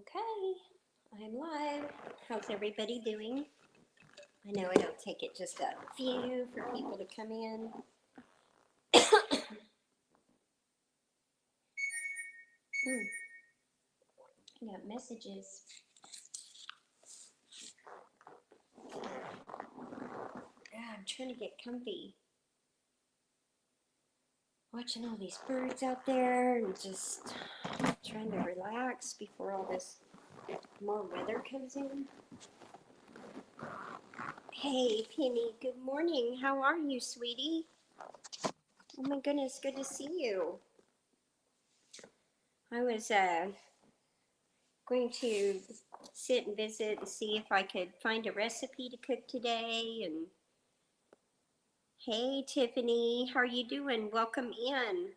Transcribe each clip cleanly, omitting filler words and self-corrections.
Okay, I'm live. How's everybody doing? I know it'll take it just a few for people to come in. I got messages. I'm trying to get comfy. Watching all these birds out there and just trying to relax before all this more weather comes in. Hey, Penny, good morning. How are you, sweetie? Oh my goodness, good to see you. I was going to sit and visit and see if I could find a recipe to cook today. And hey, Tiffany, how are you doing? Welcome in.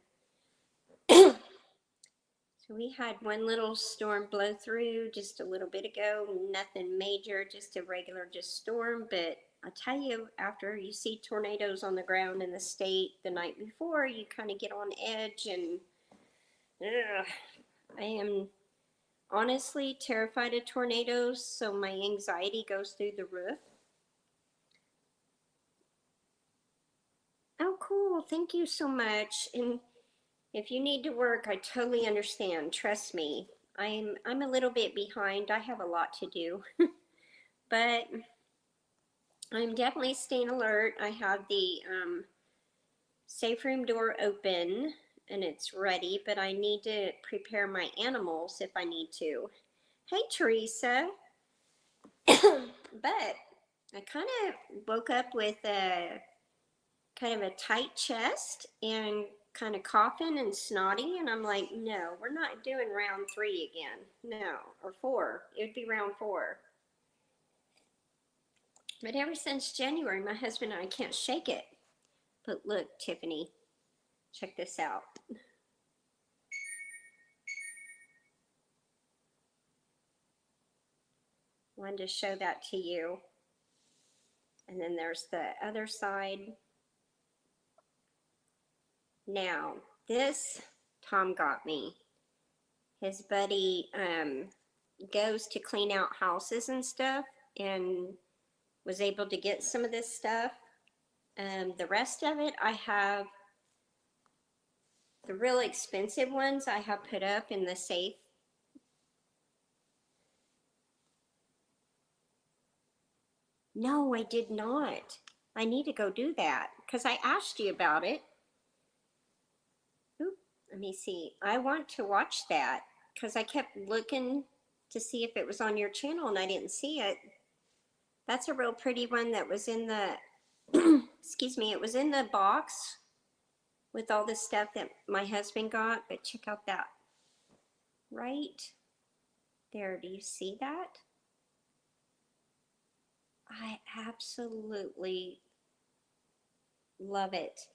So we had one little storm blow through just a little bit ago. Nothing major, just a regular storm. But I tell you, after you see tornadoes on the ground in the state the night before, you kind of get on edge. And I am honestly terrified of tornadoes, so my anxiety goes through the roof. Oh, cool. Thank you so much. And if you need to work, I totally understand. Trust me. I'm a little bit behind. I have a lot to do. But I'm definitely staying alert. I have the safe room door open and it's ready, but I need to prepare my animals if I need to. Hey, Teresa. But I kind of woke up with a kind of a tight chest and kind of coughing and snotty, and I'm like, no, we're not doing round 3 again. No, or 4. It would be round 4. But ever since January, my husband and I can't shake it. But look, Tiffany, check this out. Wanted to show that to you. And then there's the other side. Now, this Tom got me. His buddy goes to clean out houses and stuff and was able to get some of this stuff. The rest of it, I have the real expensive ones I have put up in the safe. No, I did not. I need to go do that because I asked you about it. Oop, let me see. I want to watch that because I kept looking to see if it was on your channel and I didn't see it. That's a real pretty one that was in the, excuse me, it was in the box with all the stuff that my husband got, but check out that right there. Do you see that? I absolutely love it.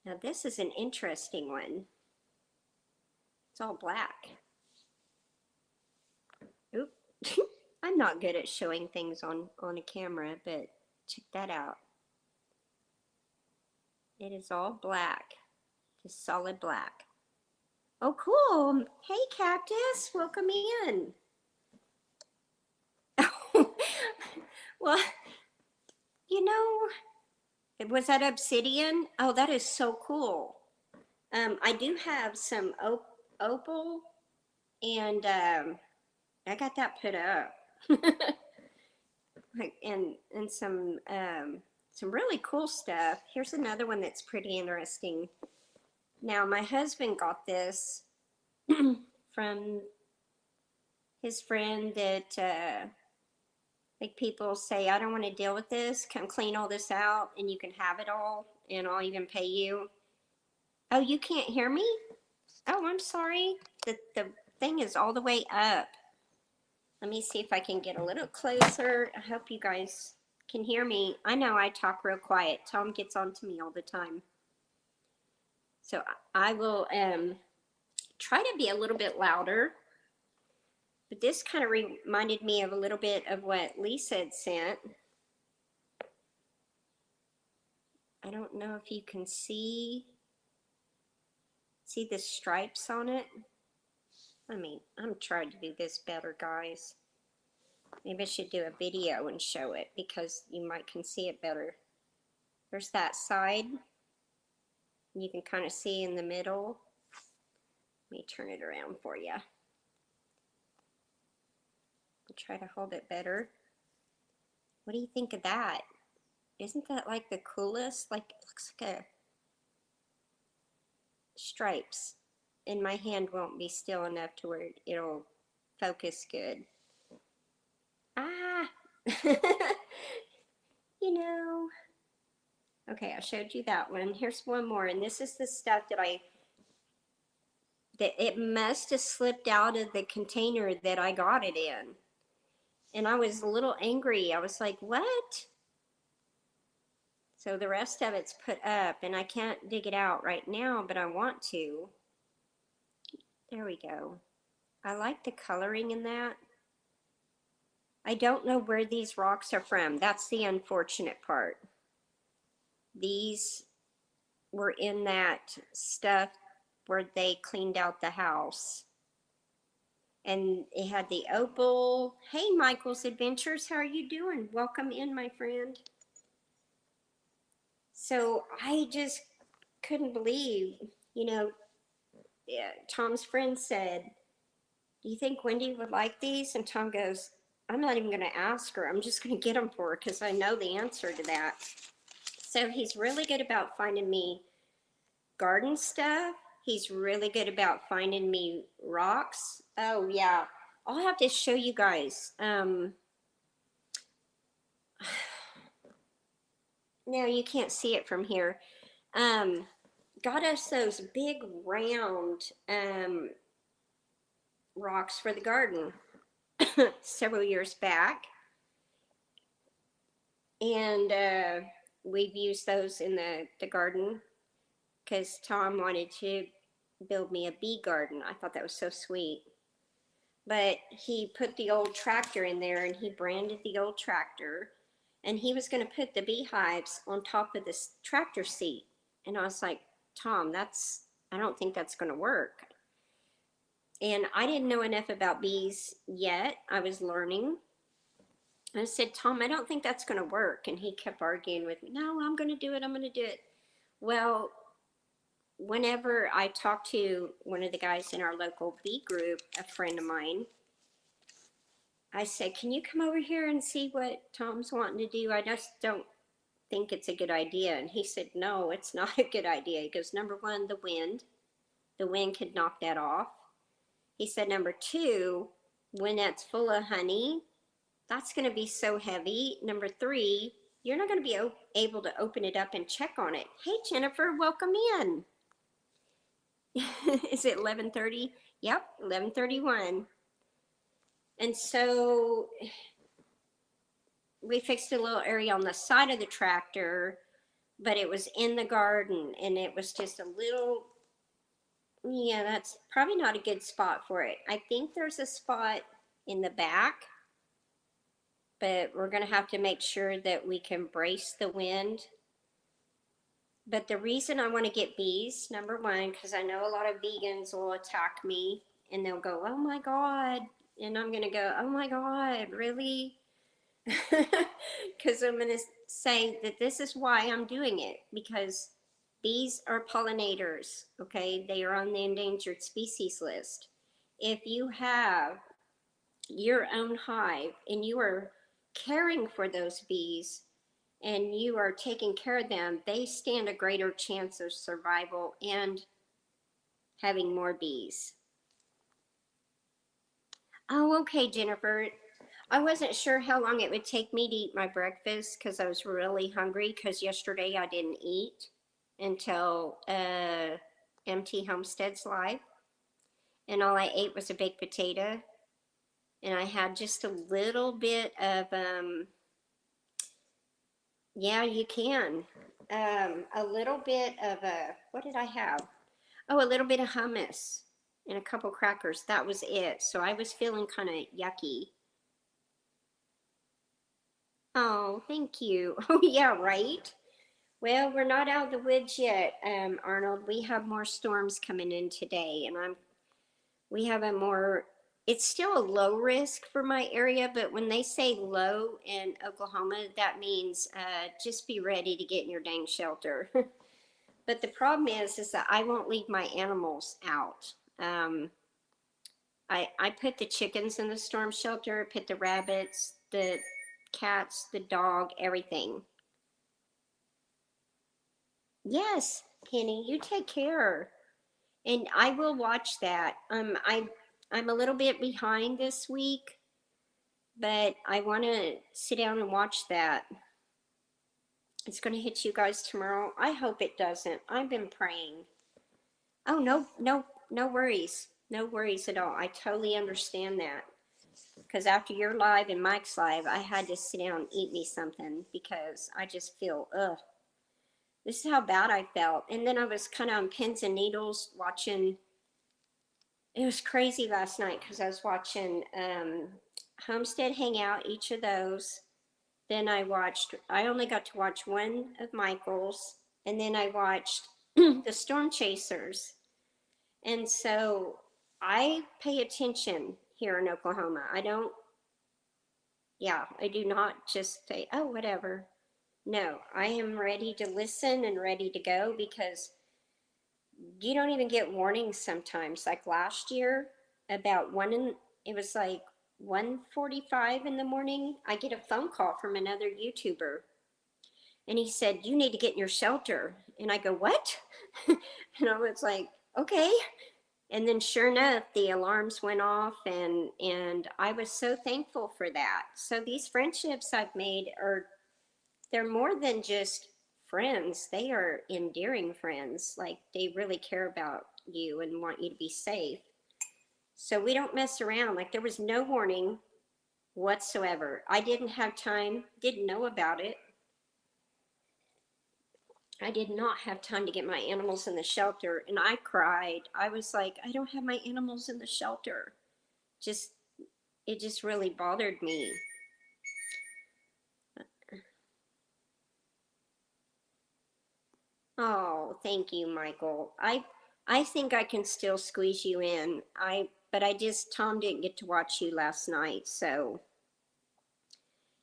Now this is an interesting one. It's all black. Oop. I'm not good at showing things on a camera, but check that out. It is all black, just solid black. Oh, cool. Hey, Cactus, welcome in. Well, you know, was that obsidian? Oh, that is so cool. I do have some opal, and I got that put up. and some really cool stuff. Here's another one that's pretty interesting. Now, my husband got this from his friend that like people say, I don't want to deal with this. Come clean all this out and you can have it all and I'll even pay you. Oh, you can't hear me? Oh, I'm sorry. The thing is all the way up. Let me see if I can get a little closer. I hope you guys can hear me. I know I talk real quiet. Tom gets on to me all the time. So I will try to be a little bit louder. But this kind of reminded me of a little bit of what Lisa had sent. I don't know if you can see the stripes on it. I'm trying to do this better, guys. Maybe I should do a video and show it because you might can see it better. There's that side. You can kind of see in the middle. Let me turn it around for you. I'll try to hold it better. What do you think of that? Isn't that like the coolest? Like, it looks like a stripes. And my hand won't be still enough to where it'll focus good. Ah! You know. Okay, I showed you that one. Here's one more, and this is the stuff that it must have slipped out of the container that I got it in. And I was a little angry. I was like, what? So the rest of it's put up, and I can't dig it out right now, but I want to. There we go. I like the coloring in that. I don't know where these rocks are from. That's the unfortunate part. These were in that stuff where they cleaned out the house. And it had the opal. Hey, Michael's Adventures, how are you doing? Welcome in, my friend. So I just couldn't believe, you know, Tom's friend said, do you think Wendy would like these? And Tom goes, I'm not even going to ask her. I'm just going to get them for her because I know the answer to that. So he's really good about finding me garden stuff. He's really good about finding me rocks. Oh, yeah. I'll have to show you guys. No, you can't see it from here. Got us those big round rocks for the garden several years back. And we've used those in the garden because Tom wanted to build me a bee garden. I thought that was so sweet. But he put the old tractor in there, and he branded the old tractor, and he was going to put the beehives on top of this tractor seat. And I was like, Tom, I don't think that's going to work. And I didn't know enough about bees yet. I was learning. I said, Tom, I don't think that's going to work. And he kept arguing with me. No, I'm going to do it. I'm going to do it. Well, whenever I talked to one of the guys in our local bee group, a friend of mine, I said, can you come over here and see what Tom's wanting to do? I just don't think it's a good idea. And he said, no, it's not a good idea. He goes, number one, the wind could knock that off. He said, number two, when that's full of honey, that's going to be so heavy. Number three, you're not going to be able to open it up and check on it. Hey, Jennifer, welcome in. Is it 11:30? Yep, 11:31. And so we fixed a little area on the side of the tractor, but it was in the garden, and it was just a little, yeah, that's probably not a good spot for it. I think there's a spot in the back, but we're going to have to make sure that we can brace the wind. But the reason I want to get bees, number one, because I know a lot of vegans will attack me and they'll go, oh my God. And I'm going to go, oh my God, really? Because I'm going to say that this is why I'm doing it, because bees are pollinators, okay? They are on the endangered species list. If you have your own hive and you are caring for those bees and you are taking care of them, they stand a greater chance of survival and having more bees. Oh, okay, Jennifer. I wasn't sure how long it would take me to eat my breakfast because I was really hungry because yesterday I didn't eat until MT Homestead's live. And all I ate was a baked potato. And I had just a little bit of, yeah, you can. A little bit of what did I have? Oh, a little bit of hummus and a couple crackers. That was it. So I was feeling kind of yucky. Oh, thank you. Oh, yeah, right. Well, we're not out of the woods yet, Arnold. We have more storms coming in today, and we have a more, it's still a low risk for my area, but when they say low in Oklahoma, that means just be ready to get in your dang shelter. But the problem is that I won't leave my animals out. I put the chickens in the storm shelter, put the rabbits, the cats, the dog, everything. Yes, Penny, you take care. And I will watch that. I'm a little bit behind this week, but I want to sit down and watch that. It's going to hit you guys tomorrow. I hope it doesn't. I've been praying. Oh, no, no, no worries. No worries at all. I totally understand that. Because after your live and Mike's live, I had to sit down and eat me something because I just feel, ugh. This is how bad I felt. And then I was kind of on pins and needles watching. It was crazy last night because I was watching Homestead Hangout, each of those. Then I only got to watch one of Michael's. And then I watched the Storm Chasers. And so I pay attention here in Oklahoma. I do not just say, oh, whatever. No, I am ready to listen and ready to go because you don't even get warnings sometimes. Like last year, it was like 1:45 in the morning. I get a phone call from another YouTuber, and he said, "You need to get in your shelter." And I go, "What?" And I was like, "Okay." And then sure enough, the alarms went off, and I was so thankful for that. So these friendships I've made they're more than just friends. They are endearing friends. Like they really care about you and want you to be safe. So we don't mess around. Like there was no warning whatsoever. I didn't have time, didn't know about it. I did not have time to get my animals in the shelter, and I cried. I was like, I don't have my animals in the shelter. Just it just really bothered me. Oh, thank you, Michael. I think I can still squeeze you in. But Tom didn't get to watch you last night, so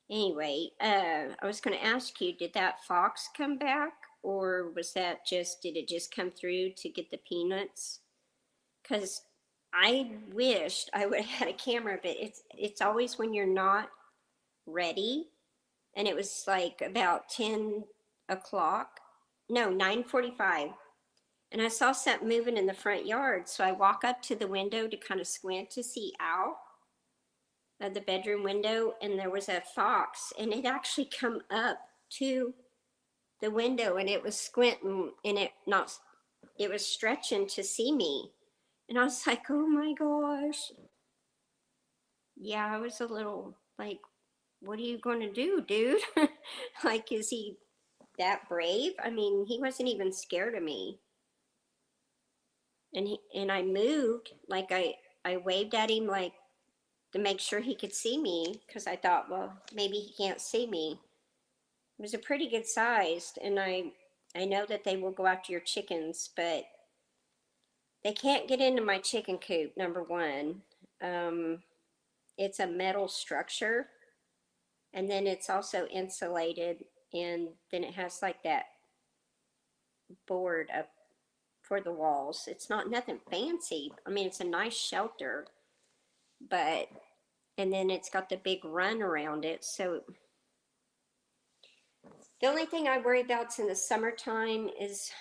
anyway, I was going to ask you, did that fox come back, or did it just come through to get the peanuts? Because I wished I would have had a camera, but it's always when you're not ready, and it was like about 10 o'clock, no, 9:45, and I saw something moving in the front yard, so I walk up to the window to kind of squint to see out of the bedroom window, and there was a fox, and it actually come up to the window, and it was squinting, and it was stretching to see me, and I was like, oh my gosh. Yeah, I was a little like, what are you going to do, dude? Like, is he that brave? I mean, he wasn't even scared of me. And I moved, like I waved at him like to make sure he could see me because I thought, well, maybe he can't see me. It was a pretty good sized, and I know that they will go after your chickens, but they can't get into my chicken coop, number one. It's a metal structure, and then it's also insulated, and then it has like that board up for the walls. It's not nothing fancy. I mean, it's a nice shelter, but and then it's got the big run around it. So the only thing I worry about in the summertime is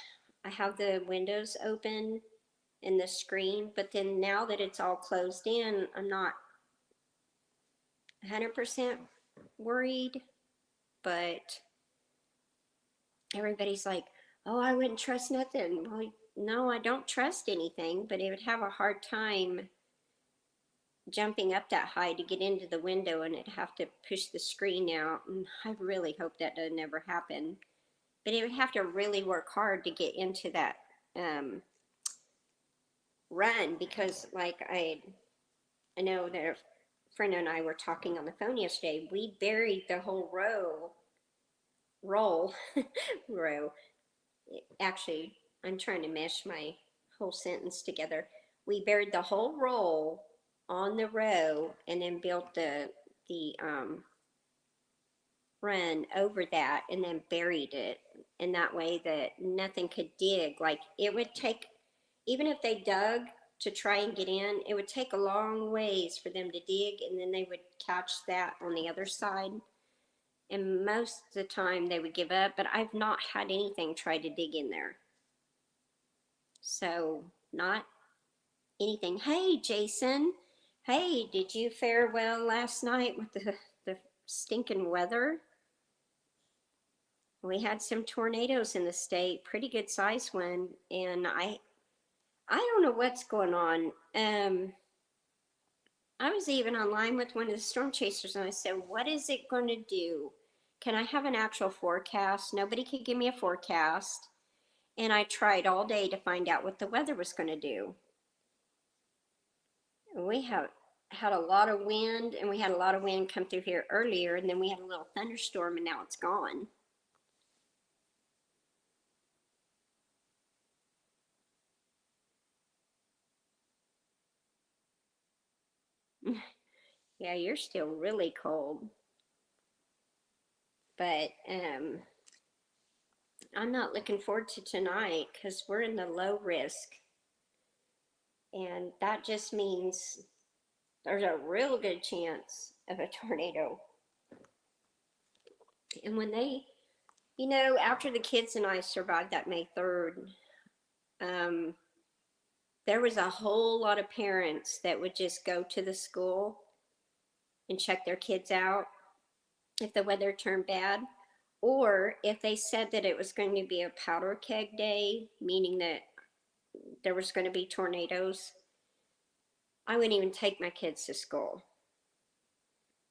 I have the windows open and the screen, but then now that it's all closed in, I'm not 100% worried, but everybody's like, oh, I wouldn't trust nothing. Well, no, I don't trust anything, but it would have a hard time jumping up that high to get into the window, and it'd have to push the screen out. And I really hope that doesn't ever happen. But it would have to really work hard to get into that run because, like, I know that a friend and I were talking on the phone yesterday. We buried the whole roll, row. Actually, I'm trying to mesh my whole sentence together. we buried the whole roll on the row and then built the run over that and then buried it. And that way that nothing could dig. Like it would take, even if they dug to try and get in, it would take a long ways for them to dig, and then they would catch that on the other side. And most of the time they would give up, but I've not had anything try to dig in there. So not anything. Hey, Jason. Hey, did you fare well last night with the stinking weather? We had some tornadoes in the state, pretty good size one, and I don't know what's going on. I was even online with one of the storm chasers, and I said, what is it going to do? Can I have an actual forecast? Nobody could give me a forecast. And I tried all day to find out what the weather was going to do. We have had a lot of wind, and we had a lot of wind come through here earlier, and then we had a little thunderstorm, and now it's gone. Yeah, you're still really cold. But I'm not looking forward to tonight because we're in the low risk. And that just means there's a real good chance of a tornado. And when they, after the kids and I survived that May 3rd, there was a whole lot of parents that would just go to the school and check their kids out if the weather turned bad, or if they said that it was going to be a powder keg day, meaning that there was going to be tornadoes, I wouldn't even take my kids to school.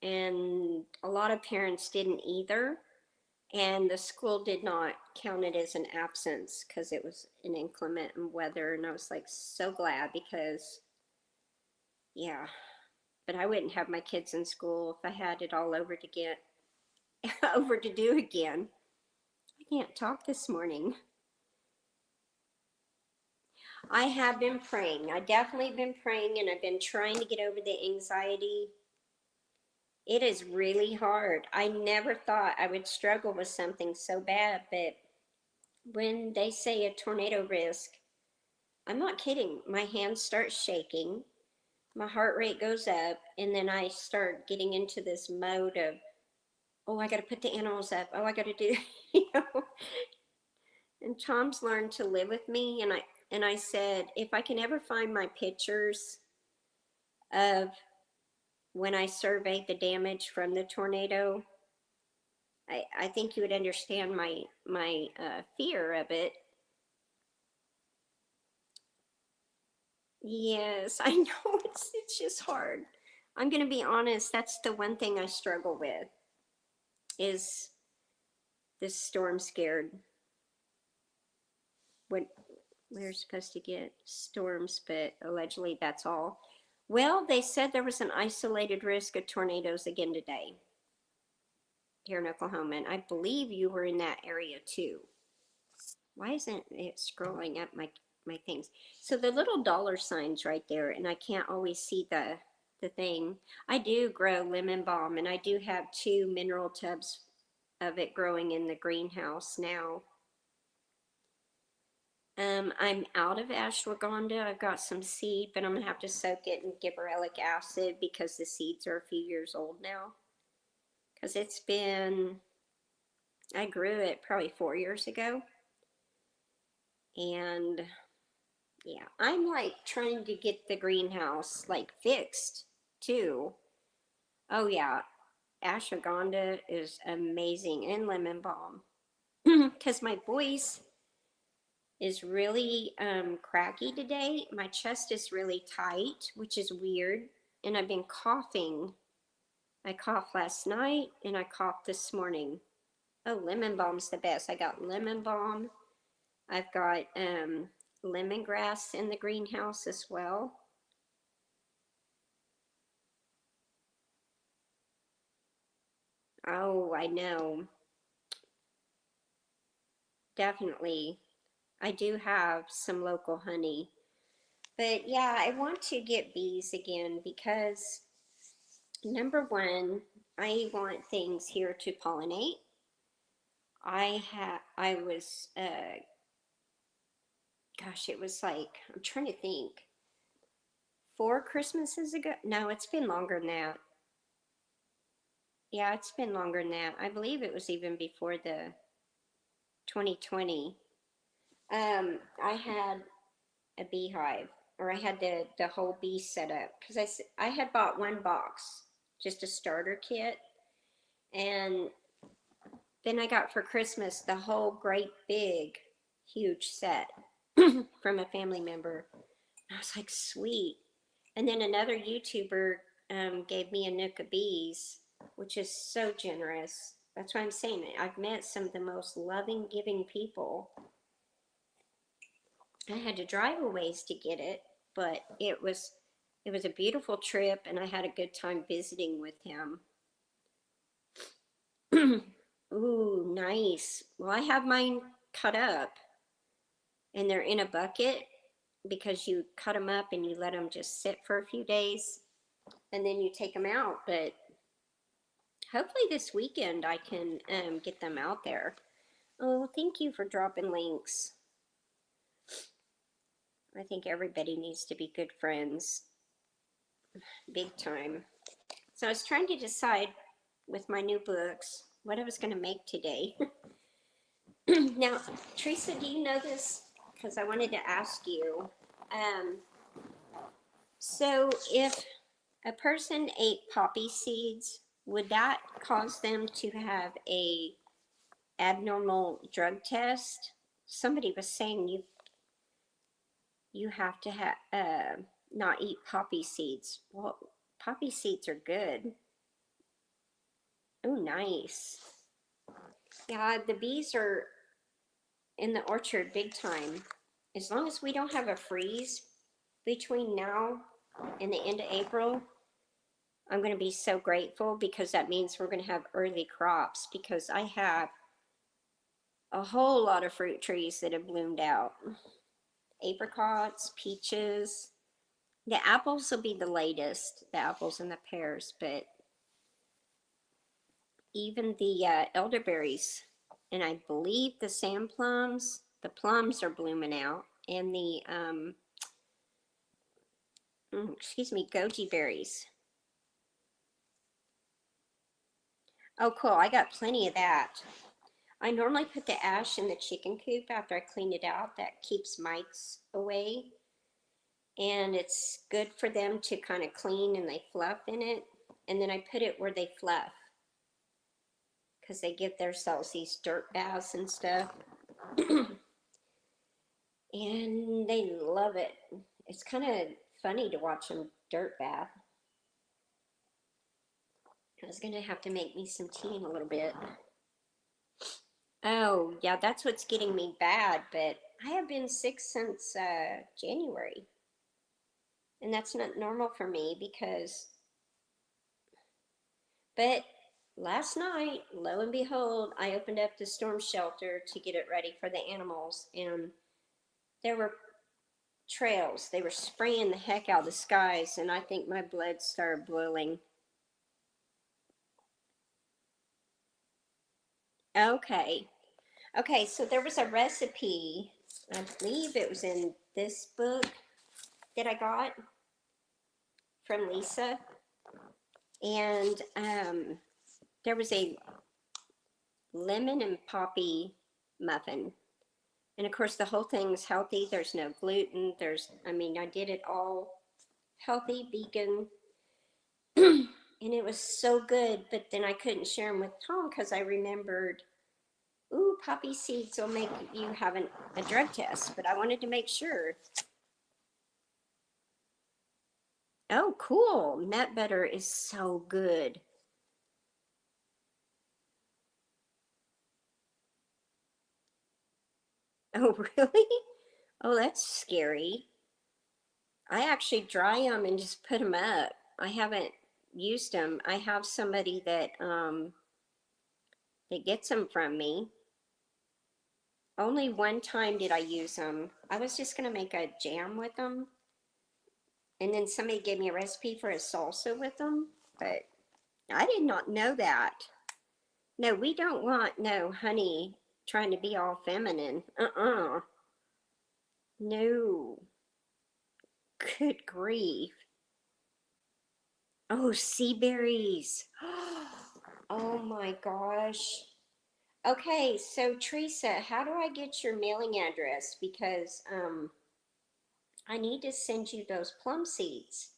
And a lot of parents didn't either. And the school did not count it as an absence because it was an inclement weather. And I was like so glad because, yeah, but I wouldn't have my kids in school if I had it all over to get over to do again. I can't talk this morning. I have been praying. I definitely been praying, and I've been trying to get over the anxiety. It is really hard. I never thought I would struggle with something so bad, but when they say a tornado risk, I'm not kidding. My hands start shaking, my heart rate goes up, and then I start getting into this mode of, oh, I got to put the animals up. Oh, I got to do, you know. And Tom's learned to live with me, and I said, if I can ever find my pictures of when I surveyed the damage from the tornado, I think you would understand my fear of it. Yes, I know it's just hard. I'm gonna be honest. That's the one thing I struggle with is this storm scared. What we're supposed to get storms, but allegedly that's all. Well, they said there was an isolated risk of tornadoes again today here in Oklahoma, and I believe you were in that area too. Why isn't it scrolling up my things? So the little dollar signs right there, and I can't always see the thing. I do grow lemon balm, and I do have 2 mineral tubs of it growing in the greenhouse now. I'm out of ashwagandha. I've got some seed, but I'm gonna have to soak it in gibberellic acid because the seeds are a few years old now. Because it's been, I grew it probably 4 years ago. And yeah, I'm like trying to get the greenhouse like fixed too. Oh yeah, ashwagandha is amazing, and lemon balm. Because my voice is really cracky today. My chest is really tight, which is weird. And I've been coughing. I coughed last night and I coughed this morning. Oh, lemon balm's the best. I got lemon balm. I've got lemongrass in the greenhouse as well. Oh, I know. Definitely. I do have some local honey. But yeah, I want to get bees again because number one, I want things here to pollinate. I was, gosh, it was like, I'm trying to think, 4 Christmases ago. No, it's been longer than that. Yeah, it's been longer than that. I believe it was even before the 2020. I had a beehive, or I had the whole bee set up because I had bought one box, just a starter kit, and then I got for Christmas the whole great big huge set from a family member. I was like, sweet. And then another YouTuber gave me a nook of bees, which is so generous. That's why I'm saying it. I've met some of the most loving, giving people. I had to drive a ways to get it, but it was a beautiful trip, and I had a good time visiting with him. Ooh, nice. Well, I have mine cut up, and they're in a bucket because you cut them up and you let them just sit for a few days, and then you take them out. But hopefully this weekend I can get them out there. Oh, thank you for dropping links. I think everybody needs to be good friends, big time. So I was trying to decide with my new books what I was going to make today. Now, Teresa, do you know this? Because I wanted to ask you. Um, so if a person ate poppy seeds, would that cause them to have a abnormal drug test? Somebody was saying you have to have not eat poppy seeds. Well, poppy seeds are good. Oh, nice. Yeah, the bees are in the orchard big time. As long as we don't have a freeze between now and the end of April, I'm going to be so grateful because that means we're going to have early crops because I have a whole lot of fruit trees that have bloomed out. Apricots, peaches. The apples will be the latest, the apples and the pears, but even the elderberries, and I believe the sand plums, the plums are blooming out, and the, excuse me, goji berries. Oh, cool, I got plenty of that. I normally put the ash in the chicken coop after I clean it out. That keeps mites away. And it's good for them to kind of clean and they fluff in it. And then I put it where they fluff because they give themselves these dirt baths and stuff. And they love it. It's kind of funny to watch them dirt bath. I was going to have to make me some tea in a little bit. Oh, yeah, that's what's getting me bad, but I have been sick since January. And that's not normal for me because, but last night, lo and behold, I opened up the storm shelter to get it ready for the animals, and there were trails. They were spraying the heck out of the skies, and I think my blood started boiling. Okay. Okay, so there was a recipe, I believe it was in this book that I got from Lisa, and there was a lemon and poppy muffin. And of course, the whole thing's healthy. There's no gluten. I mean, I did it all healthy, vegan, and it was so good. But then I couldn't share them with Tom because I remembered, ooh, poppy seeds will make you have a drug test. But I wanted to make sure. Oh, cool. Nut butter is so good. Oh, really? Oh, that's scary. I actually dry them and just put them up. I haven't used them. I have somebody that gets them from me. Only one time did I use them. I was just going to make a jam with them, And then somebody gave me a recipe for a salsa with them, but I did not know that. No, we don't want no honey trying to be all feminine. No. Good grief. Oh, sea berries. Oh my gosh. Okay, so Teresa, how do I get your mailing address? Because I need to send you those plum seeds.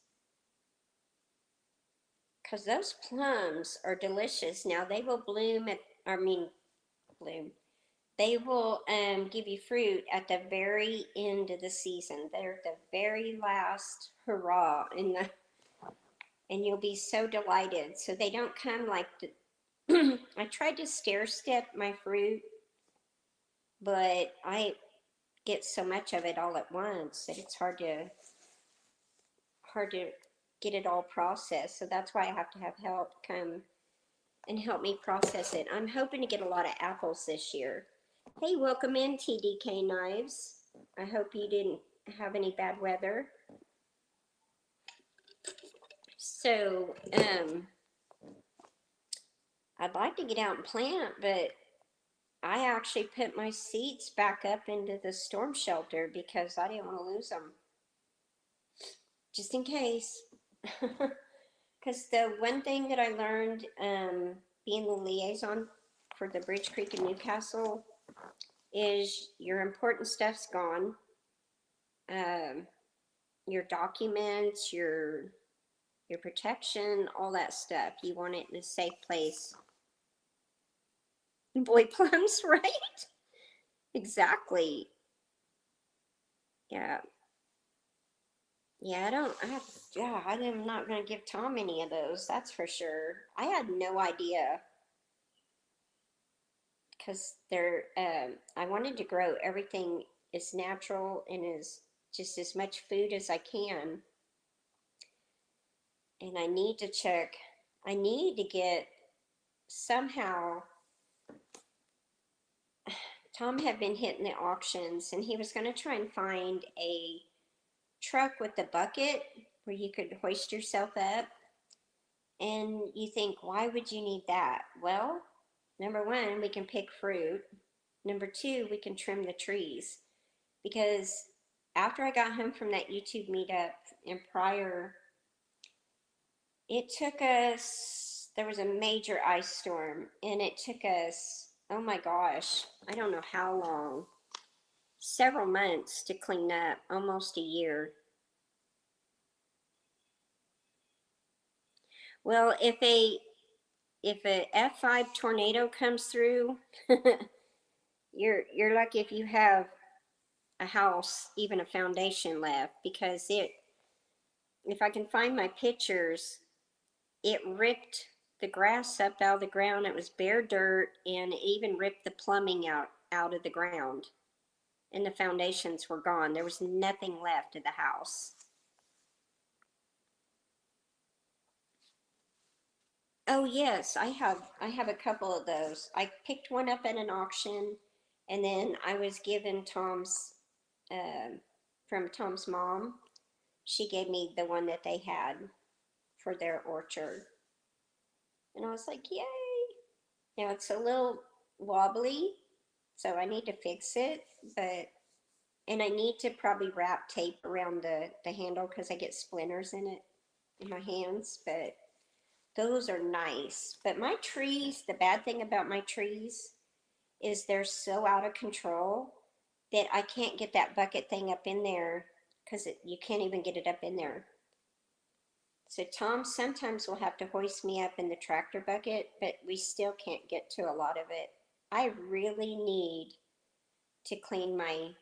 Because those plums are delicious. Now they will bloom at, I mean, bloom. They will give you fruit at the very end of the season. They're the very last hurrah in the, and you'll be so delighted. So they don't come like the, I tried to stair step my fruit, but I get so much of it all at once that it's hard to get it all processed. So that's why I have to have help come and help me process it. I'm hoping to get a lot of apples this year. Hey, welcome in, TDK Knives. I hope you didn't have any bad weather. So, I'd like to get out and plant, but I actually put my seeds back up into the storm shelter because I didn't want to lose them. Just in case. Because the one thing that I learned being the liaison for the Bridge Creek in Newcastle is your important stuff's gone. Your documents, your protection, all that stuff. You want it in a safe place. Boy plums, right? Exactly. Yeah. Yeah, I'm not going to give Tom any of those, that's for sure. I had no idea because I wanted to grow everything as natural and as just as much food as I can. And I need to get somehow, Tom had been hitting the auctions and he was going to try and find a truck with a bucket where you could hoist yourself up. And you think, why would you need that? Well, number one, we can pick fruit. Number two, we can trim the trees. Because after I got home from that YouTube meetup and prior, it took us, there was a major ice storm, and it took us, oh my gosh, I don't know how long, several months to clean up, almost a year. Well, if a F5 tornado comes through, you're lucky if you have a house, even a foundation left, because if I can find my pictures, it ripped the grass up out of the ground. It was bare dirt, and it even ripped the plumbing out of the ground, and the foundations were gone. There was nothing left of the house. Oh yes, I have a couple of those. I picked one up at an auction, and then I was given uh, from Tom's mom. She gave me the one that they had for their orchard, and I was like, yay! Now it's a little wobbly, so I need to fix it, and I need to probably wrap tape around the handle because I get splinters in it in my hands, but those are nice. But my trees, the bad thing about my trees is they're so out of control that I can't get that bucket thing up in there because you can't even get it up in there. So Tom sometimes will have to hoist me up in the tractor bucket, but we still can't get to a lot of it. I really need to clean my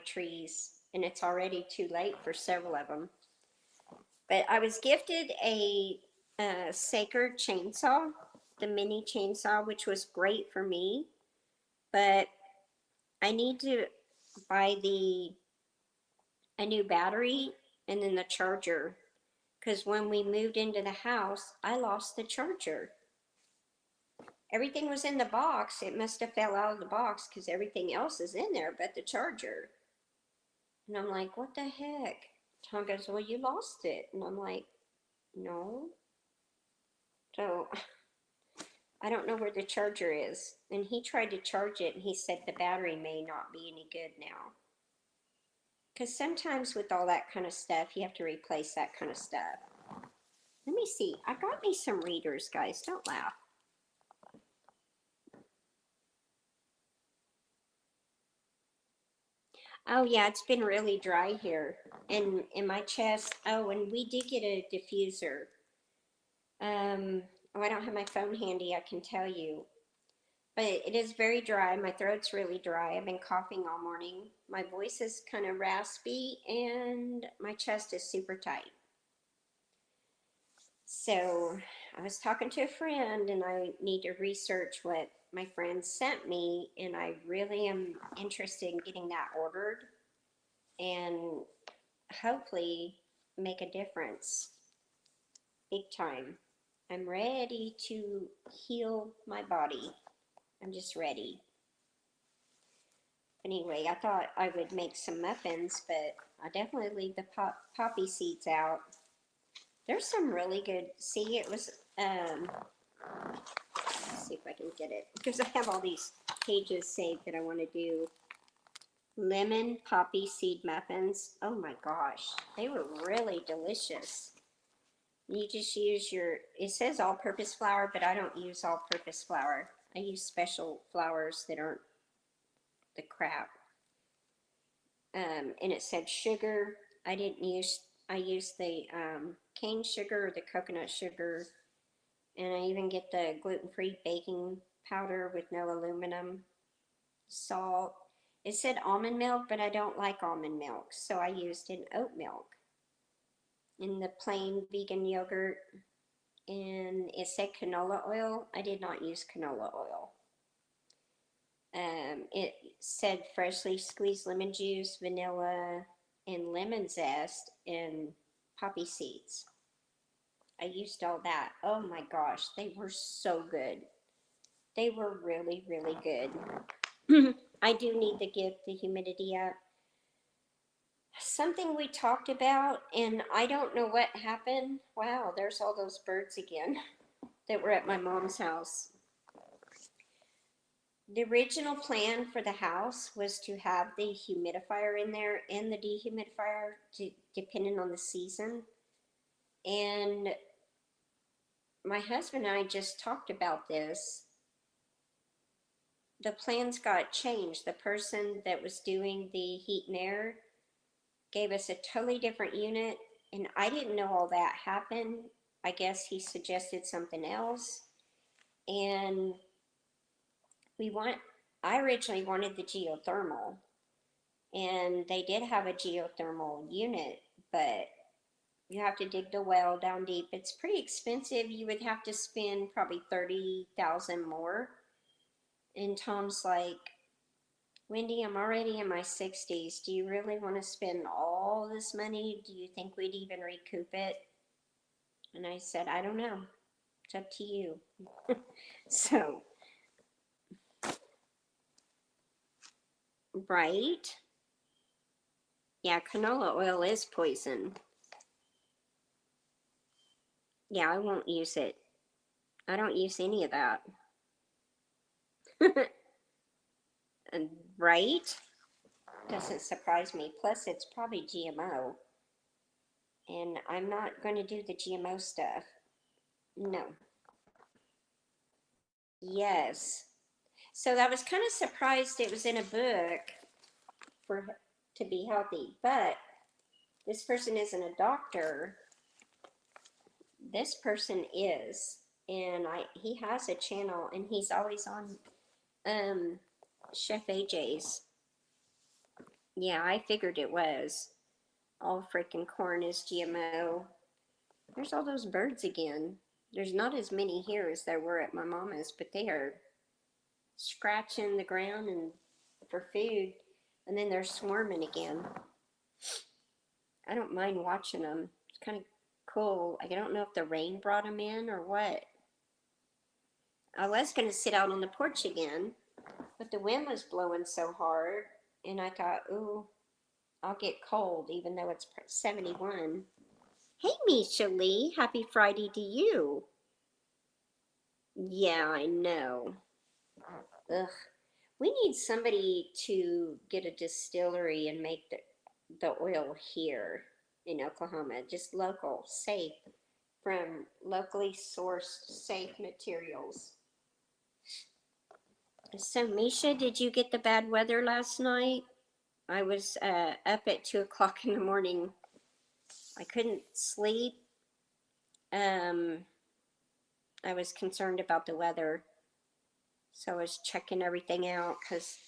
trees, and it's already too late for several of them. But I was gifted a Saker chainsaw, the mini chainsaw, which was great for me, but I need to buy a new battery and then the charger, because when we moved into the house, I lost the charger. Everything was in the box. It must have fell out of the box because everything else is in there but the charger. And I'm like, what the heck? Tom goes, well, you lost it. And I'm like, no. So I don't know where the charger is. And he tried to charge it and he said the battery may not be any good now. Because sometimes with all that kind of stuff, you have to replace that kind of stuff. Let me see. I got me some readers, guys. Don't laugh. Oh, yeah, it's been really dry here. And in my chest. Oh, and we did get a diffuser. Oh, I don't have my phone handy, I can tell you. But it is very dry. My throat's really dry. I've been coughing all morning. My voice is kind of raspy and my chest is super tight. So I was talking to a friend and I need to research what my friend sent me, and I really am interested in getting that ordered and hopefully make a difference big time. I'm ready to heal my body. I'm just ready. Anyway, I thought I would make some muffins, but I definitely leave the poppy seeds out. There's some really good, see, it was, let's see if I can get it, because I have all these pages saved that I want to do. Lemon poppy seed muffins. Oh my gosh, they were really delicious. You just use your, it says all-purpose flour, but I don't use all-purpose flour. I use special flours that aren't the crap. And it said sugar. I didn't use, I used the cane sugar or the coconut sugar, and I even get the gluten-free baking powder with no aluminum, salt. It said almond milk, but I don't like almond milk, so I used an oat milk. In the plain vegan yogurt, and it said canola oil. I did not use canola oil. It said freshly squeezed lemon juice, vanilla, and lemon zest, and poppy seeds. I used all that. Oh my gosh, they were so good. They were really, really good. I do need to give the humidity up. Something we talked about, and I don't know what happened. Wow, there's all those birds again that were at my mom's house. The original plan for the house was to have the humidifier in there and the dehumidifier, depending on the season. And my husband and I just talked about this. The plans got changed. The person that was doing the heat and air gave us a totally different unit, and I didn't know all that happened. I guess he suggested something else, and I originally wanted the geothermal, and they did have a geothermal unit, but you have to dig the well down deep. It's pretty expensive. You would have to spend probably $30,000 more. And Tom's like, Wendy, I'm already in my 60s. Do you really want to spend all this money? Do you think we'd even recoup it? And I said, I don't know. It's up to you. So, right? Yeah, canola oil is poison. Yeah, I won't use it. I don't use any of that. And right? Doesn't surprise me. Plus, it's probably GMO. And I'm not going to do the GMO stuff. No. Yes. So I was kind of surprised it was in a book for to be healthy, but this person isn't a doctor. This person is, and he has a channel, and he's always on Chef AJ's. Yeah, I figured it was. All freaking corn is GMO. There's all those birds again. There's not as many here as there were at my mama's, but they are scratching the ground and for food, and then they're swarming again. I don't mind watching them. It's kind of cool. I don't know if the rain brought them in or what. I was going to sit out on the porch again, but the wind was blowing so hard, and I thought, ooh, I'll get cold even though it's 71. Hey, Misha Lee, happy Friday to you. Yeah, I know. Ugh. We need somebody to get a distillery and make the oil here in Oklahoma, just local, safe, from locally sourced, safe materials. So, Misha, did you get the bad weather last night? I was up at 2 o'clock in the morning. I couldn't sleep. Um, I was concerned about the weather. So I was checking everything out because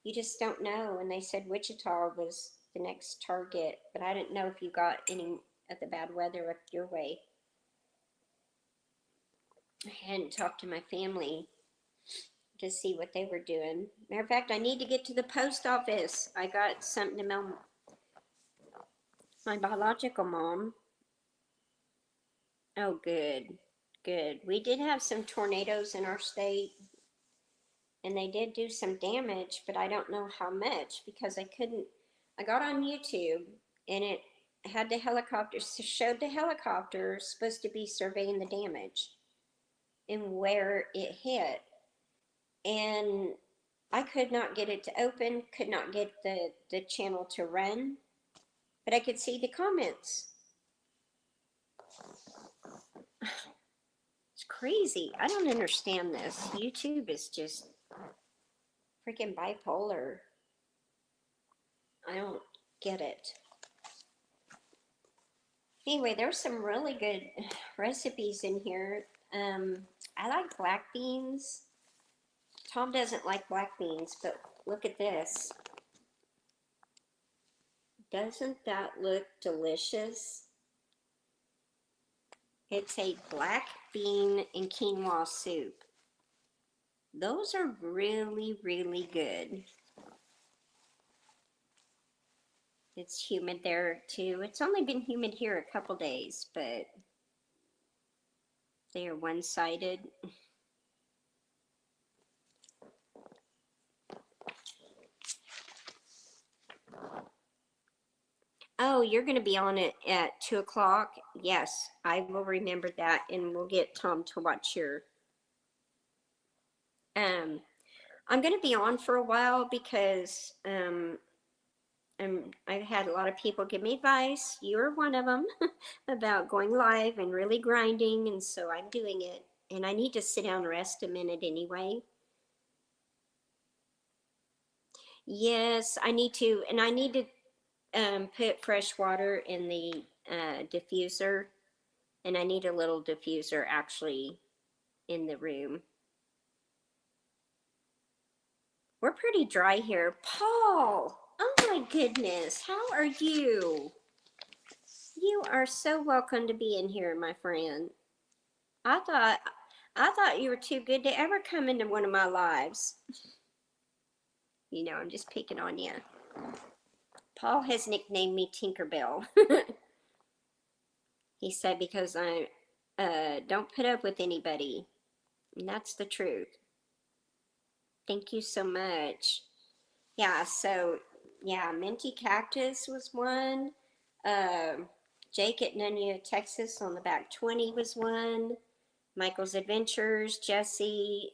you just don't know. And they said Wichita was the next target, but I didn't know if you got any of the bad weather up your way. I hadn't talked to my family to see what they were doing. Matter of fact, I need to get to the post office. I got something to mail my biological mom. Oh, good, good. We did have some tornadoes in our state, and they did do some damage, but I don't know how much because I couldn't. I got on YouTube, and it had the helicopters, showed the helicopters supposed to be surveying the damage and where it hit. And I could not get it to open, could not get the channel to run, but I could see the comments. It's crazy. I don't understand this. YouTube is just freaking bipolar. I don't get it. Anyway, there's some really good recipes in here. I like black beans. Tom doesn't like black beans, but look at this. Doesn't that look delicious? It's a black bean and quinoa soup. Those are really, really good. It's humid there too. It's only been humid here a couple days, but they are one-sided. Oh, you're going to be on it at 2 o'clock? Yes, I will remember that, and we'll get Tom to watch your. I'm going to be on for a while because I've had a lot of people give me advice. You're one of them about going live and really grinding, and so I'm doing it. And I need to sit down and rest a minute anyway. Yes, I need to, and I need to put fresh water in the diffuser, and I need a little diffuser actually in the room. We're pretty dry here. Paul, oh my goodness, how are you? You are so welcome to be in here, my friend. I thought you were too good to ever come into one of my lives. You know, I'm just picking on you. Paul has nicknamed me Tinkerbell. He said because I don't put up with anybody. And that's the truth. Thank you so much. Yeah, so, yeah, Minty Cactus was one. Jake at Nunya, Texas on the back 20 was one. Michael's Adventures, Jesse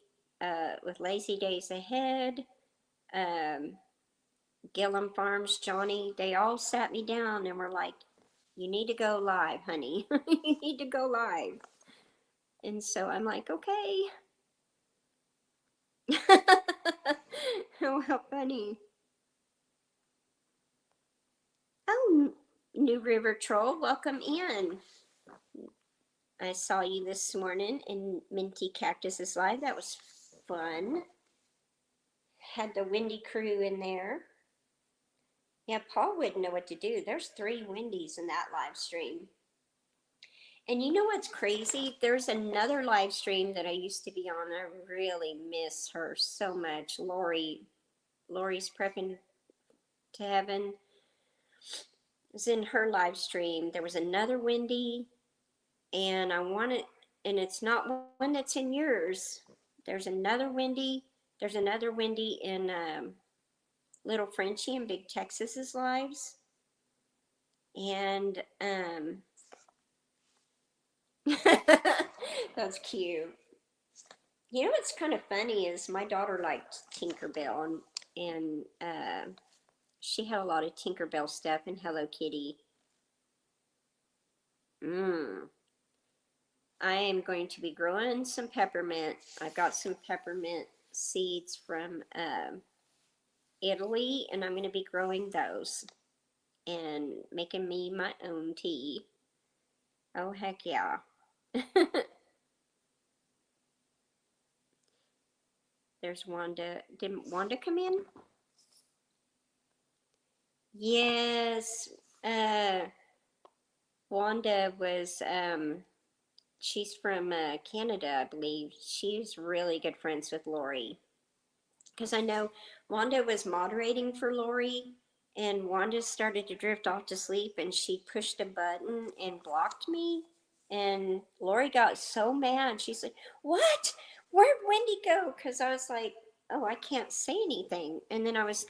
with Lazy Days Ahead. Gillum Farms, Johnny, they all sat me down and were like, you need to go live, honey. You need to go live. And so I'm like, okay. Oh, how funny. Oh, New River Troll, welcome in. I saw you this morning in Minty Cactus's live. That was fun. Had the Windy crew in there. Yeah, Paul wouldn't know what to do. There's 3 Wendy's in that live stream. And you know what's crazy? There's another live stream that I used to be on. I really miss her so much. Lori's Prepping to Heaven is in her live stream. There was another Wendy, and I wanted, and it's not one that's in yours. There's another Wendy. There's another Wendy in Little Frenchie and Big Texas's lives. And that's cute. You know what's kind of funny is my daughter liked Tinkerbell, and she had a lot of Tinkerbell stuff and Hello Kitty. I am going to be growing some peppermint. I've got some peppermint seeds from Italy, and I'm going to be growing those and making me my own tea. Oh, heck yeah. There's Wanda. Didn't Wanda come in? Yes. Wanda was, she's from Canada, I believe. She's really good friends with Lori. Because I know Wanda was moderating for Lori, and Wanda started to drift off to sleep, and she pushed a button and blocked me. And Lori got so mad. She's like, "What? Where'd Wendy go?" Because I was like, "Oh, I can't say anything." And then I was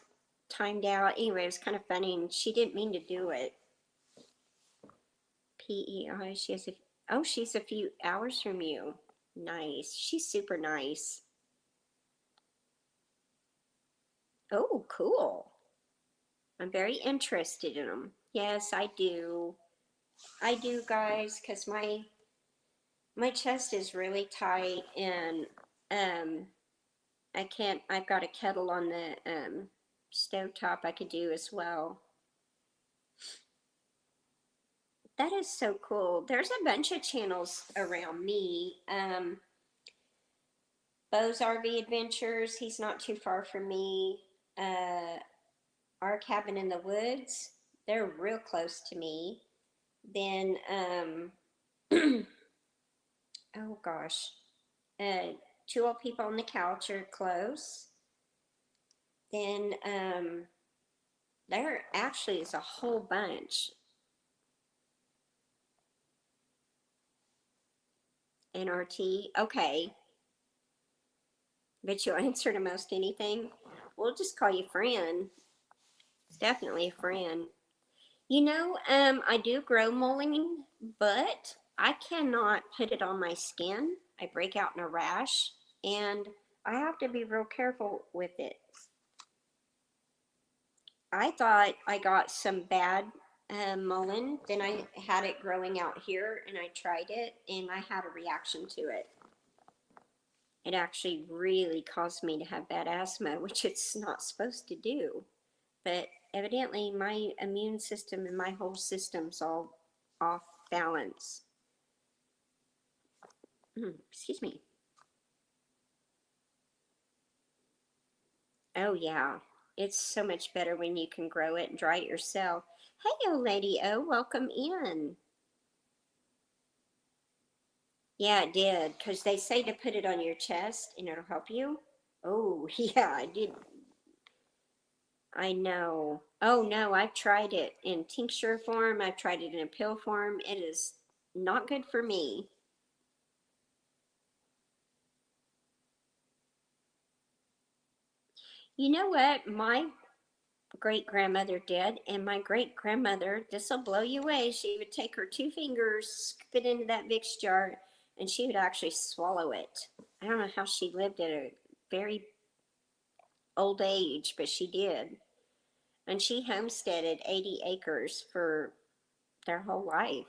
timed out. Anyway, it was kind of funny, and she didn't mean to do it. PEI, she's a few hours from you. Nice. She's super nice. Oh, cool. I'm very interested in them. Yes, I do. I do, guys, because my chest is really tight, and I can't. I've got a kettle on the stove top I could do as well. That is so cool. There's a bunch of channels around me. Bo's RV Adventures. He's not too far from me. Our Cabin in the Woods. They're real close to me. Then oh gosh, Two Old People on the Couch are close. Then there actually is a whole bunch. NRT, okay. Bet you'll answer to most anything. We'll just call you friend. Definitely a friend. You know, I do grow mullein, but I cannot put it on my skin. I break out in a rash, and I have to be real careful with it. I thought I got some bad mullein. Then I had it growing out here, and I tried it, and I had a reaction to it. It actually really caused me to have bad asthma, which it's not supposed to do. But evidently, my immune system and my whole system's all off balance. Excuse me. Oh, yeah. It's so much better when you can grow it and dry it yourself. Hey, old lady O, welcome in. Yeah, it did, because they say to put it on your chest and it'll help you. Oh, yeah, I did. I know. Oh, no, I've tried it in tincture form. I've tried it in a pill form. It is not good for me. You know what? My great grandmother did, and my great grandmother, this will blow you away. She would take her two fingers, scoop it into that Vicks jar, and she would actually swallow it. I don't know how she lived at a very old age, but she did. And she homesteaded 80 acres for their whole life.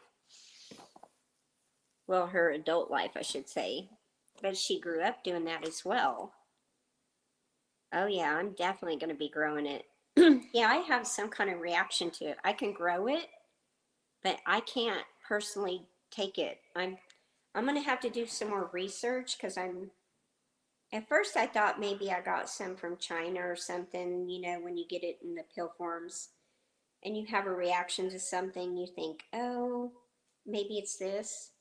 Well, her adult life, I should say. But she grew up doing that as well. Oh, yeah, I'm definitely going to be growing it. Yeah, I have some kind of reaction to it. I can grow it, but I can't personally take it. I'm going to have to do some more research because at first I thought maybe I got some from China or something, you know, when you get it in the pill forms and you have a reaction to something, you think, oh, maybe it's this.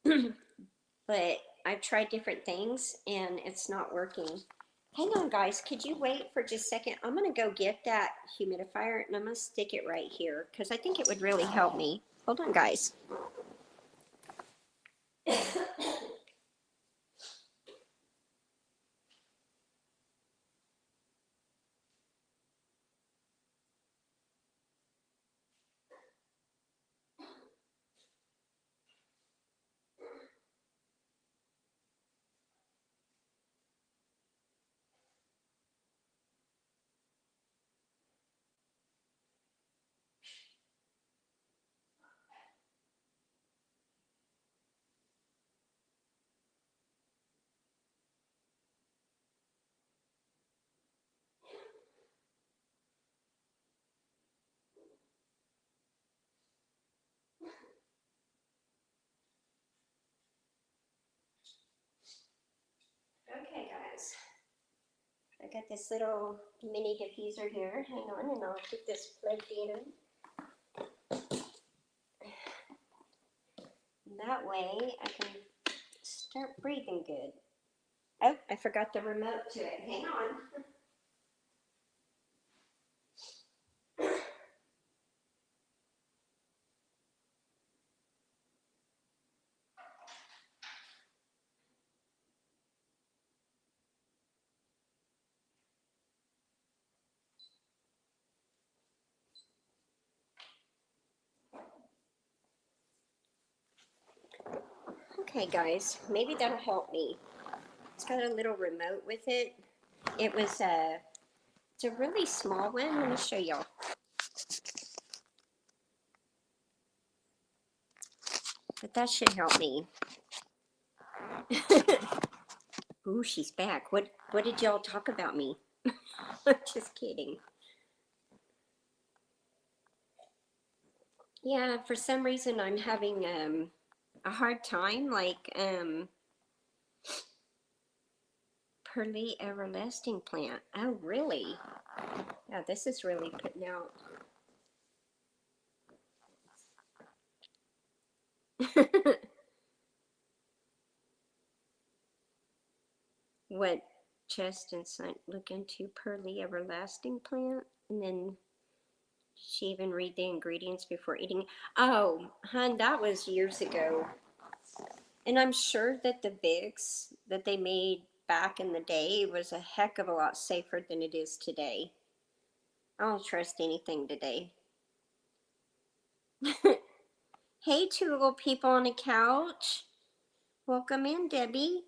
But I've tried different things and it's not working. Hang on, guys. Could you wait for just a second? I'm going to go get that humidifier and I'm going to stick it right here because I think it would really help me. Hold on, guys. I got this little mini diffuser here. Hang on, and I'll get this plugged in. That way I can start breathing good. Oh, I forgot the remote to it. Hang on. Okay, guys, maybe that'll help me. It's got a little remote with it. It's a really small one. Let me show y'all. But that should help me. Ooh, she's back. What did y'all talk about me? Just kidding. Yeah, for some reason I'm having a hard time, like pearly everlasting plant. Oh, really? Yeah, this is really putting out. What chest and sign look into pearly everlasting plant, and then she even read the ingredients before eating. Oh, hun, that was years ago. And I'm sure that the Vicks that they made back in the day was a heck of a lot safer than it is today. I don't trust anything today. Hey, two little people on the couch. Welcome in, Debbie.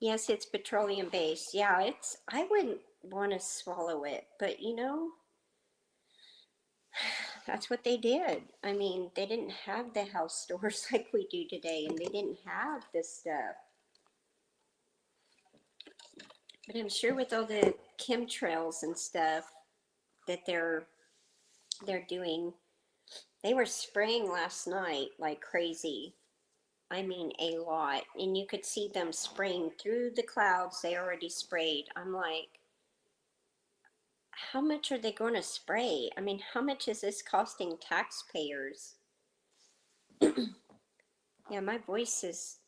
Yes, it's petroleum based. Yeah, I wouldn't want to swallow it, but you know, that's what they did. I mean, they didn't have the house stores like we do today, and they didn't have this stuff. But I'm sure with all the chemtrails and stuff that they're doing, they were spraying last night like crazy. I mean, a lot. And you could see them spraying through the clouds they already sprayed. I'm like, how much are they going to spray? I mean, how much is this costing taxpayers? Yeah, my voice is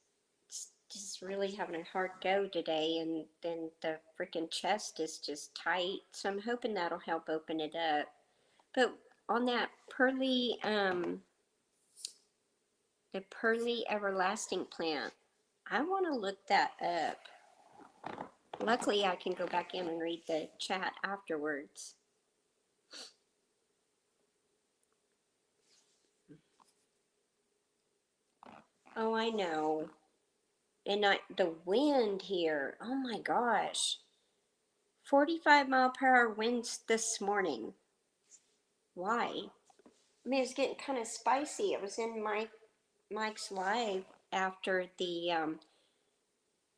just really having a hard go today, and then the freaking chest is just tight. So I'm hoping that'll help open it up. But on that pearly, the pearly everlasting plant, I want to look that up. Luckily, I can go back in and read the chat afterwards. Oh, I know. And the wind here, oh my gosh. 45-mile-per-hour winds this morning. Why? I mean, it's getting kind of spicy. It was in Mike's live after the,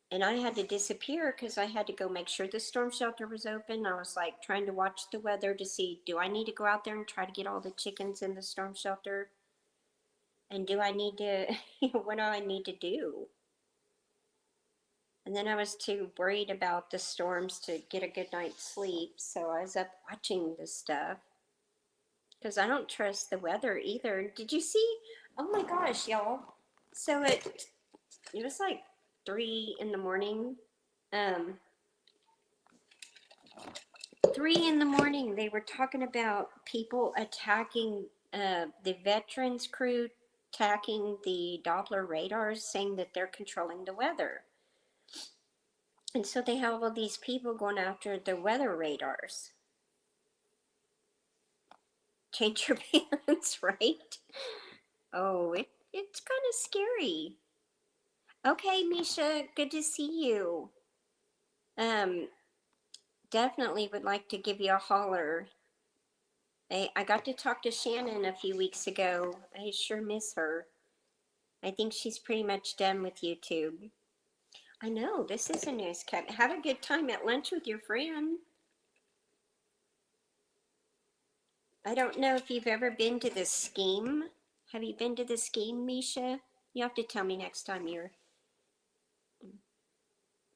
and I had to disappear because I had to go make sure the storm shelter was open. I was like trying to watch the weather to see, do I need to go out there and try to get all the chickens in the storm shelter? And do I need to, what do I need to do? And then I was too worried about the storms to get a good night's sleep. So I was up watching this stuff because I don't trust the weather either. Did you see? Oh my gosh, y'all. So it was like 3 in the morning. 3 in the morning, they were talking about people attacking the veterans crew, attacking the Doppler radars, saying that they're controlling the weather. And so they have all these people going after the weather radars. Change your pants, right? Oh, it's kind of scary. Okay, Misha, good to see you. Definitely would like to give you a holler. I got to talk to Shannon a few weeks ago. I sure miss her. I think she's pretty much done with YouTube. I know, this is a news cut. Have a good time at lunch with your friend. I don't know if you've ever been to the Scheme. Have you been to the Scheme, Misha? You have to tell me next time you're...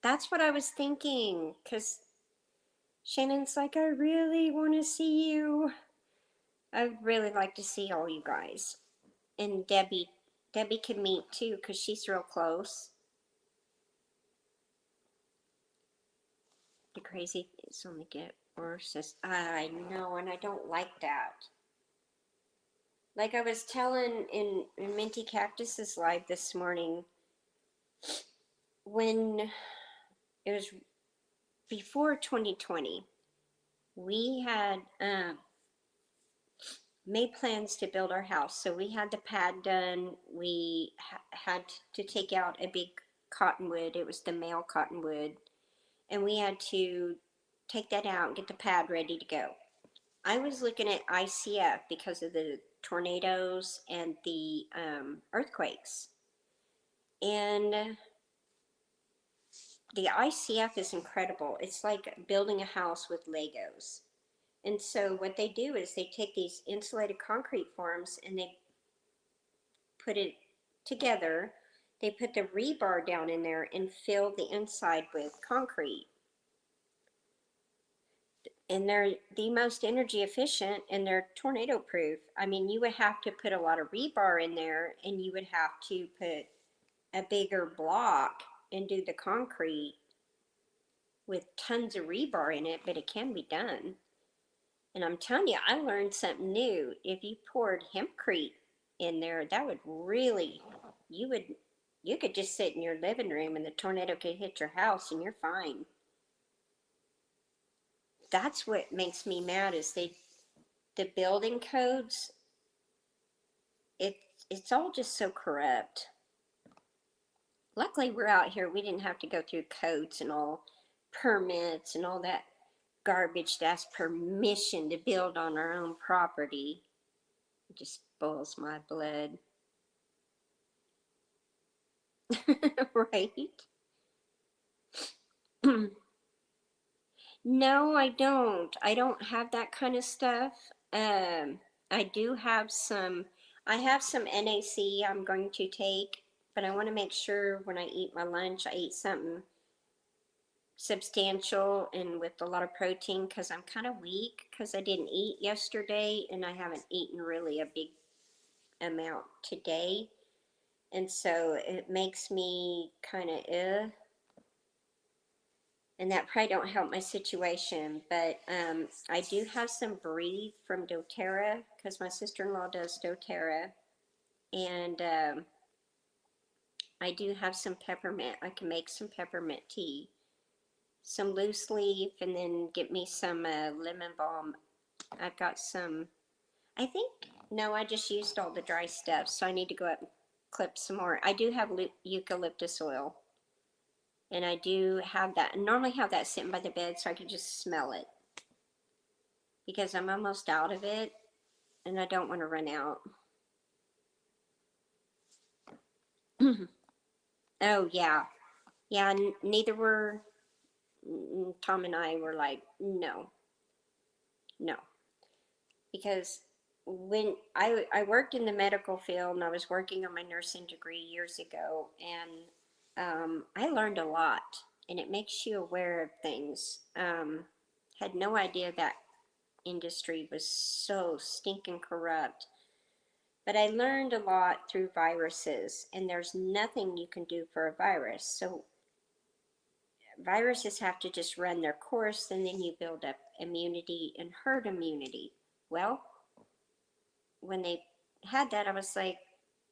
That's what I was thinking, because Shannon's like, I really want to see you. I'd really like to see all you guys. And Debbie can meet too, because she's real close. The crazy is only get worse. I know, and I don't like that. Like I was telling in Minty Cactus's live this morning, when it was before 2020, we had made plans to build our house. So we had the pad done. We had to take out a big cottonwood. It was the male cottonwood. And we had to take that out and get the pad ready to go. I was looking at ICF because of the tornadoes and the earthquakes. And the ICF is incredible. It's like building a house with Legos. And so what they do is they take these insulated concrete forms and they put it together. They put the rebar down in there and fill the inside with concrete. And they're the most energy efficient and they're tornado proof. I mean, you would have to put a lot of rebar in there and you would have to put a bigger block and do the concrete with tons of rebar in it, but it can be done. And I'm telling you, I learned something new. If you poured hempcrete in there, that would really, you could just sit in your living room and the tornado could hit your house and you're fine. That's what makes me mad is the building codes, it's all just so corrupt. Luckily we're out here, we didn't have to go through codes and all permits and all that garbage to ask permission to build on our own property. It just boils my blood. Right? No, I don't. I don't have that kind of stuff. I do have I have some NAC I'm going to take, but I want to make sure when I eat my lunch, I eat something substantial and with a lot of protein because I'm kind of weak because I didn't eat yesterday and I haven't eaten really a big amount today. And so it makes me kind of and that probably don't help my situation, but I do have some Breathe from doTERRA because my sister-in-law does doTERRA, and I do have some peppermint. I can make some peppermint tea, some loose leaf, and then get me some lemon balm. I've got some, I think, no, I just used all the dry stuff, so I need to go up and clip some more. I do have eucalyptus oil. And I do have that. I normally have that sitting by the bed so I can just smell it. Because I'm almost out of it and I don't want to run out. Oh, yeah. Yeah, neither were Tom and I were like, no. Because when I worked in the medical field and I was working on my nursing degree years ago, and I learned a lot, and it makes you aware of things. Had no idea that industry was so stinking corrupt. But I learned a lot through viruses, and there's nothing you can do for a virus. So viruses have to just run their course, and then you build up immunity and herd immunity. Well, when they had that, I was like,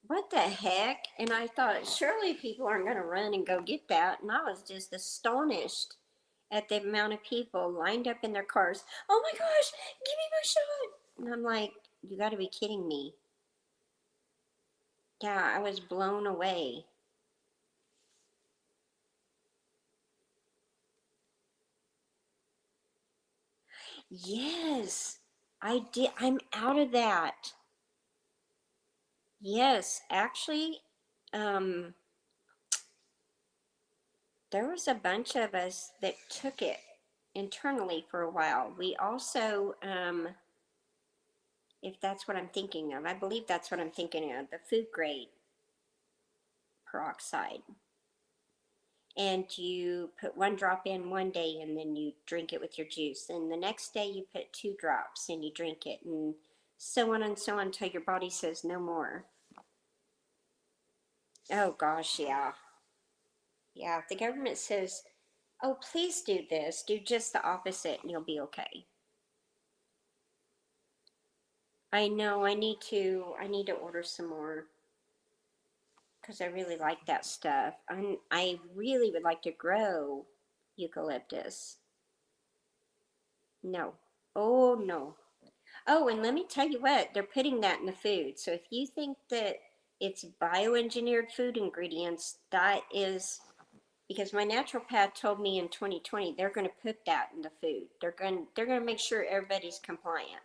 what the heck? And I thought, surely people aren't going to run and go get that. And I was just astonished at the amount of people lined up in their cars. Oh my gosh, give me my shot. And I'm like, you got to be kidding me. Yeah, I was blown away. Yes, I did. I'm out of that. Yes, actually, um, there was a bunch of us that took it internally for a while. We also, if that's what I'm thinking of, I believe that's what I'm thinking of, the food grade peroxide. and you put 1 drop in one day and then you drink it with your juice, and the next day you put 2 drops and you drink it, and so on and so on until your body says no more. Oh gosh, yeah. Yeah, if the government says, oh, please do this, do just the opposite and you'll be okay. I know, I need to order some more because I really like that stuff. I really would like to grow eucalyptus. No. Oh, no. Oh, and let me tell you what, they're putting that in the food. So if you think that it's bioengineered food ingredients, that is because my naturopath told me in 2020 they're going to put that in the food. They're going to make sure everybody's compliant.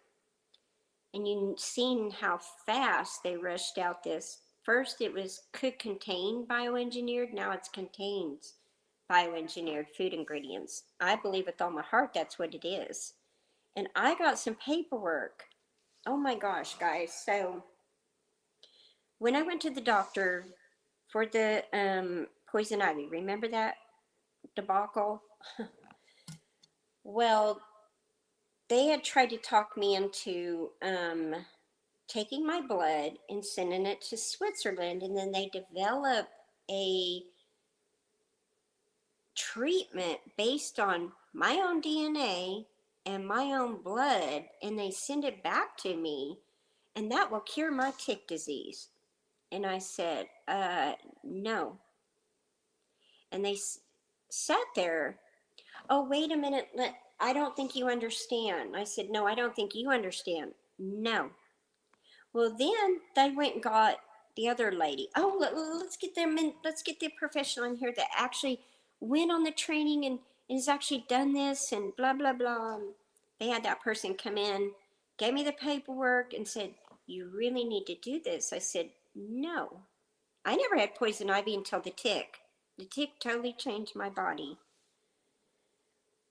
And you've seen how fast they rushed out this. First, it was could contain bioengineered. Now it's contains bioengineered food ingredients. I believe with all my heart that's what it is. And I got some paperwork. Oh my gosh, guys. So when I went to the doctor for the poison ivy, remember that debacle? Well, they had tried to talk me into taking my blood and sending it to Switzerland, and then they develop a treatment based on my own DNA and my own blood, and they send it back to me, and that will cure my tick disease. And I said, no. And they sat there. Oh, wait a minute. I don't think you understand. I said, no, I don't think you understand. No. Well, then they went and got the other lady. Oh, let's get them in. Let's get the professional in here that actually went on the training and has actually done this and blah, blah, blah. They had that person come in, gave me the paperwork and said, you really need to do this. I said, no. I never had poison ivy until the tick. The tick totally changed my body.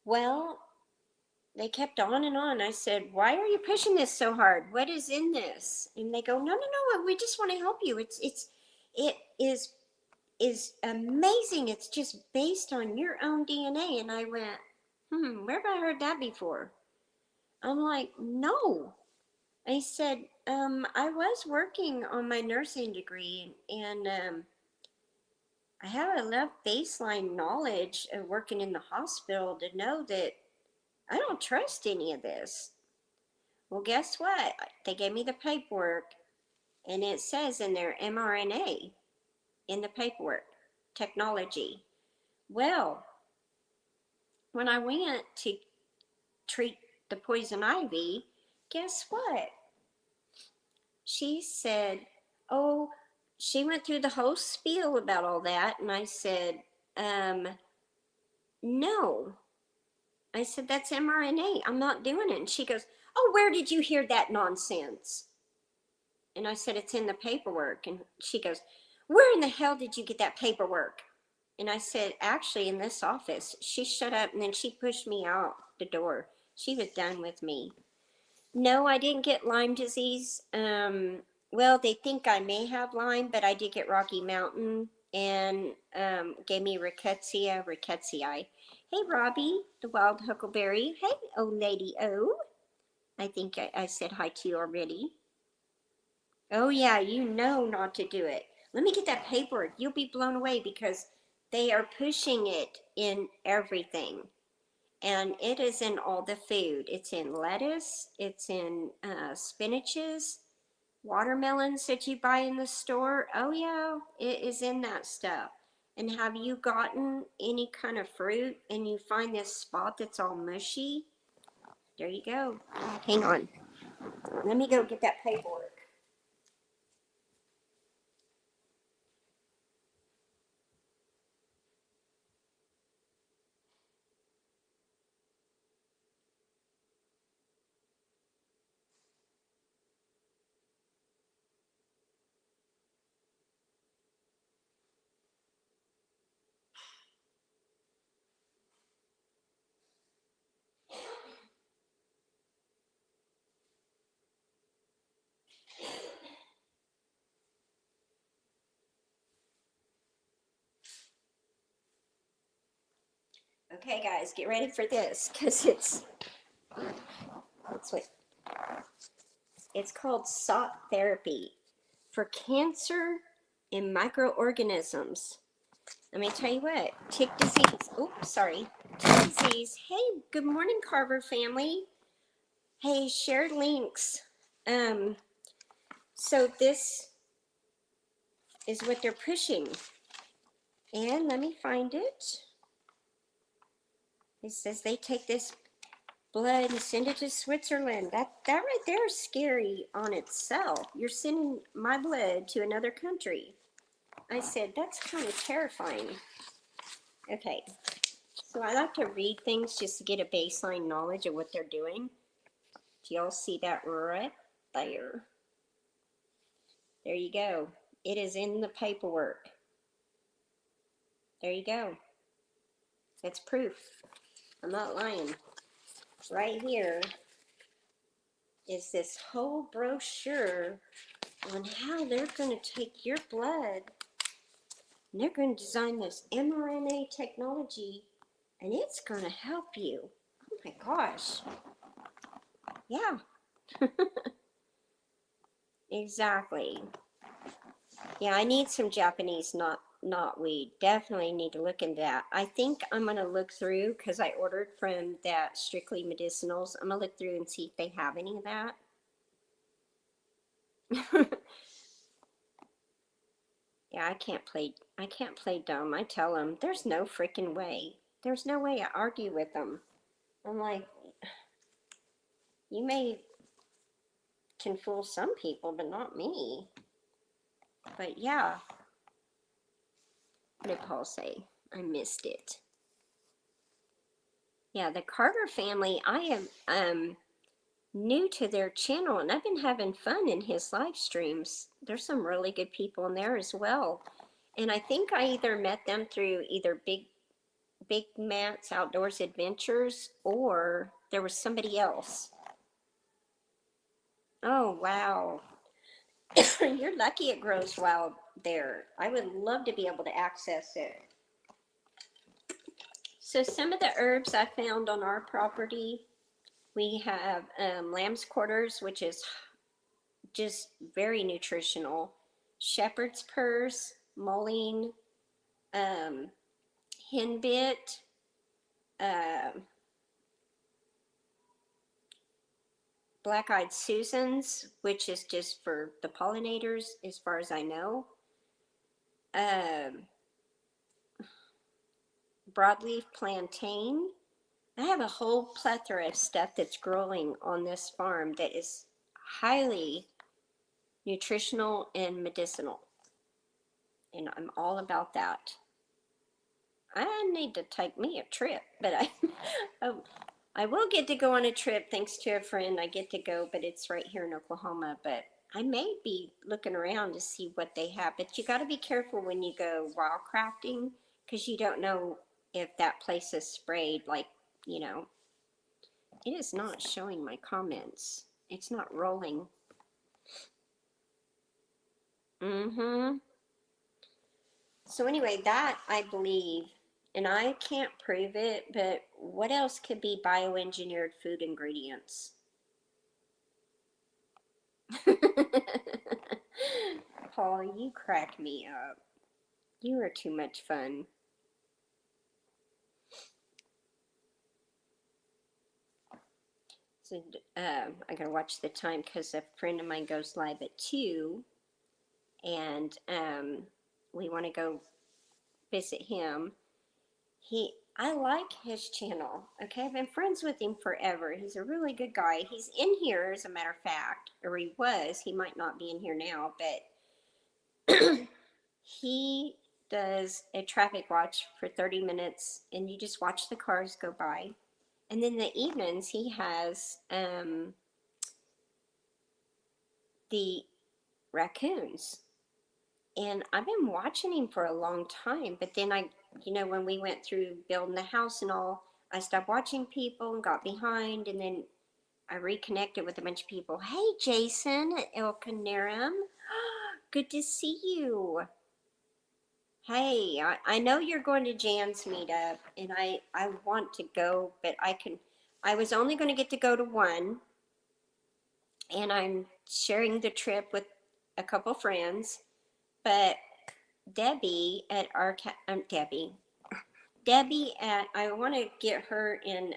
Well, they kept on and on. I said, why are you pushing this so hard? What is in this? And they go, no, no, no, we just want to help you. It is amazing. It's just based on your own DNA. And I went, where have I heard that before? I'm like, no. I said, I was working on my nursing degree, and I have enough baseline knowledge of working in the hospital to know that I don't trust any of this. Well, guess what? They gave me the paperwork, and it says in there mRNA in the paperwork, technology. Well, when I went to treat the poison ivy, guess what? She said, oh, she went through the whole spiel about all that, and I said, no. I said, that's mRNA. I'm not doing it. And she goes, oh, where did you hear that nonsense? And I said, it's in the paperwork. And she goes, where in the hell did you get that paperwork? And I said, actually, in this office. She shut up and then she pushed me out the door. She was done with me. No, I didn't get Lyme disease. Well, they think I may have Lyme, but I did get Rocky Mountain and gave me rickettsia. Hey, Robbie, the wild huckleberry. Hey, old lady O. I think I said hi to you already. Oh, yeah, you know not to do it. Let me get that paperwork. You'll be blown away because they are pushing it in everything. And it is in all the food. It's in lettuce, it's in spinaches, watermelons that you buy in the store. Oh, yeah, it is in that stuff. And have you gotten any kind of fruit and you find this spot that's all mushy? There you go. Hang on. Let me go get that paperwork. Okay, guys, get ready for this, because what it's called SOT therapy for cancer in microorganisms. Let me tell you what, tick disease. Oh, sorry, tick disease. Hey, good morning, Carver family. Hey, shared links. So this is what they're pushing, and let me find it. It says they take this blood and send it to Switzerland. That right there is scary on itself. You're sending my blood to another country. I said, that's kind of terrifying. Okay, so I like to read things just to get a baseline knowledge of what they're doing. Do y'all see that right there? There you go. It is in the paperwork. There you go. That's proof. I'm not lying. Right here is this whole brochure on how they're going to take your blood and they're going to design this mRNA technology and it's going to help you. Oh my gosh. Yeah. Exactly. Yeah, I need some Japanese not weed. Definitely need to look into that. I think I'm going to look through, because I ordered from that Strictly Medicinals. I'm going to look through and see if they have any of that. Yeah, I can't play dumb. I tell them, there's no freaking way. There's no way I argue with them. I'm like, you can fool some people, but not me. But yeah. What did Paul say? I missed it. Yeah, the Carter family, I am new to their channel and I've been having fun in his live streams. There's some really good people in there as well. And I think I either met them through either Big Matt's Outdoors Adventures, or there was somebody else. Oh, wow. You're lucky it grows wild there. I would love to be able to access it. So some of the herbs I found on our property, we have lamb's quarters, which is just very nutritional. Shepherd's purse, mullein, henbit, uh, black-eyed Susans, which is just for the pollinators, as far as I know. Broadleaf plantain. I have a whole plethora of stuff that's growing on this farm that is highly nutritional and medicinal. And I'm all about that. I need to take me a trip, but I will get to go on a trip thanks to a friend. I get to go, but it's right here in Oklahoma. But I may be looking around to see what they have. But you got to be careful when you go wildcrafting, because you don't know if that place is sprayed. Like, you know, it is not showing my comments. It's not rolling. So anyway, that I believe, and I can't prove it, but what else could be bioengineered food ingredients? Paul, you crack me up. You are too much fun. So I gotta watch the time because a friend of mine goes live at 2, and we want to go visit him. I like his channel. Okay, I've been friends with him forever. He's a really good guy. He's in here, as a matter of fact, or he was. He might not be in here now, but he does a traffic watch for 30 minutes, and you just watch the cars go by. And then the evenings, he has the raccoons. And I've been watching him for a long time, but then when we went through building the house and all, I stopped watching people and got behind, and then I reconnected with a bunch of people. Hey, Jason at El Canarum. Good to see you. Hey, I know you're going to Jan's meetup, and I want to go, but I was only going to get to go to one, and I'm sharing the trip with a couple friends, but Debbie at our, Debbie at, I want to get her in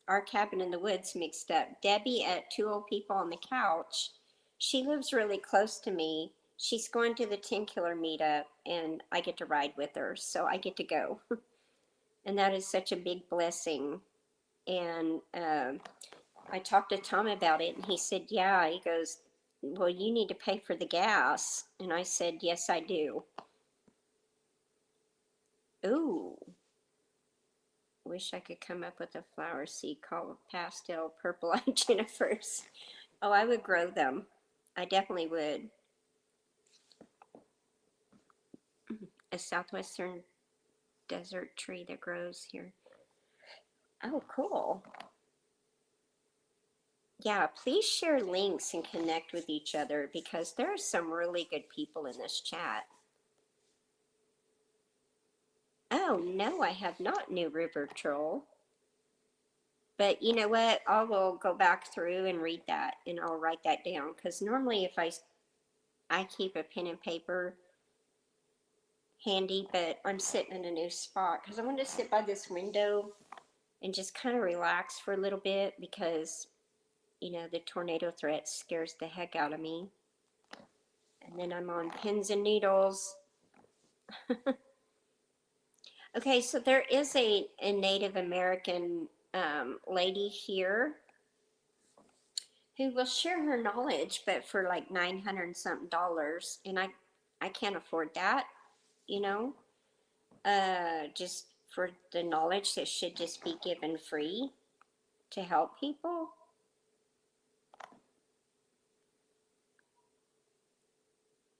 our cabin in the woods mixed up. Debbie at Two Old People on the Couch, she lives really close to me. She's going to the 10 Killer meetup, and I get to ride with her, so I get to go. And that is such a big blessing. And I talked to Tom about it, and he said, yeah, he goes, well, you need to pay for the gas. And I said, yes, I do. Ooh. Wish I could come up with a flower seed called pastel purple eye Jennifers. Oh, I would grow them. I definitely would. A southwestern desert tree that grows here. Oh, cool. Yeah, please share links and connect with each other because there are some really good people in this chat. Oh, no, I have not, New River Troll. But you know what? I will go back through and read that and I'll write that down because normally if I keep a pen and paper handy, but I'm sitting in a new spot because I want to sit by this window and just kind of relax for a little bit because, you know, the tornado threat scares the heck out of me. And then I'm on pins and needles. Okay, so there is a Native American lady here who will share her knowledge, but for like 900 and something dollars, and I can't afford that, you know. Just for the knowledge that should just be given free to help people.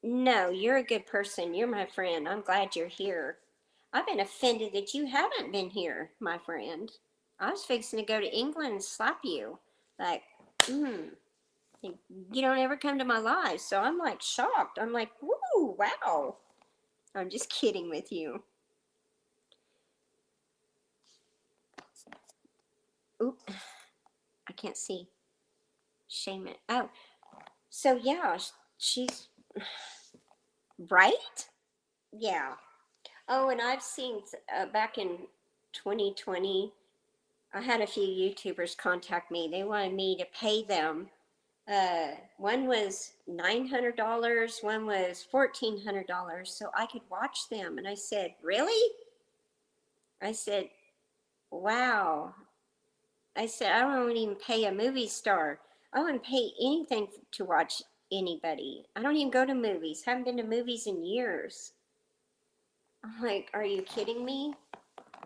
No, you're a good person. You're my friend. I'm glad you're here. I've been offended that you haven't been here, my friend. I was fixing to go to England and slap you. Like, you don't ever come to my live. So I'm like shocked. I'm like, woo, wow. I'm just kidding with you. Oop, I can't see. Shame it. Oh, so yeah, she's right. Yeah. Oh, and I've seen back in 2020, I had a few YouTubers contact me. They wanted me to pay them. One was $900, one was $1,400, so I could watch them. And I said, really? I said, wow. I said, I don't even pay a movie star. I wouldn't pay anything to watch anybody. I don't even go to movies. Haven't been to movies in years. I'm like, are you kidding me?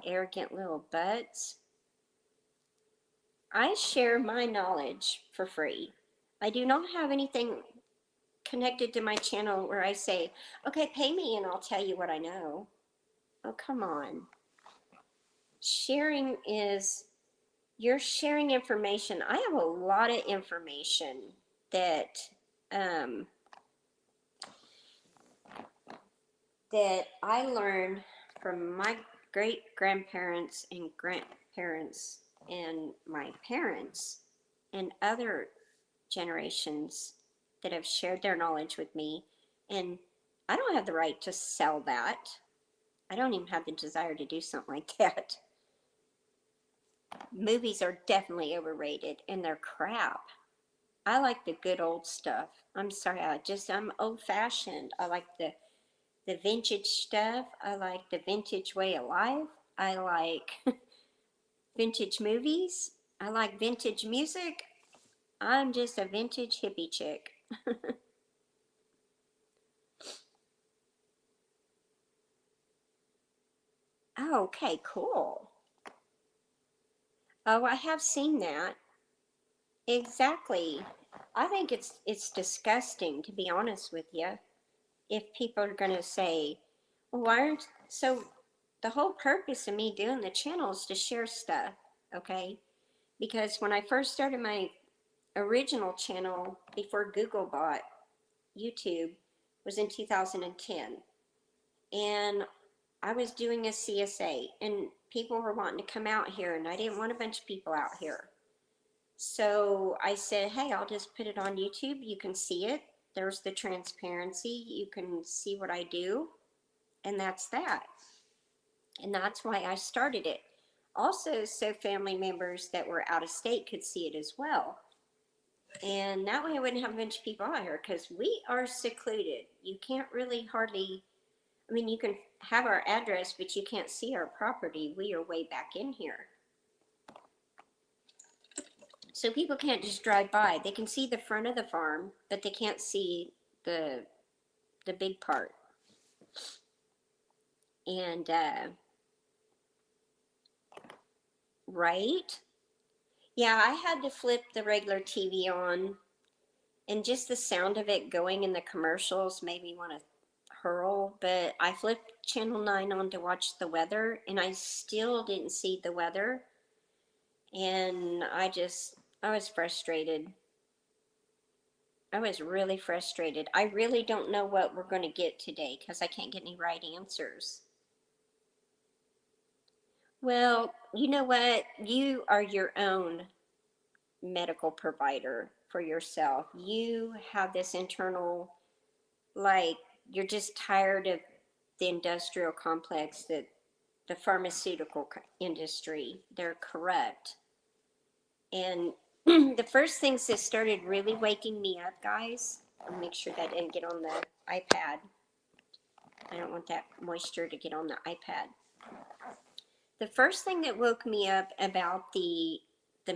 Arrogant little butts. I share my knowledge for free. I do not have anything connected to my channel where I say, okay, pay me and I'll tell you what I know. Oh, come on. Sharing is, you're sharing information. I have a lot of information that, um, that I learned from my great grandparents and grandparents and my parents and other generations that have shared their knowledge with me. And I don't have the right to sell that. I don't even have the desire to do something like that. Movies are definitely overrated and they're crap. I like the good old stuff. I'm sorry, I'm old fashioned. I like the vintage stuff. I like the vintage way of life. I like vintage movies. I like vintage music. I'm just a vintage hippie chick. Oh, okay, cool. Oh, I have seen that. Exactly. I think it's disgusting to be honest with you. If people are going to say, well, why aren't so the whole purpose of me doing the channel is to share stuff, okay? Because when I first started my original channel before Google bought YouTube was in 2010. and I was doing a CSA, and people were wanting to come out here, and I didn't want a bunch of people out here. So I said, hey, I'll just put it on YouTube. You can see it. There's the transparency. You can see what I do. And that's that. And that's why I started it. Also, so family members that were out of state could see it as well. And that way I wouldn't have a bunch of people out here, because we are secluded. You can't really hardly, I mean, you can have our address, but you can't see our property. We are way back in here. So people can't just drive by. They can see the front of the farm, but they can't see the big part. And right? Yeah, I had to flip the regular TV on, and just the sound of it going in the commercials made me want to hurl. But I flipped channel 9 on to watch the weather, and I still didn't see the weather. And I was frustrated. I was really frustrated. I really don't know what we're going to get today, because I can't get any right answers. Well, you know what? You are your own medical provider for yourself. You have this internal, like, you're just tired of the industrial complex, that the pharmaceutical industry, they're corrupt. And the first things that started really waking me up, guys, I'll make sure that didn't get on the iPad. I don't want that moisture to get on the iPad. The first thing that woke me up about the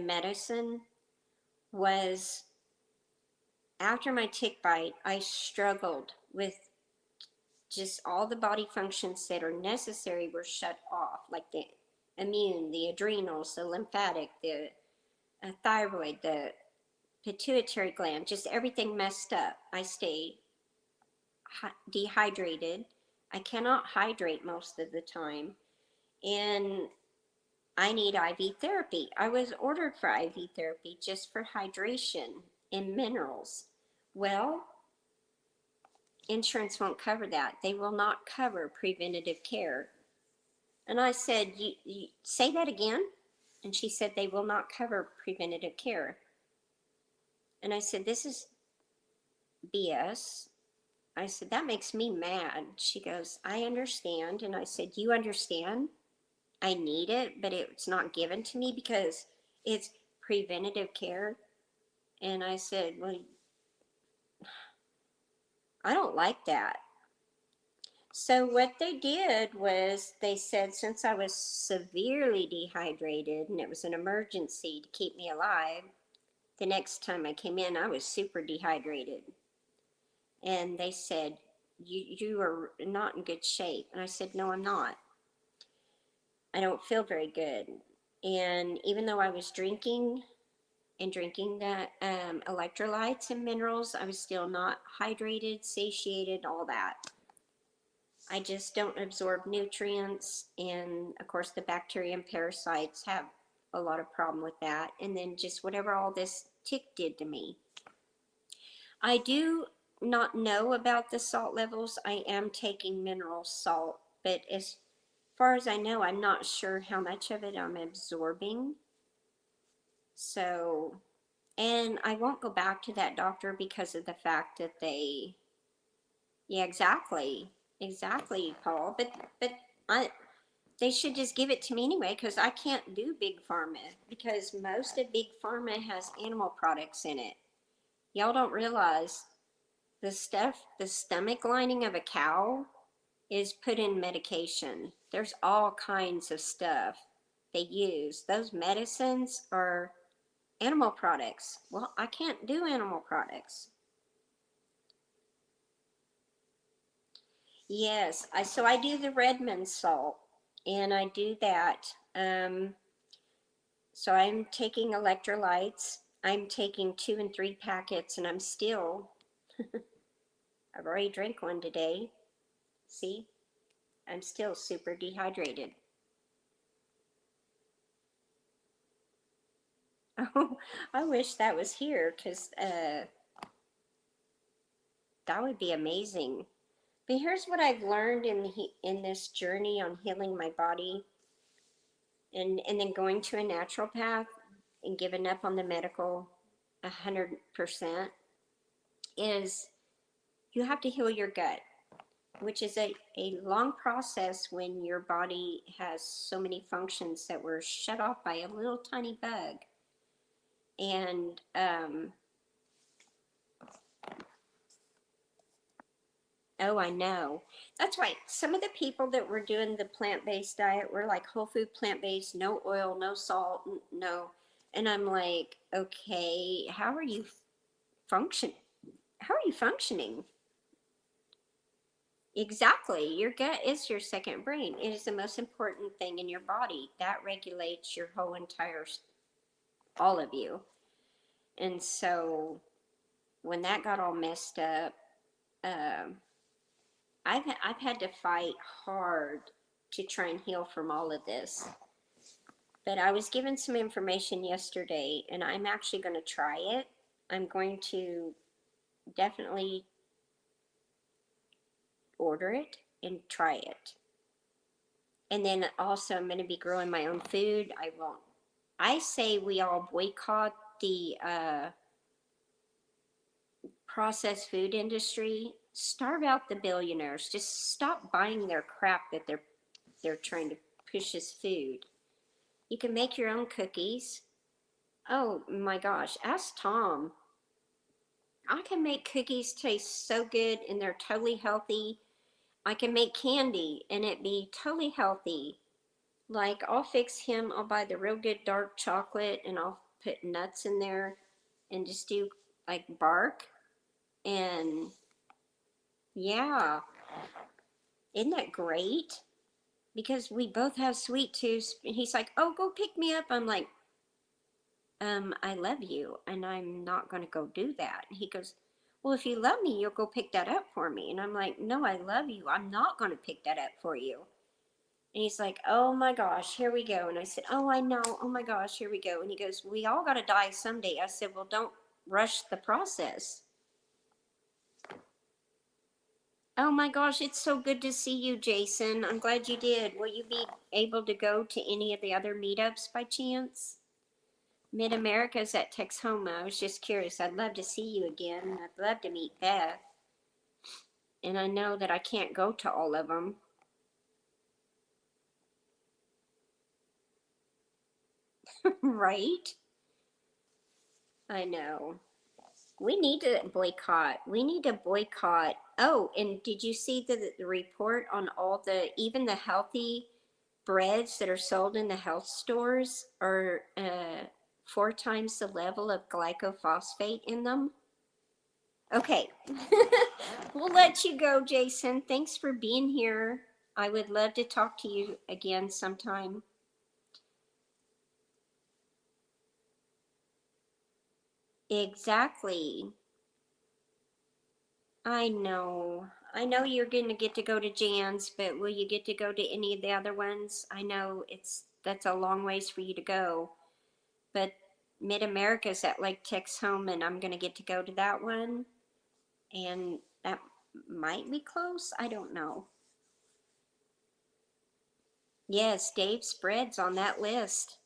medicine was, after my tick bite, I struggled with just all the body functions that are necessary were shut off, like the immune, the adrenals, the lymphatic, the thyroid, the pituitary gland, just everything messed up. I stay dehydrated. I cannot hydrate most of the time, and I need IV therapy. I was ordered for IV therapy just for hydration and minerals. Well, insurance won't cover that. They will not cover preventative care. And I said, you say that again? And she said, they will not cover preventative care. And I said, this is BS. I said, that makes me mad. She goes, I understand. And I said, you understand? I need it, but it's not given to me because it's preventative care. And I said, well, I don't like that. So what they did was, they said, since I was severely dehydrated and it was an emergency to keep me alive, the next time I came in, I was super dehydrated. And they said, you are not in good shape. And I said, no, I'm not. I don't feel very good. And even though I was drinking the electrolytes and minerals, I was still not hydrated, satiated, all that. I just don't absorb nutrients, and of course the bacteria and parasites have a lot of problem with that, and then just whatever all this tick did to me. I do not know about the salt levels. I am taking mineral salt, but as far as I know, I'm not sure how much of it I'm absorbing. So, and I won't go back to that doctor because of the fact that yeah, exactly, Paul. But they should just give it to me anyway, because I can't do big pharma, because most of big pharma has animal products in it. Y'all don't realize the stomach lining of a cow is put in medication. There's all kinds of stuff they use. Those medicines are animal products. Well, I can't do animal products. Yes, so I do the Redmond salt, and I do that. So I'm taking electrolytes. I'm taking 2 and 3 packets, and I'm still, I've already drank one today. See, I'm still super dehydrated. Oh, I wish that was here, because that would be amazing. But here's what I've learned in this journey on healing my body, and then going to a naturopath and giving up on the medical 100%, is you have to heal your gut, which is a long process when your body has so many functions that were shut off by a little tiny bug. And oh, I know. That's right. Some of the people that were doing the plant-based diet were like whole food plant-based, no oil, no salt, no. And I'm like, okay, how are you function? How are you functioning? Exactly. Your gut is your second brain. It is the most important thing in your body. That regulates your whole entire, all of you. And so when that got all messed up, um, I've had to fight hard to try and heal from all of this. But I was given some information yesterday, and I'm actually going to try it. I'm going to definitely order it and try it. And then also, I'm going to be growing my own food. I say we all boycott the processed food industry. Starve out the billionaires. Just stop buying their crap that they're trying to push as food. You can make your own cookies. Oh my gosh, ask Tom. I can make cookies taste so good and they're totally healthy. I can make candy and it be totally healthy. Like, I'll fix him, I'll buy the real good dark chocolate and I'll put nuts in there and just do like bark. And yeah, isn't that great? Because we both have sweet tooths. And he's like, oh, go pick me up. I'm like, I love you and I'm not going to go do that. And he goes, well, if you love me, you'll go pick that up for me. And I'm like, no, I love you. I'm not going to pick that up for you. And he's like, oh my gosh, here we go. And I said, oh, I know. Oh my gosh, here we go. And he goes, we all got to die someday. I said, well, don't rush the process. Oh my gosh, it's so good to see you, Jason. I'm glad you did. Will you be able to go to any of the other meetups by chance? Mid-America's at Texhoma. I was just curious. I'd love to see you again. I'd love to meet Beth. And I know that I can't go to all of them. Right? I know. We need to boycott. We need to boycott. Oh, and did you see the report on all the, even the healthy breads that are sold in the health stores are 4 times the level of glycophosphate in them? Okay. We'll let you go, Jason. Thanks for being here. I would love to talk to you again sometime. Exactly. I know. I know you're going to get to go to Jan's, but will you get to go to any of the other ones? I know that's a long ways for you to go, but Mid-America's at Lake Texhome, and I'm going to get to go to that one, and that might be close. I don't know. Yes, Dave Spread's on that list.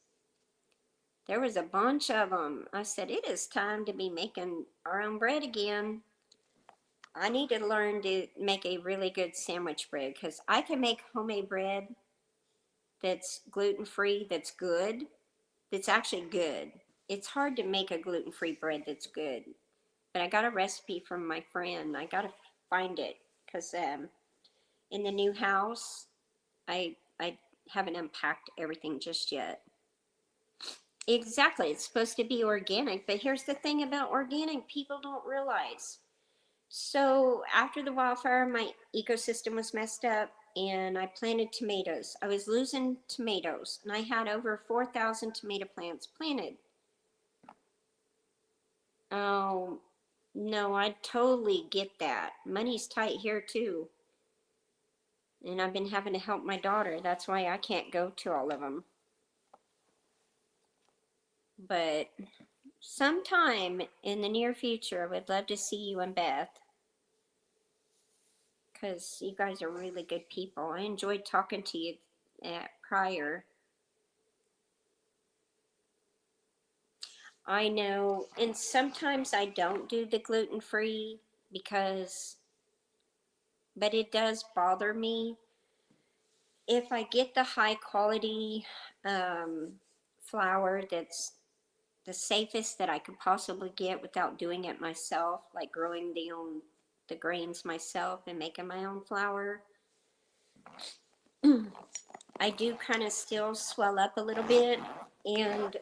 There was a bunch of them. I said, it is time to be making our own bread again. I need to learn to make a really good sandwich bread because I can make homemade bread that's gluten-free, that's good, that's actually good. It's hard to make a gluten-free bread that's good, but I got a recipe from my friend. I got to find it because in the new house, I haven't unpacked everything just yet. Exactly. It's supposed to be organic, but here's the thing about organic people don't realize. So after the wildfire, my ecosystem was messed up and I planted tomatoes. I was losing tomatoes and I had over 4,000 tomato plants planted. Oh, no, I totally get that. Money's tight here too. And I've been having to help my daughter. That's why I can't go to all of them. But sometime in the near future, I would love to see you and Beth. because you guys are really good people. I enjoyed talking to you prior. I know, and sometimes I don't do the gluten-free because, but it does bother me. If I get the high quality flour that's the safest that I could possibly get without doing it myself, like growing the grains myself and making my own flour, I do kind of still swell up a little bit. And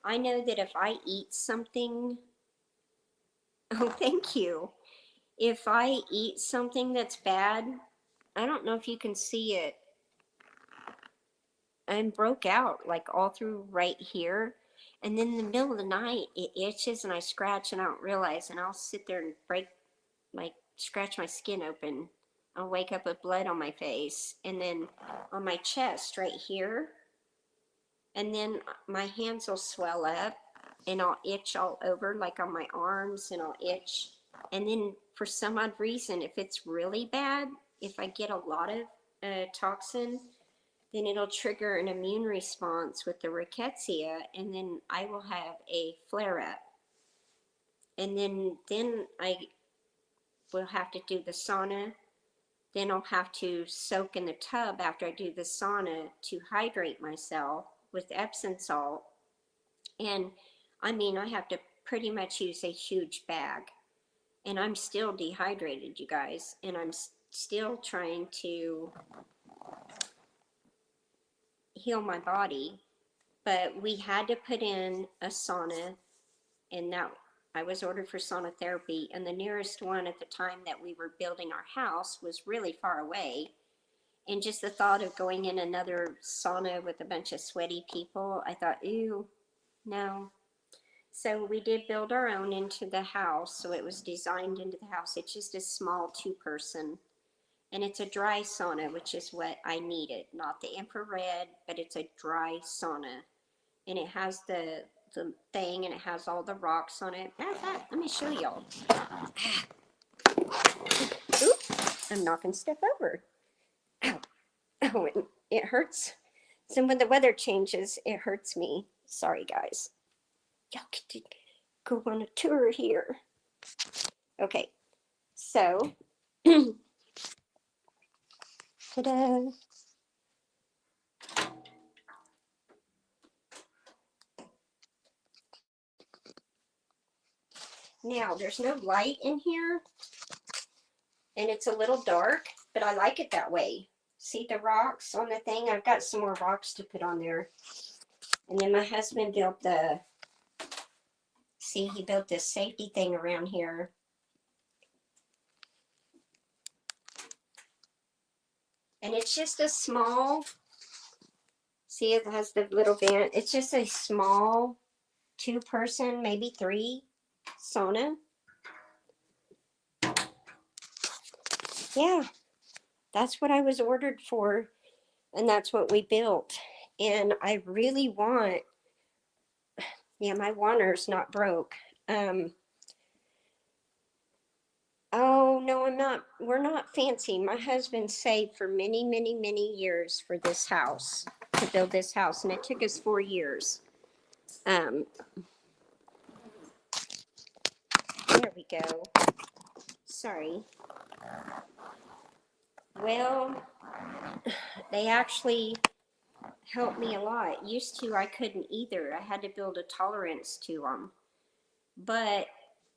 I know that if I eat something, oh, thank you. If I eat something that's bad, I don't know if you can see it, and broke out like all through right here. And then in the middle of the night, it itches and I scratch and I don't realize, and I'll sit there and like scratch my skin open. I'll wake up with blood on my face, and then on my chest right here, and then my hands will swell up and I'll itch all over, like on my arms, and I'll itch. And then for some odd reason, if it's really bad, if I get a lot of toxin, then it'll trigger an immune response with the rickettsia, and then I will have a flare up. And then I will have to do the sauna. Then I'll have to soak in the tub after I do the sauna to hydrate myself with Epsom salt. And I mean, I have to pretty much use a huge bag. And I'm still dehydrated, you guys. And I'm still trying to heal my body. But we had to put in a sauna, and that I was ordered for sauna therapy. And the nearest one at the time that we were building our house was really far away. And just the thought of going in another sauna with a bunch of sweaty people, I thought, ew, no. So we did build our own into the house. So it was designed into the house. It's just a small 2-person. And it's a dry sauna, which is what I needed. Not the infrared, but it's a dry sauna. And it has the thing, and it has all the rocks on it. Matter of fact, let me show y'all. Oops, I'm knocking stuff over. Ow. Oh, it hurts. So when the weather changes, it hurts me. Sorry, guys. Y'all get to go on a tour here. Okay, so, ta-da. Now, there's no light in here, and it's a little dark, but I like it that way. See the rocks on the thing? I've got some more rocks to put on there. And then my husband built he built this safety thing around here. And it's just a small, see, it has the little vent. It's just a small 2-person, maybe 3 sauna. Yeah, that's what I was ordered for, and that's what we built. And I really want, yeah, my wander's not broke. Oh, no, I'm not. We're not fancy. My husband saved for many, many, many years for this house, to build this house, and it took us 4 years. There we go. Sorry. Well, they actually helped me a lot. Used to, I couldn't either. I had to build a tolerance to them. But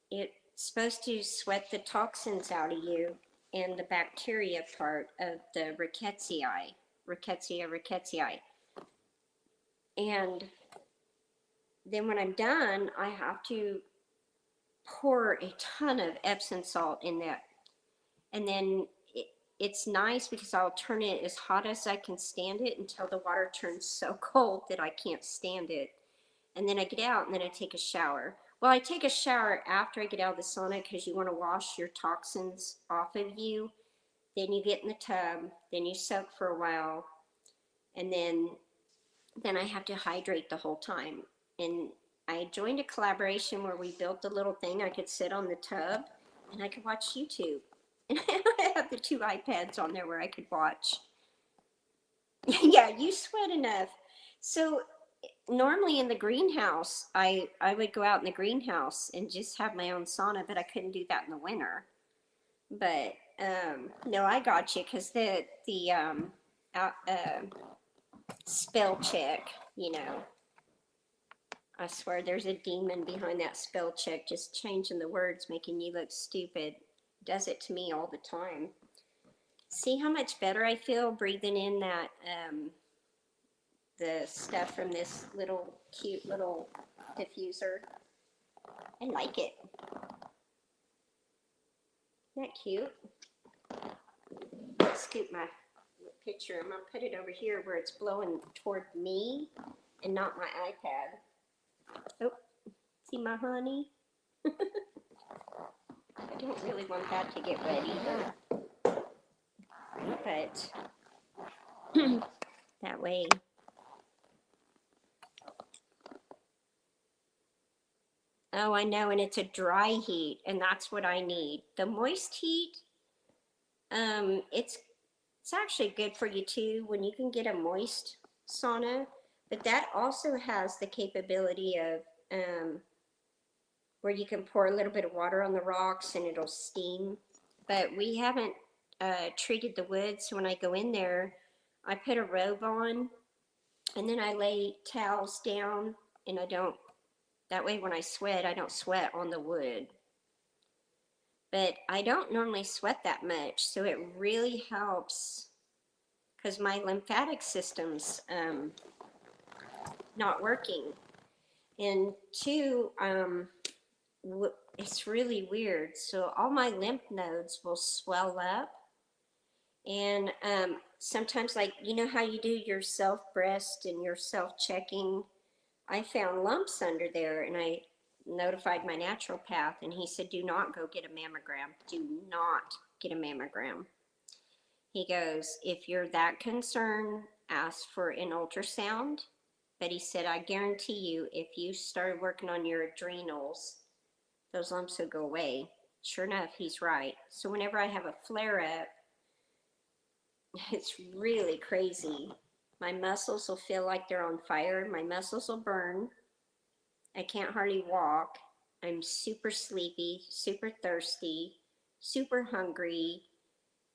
it's supposed to sweat the toxins out of you and the bacteria part of the rickettsia. And then when I'm done, I have to pour a ton of Epsom salt in that. And then it's nice because I'll turn it as hot as I can stand it until the water turns so cold that I can't stand it. And then I get out and then I take a shower. Well, I take a shower after I get out of the sauna because you want to wash your toxins off of you. Then you get in the tub, then you soak for a while, and then I have to hydrate the whole time. And I joined a collaboration where we built a little thing. I could sit on the tub and I could watch YouTube. And I have the 2 iPads on there where I could watch. Yeah, you sweat enough. So normally in the greenhouse, I would go out in the greenhouse and just have my own sauna, but I couldn't do that in the winter. But no, I got you because the uh, uh, spell check, you know, I swear there's a demon behind that spell check, just changing the words, making you look stupid. Does it to me all the time. See how much better I feel breathing in that the stuff from this little cute little diffuser. I like it. Isn't that cute? Let's scoop my picture. I'm gonna put it over here where it's blowing toward me and not my iPad. Oh, see my honey? I don't really want that to get wet either. But that way. Oh, I know, and it's a dry heat, and that's what I need. The moist heat, it's actually good for you too when you can get a moist sauna, but that also has the capability of where you can pour a little bit of water on the rocks and it'll steam. But we haven't treated the wood, so when I go in there, I put a robe on and then I lay towels down, and I don't, that way when I sweat, I don't sweat on the wood. But I don't normally sweat that much, so it really helps because my lymphatic system's not working. And two, it's really weird. So all my lymph nodes will swell up, and sometimes, like, you know how you do your self breast and your self checking, I found lumps under there, and I notified my naturopath, and he said, do not go get a mammogram. Do not get a mammogram. He goes, if you're that concerned, ask for an ultrasound. But he said, I guarantee you, if you started working on your adrenals, those lumps will go away. Sure enough, he's right. So whenever I have a flare up, it's really crazy. My muscles will feel like they're on fire. My muscles will burn. I can't hardly walk. I'm super sleepy, super thirsty, super hungry,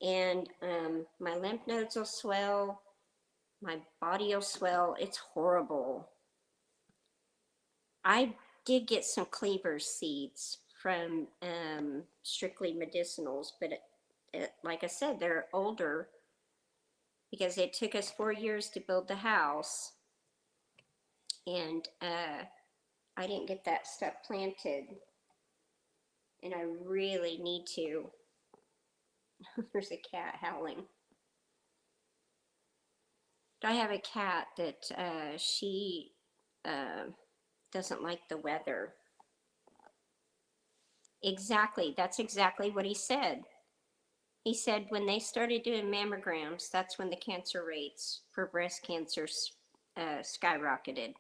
and my lymph nodes will swell. My body will swell. It's horrible. I did get some cleaver seeds from Strictly Medicinals, but like I said, they're older because it took us 4 years to build the house, and I didn't get that stuff planted, and I really need to. There's a cat howling. I have a cat that she doesn't like the weather. Exactly. That's exactly what he said. He said when they started doing mammograms, that's when the cancer rates for breast cancer skyrocketed.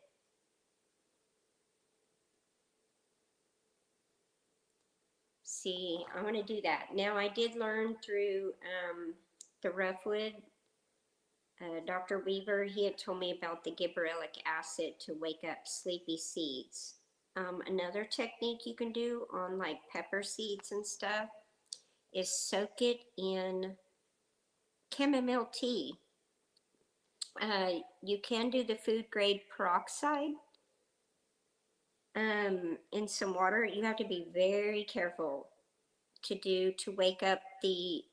See, I want to do that. Now, I did learn through the Roughwood, Dr. Weaver, he had told me about the gibberellic acid to wake up sleepy seeds. Another technique you can do on like pepper seeds and stuff is soak it in chamomile tea. You can do the food grade peroxide in some water. You have to be very careful to wake up the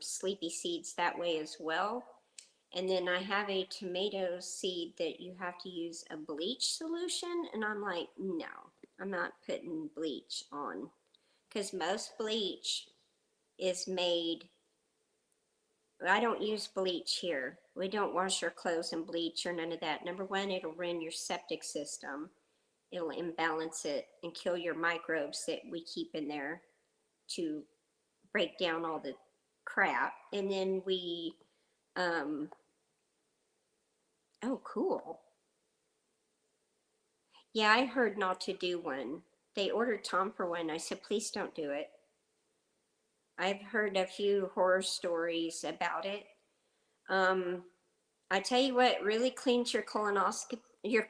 sleepy seeds that way as well. And then I have a tomato seed that you have to use a bleach solution, and I'm like, no, I'm not putting bleach on, because most bleach is made, I don't use bleach here. We don't wash our clothes in bleach or none of that. Number one, it'll ruin your septic system. It'll imbalance it and kill your microbes that we keep in there to break down all the crap. And then we, oh, cool. Yeah, I heard not to do one. They ordered Tom for one. I said, please don't do it. I've heard a few horror stories about it. I tell you what really cleans your colonoscopy, your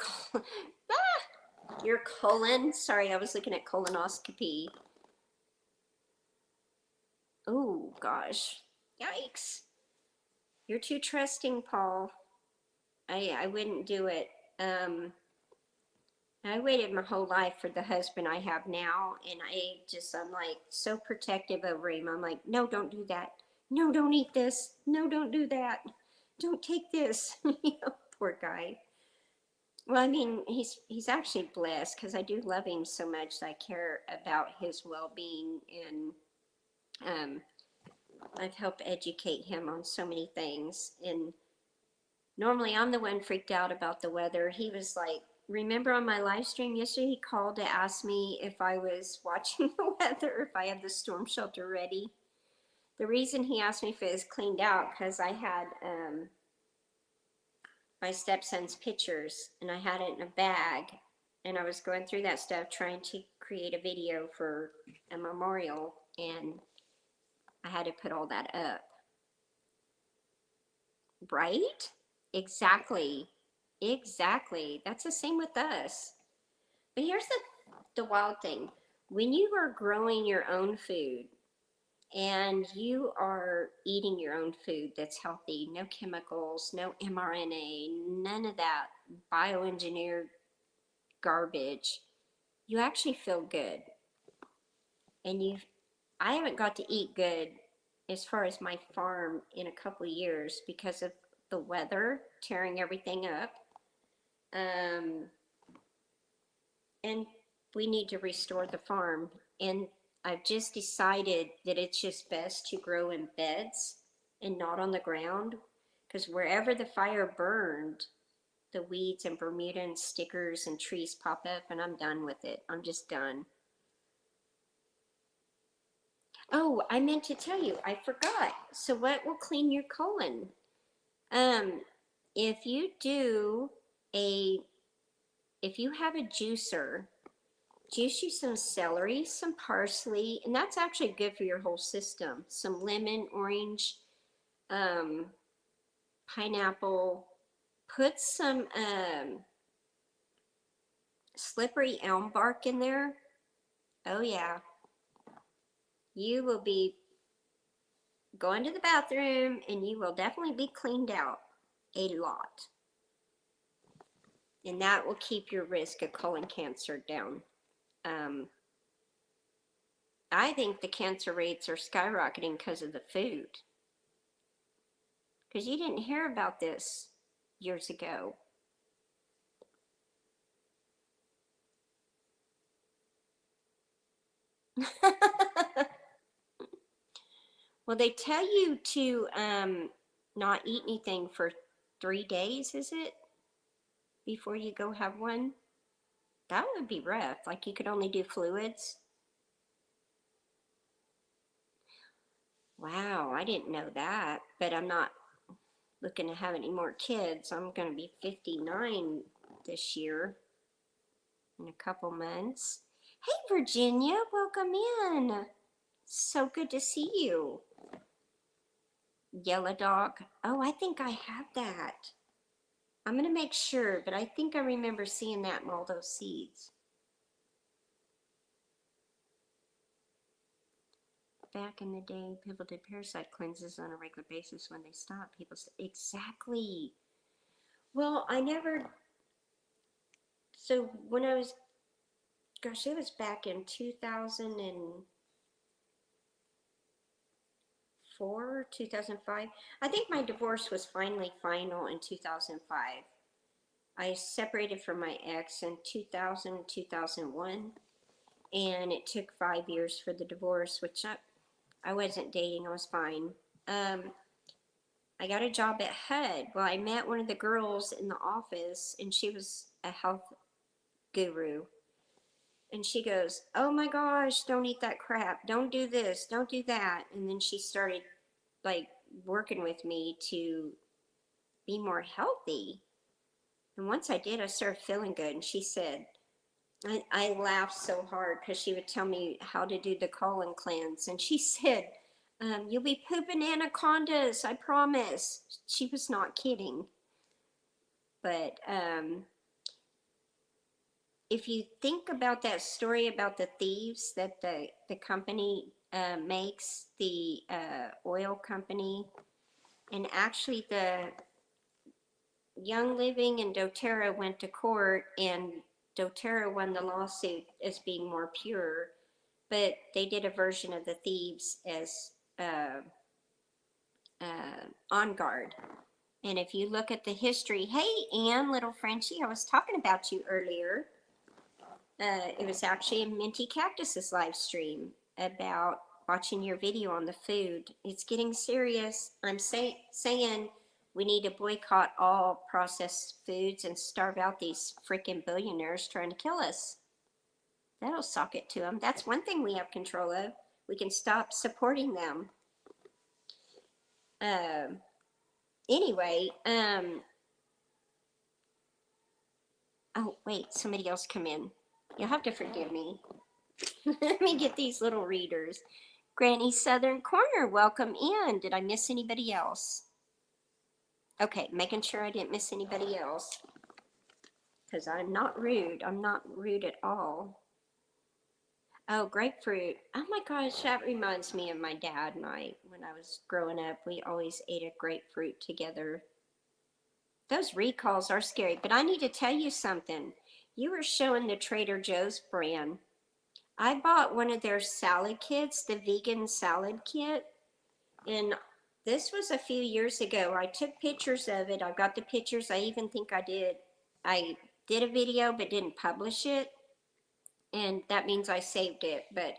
colon. Sorry, I was looking at colonoscopy. Oh gosh, yikes! You're too trusting, Paul. I wouldn't do it. Um, I waited my whole life for the husband I have now, and I'm like so protective over him. I'm like, no, don't do that. No, don't eat this. No, don't do that. Don't take this. Poor guy. Well, I mean, he's actually blessed because I do love him so much that I care about his well-being, and um, I've helped educate him on so many things. And normally I'm the one freaked out about the weather. He was like, remember on my live stream yesterday, he called to ask me if I was watching the weather, if I had the storm shelter ready. The reason he asked me if it was cleaned out, because I had my stepson's pictures and I had it in a bag, and I was going through that stuff trying to create a video for a memorial, and I had to put all that up. Right? Exactly. Exactly. That's the same with us. But here's the wild thing. When you are growing your own food and you are eating your own food that's healthy, no chemicals, no mRNA, none of that bioengineered garbage, you actually feel good. And I haven't got to eat good as far as my farm in a couple of years because of the weather tearing everything up. And we need to restore the farm. And I've just decided that it's just best to grow in beds and not on the ground, because wherever the fire burned, the weeds and Bermuda and stickers and trees pop up, and I'm done with it. I'm just done. Oh, I meant to tell you, I forgot. So what will clean your colon? Um, if you do if you have a juicer, juice you some celery, some parsley, and that's actually good for your whole system. Some lemon, orange, um, pineapple. Put some slippery elm bark in there. Oh yeah, you will be going to the bathroom and you will definitely be cleaned out a lot. And that will keep your risk of colon cancer down. Um, I think the cancer rates are skyrocketing because of the food. Because you didn't hear about this years ago. Well, they tell you to not eat anything for 3 days, is it? Before you go have one? That would be rough. Like you could only do fluids. Wow, I didn't know that. But I'm not looking to have any more kids. I'm going to be 59 this year in a couple months. Hey, Virginia, welcome in. So good to see you. Yellow dog. Oh, I think I have that. I'm going to make sure, but I think I remember seeing that in all those seeds. Back in the day, people did parasite cleanses on a regular basis. When they stopped, people said, exactly. Well, I never, so when I was, gosh, it was back in 2004, 2005. I think my divorce was finally final in 2005. I separated from my ex in 2000, 2001, and it took 5 years for the divorce, which I wasn't dating, I was fine. I got a job at HUD. Well, I met one of the girls in the office, and she was a health guru. And she goes, oh my gosh, don't eat that crap. Don't do this. Don't do that. And then she started like working with me to be more healthy. And once I did, I started feeling good. And she said, I laughed so hard because she would tell me how to do the colon cleanse. And she said, You'll be pooping anacondas, I promise. She was not kidding. But if you think about that story about the thieves that the company makes, the oil company, and actually the Young Living and doTERRA went to court, and doTERRA won the lawsuit as being more pure, but they did a version of the thieves as On Guard. And if you look at the history, hey, Ann, little Frenchie, I was talking about you earlier. It was actually a Minty Cactus's live stream about watching your video on the food. It's getting serious. I'm saying we need to boycott all processed foods and starve out these freaking billionaires trying to kill us. That'll sock it to them. That's one thing we have control of. We can stop supporting them. Anyway, oh, wait, somebody else come in. You'll have to forgive me. Let me get these little readers. Granny Southern Corner, welcome in. Did I miss anybody else? Okay, making sure I didn't miss anybody else. Because I'm not rude. I'm not rude at all. Oh, grapefruit. Oh my gosh, that reminds me of my dad and I. When I was growing up, we always ate a grapefruit together. Those recalls are scary, but I need to tell you something. You were showing the Trader Joe's brand. I bought one of their salad kits, the vegan salad kit, and this was a few years ago. I took pictures of it. I've got the pictures. I even think I did a video but didn't publish it, and that means I saved it. But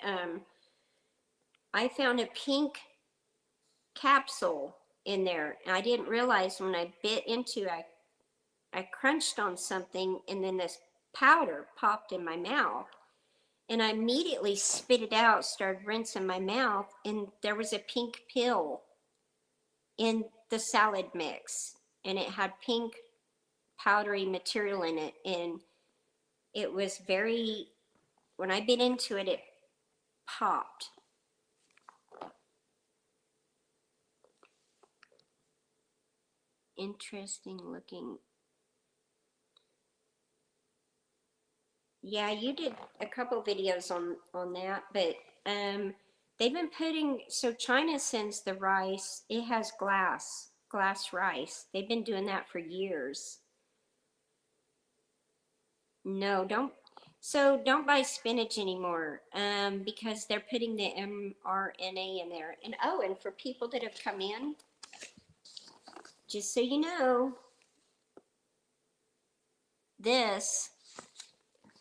I found a pink capsule in there, and I didn't realize when I bit into it, I crunched on something, and then this powder popped in my mouth. And I immediately spit it out, started rinsing my mouth, and there was a pink pill in the salad mix. And it had pink powdery material in it. And it was very, when I bit into it, it popped. Interesting looking. Yeah, you did a couple videos on that, but they've been putting, so China sends the rice, it has glass rice. They've been doing that for years. No, don't buy spinach anymore, because they're putting the mRNA in there. And oh, and for people that have come in, just so you know, this,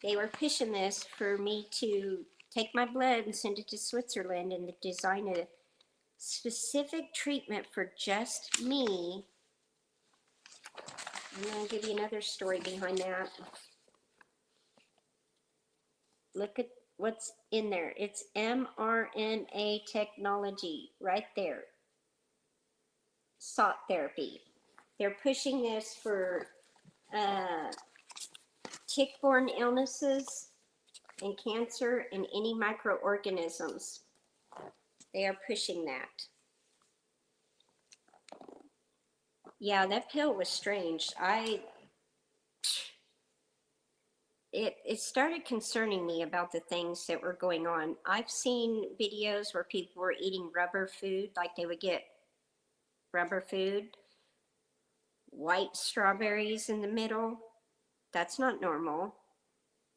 they were pushing this for me to take my blood and send it to Switzerland and design a specific treatment for just me. I'm going to give you another story behind that. Look at what's in there. It's mRNA technology right there. SOT therapy. They're pushing this for tick-borne illnesses and cancer and any microorganisms. They are pushing that. Yeah, that pill was strange. It started concerning me about the things that were going on. I've seen videos where people were eating rubber food, like they would get rubber food, white strawberries in the middle. That's not normal.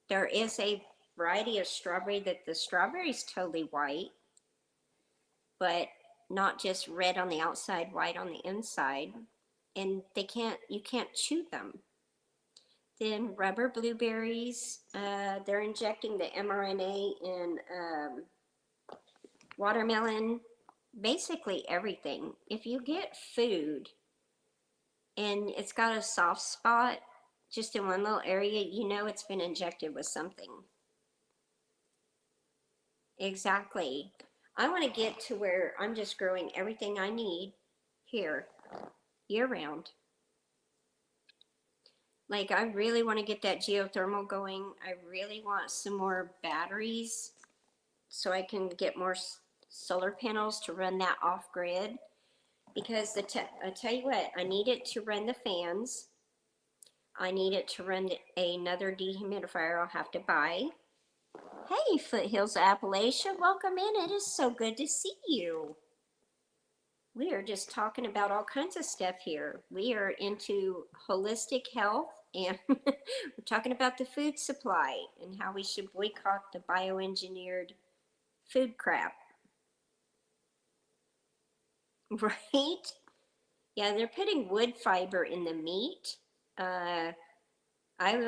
There is a variety of strawberry that the strawberry is totally white, but not just red on the outside, white on the inside. And you can't chew them. Then rubber blueberries, they're injecting the mRNA in watermelon, basically everything. If you get food and it's got a soft spot just in one little area, you know it's been injected with something. Exactly. I want to get to where I'm just growing everything I need here year round. Like, I really want to get that geothermal going. I really want some more batteries so I can get more solar panels to run that off grid, because I tell you what, I need it to run the fans. I need it to run another dehumidifier I'll have to buy. Hey, Foothills Appalachia, welcome in. It is so good to see you. We are just talking about all kinds of stuff here. We are into holistic health, and we're talking about the food supply and how we should boycott the bioengineered food crap. Right? Yeah, they're putting wood fiber in the meat. I've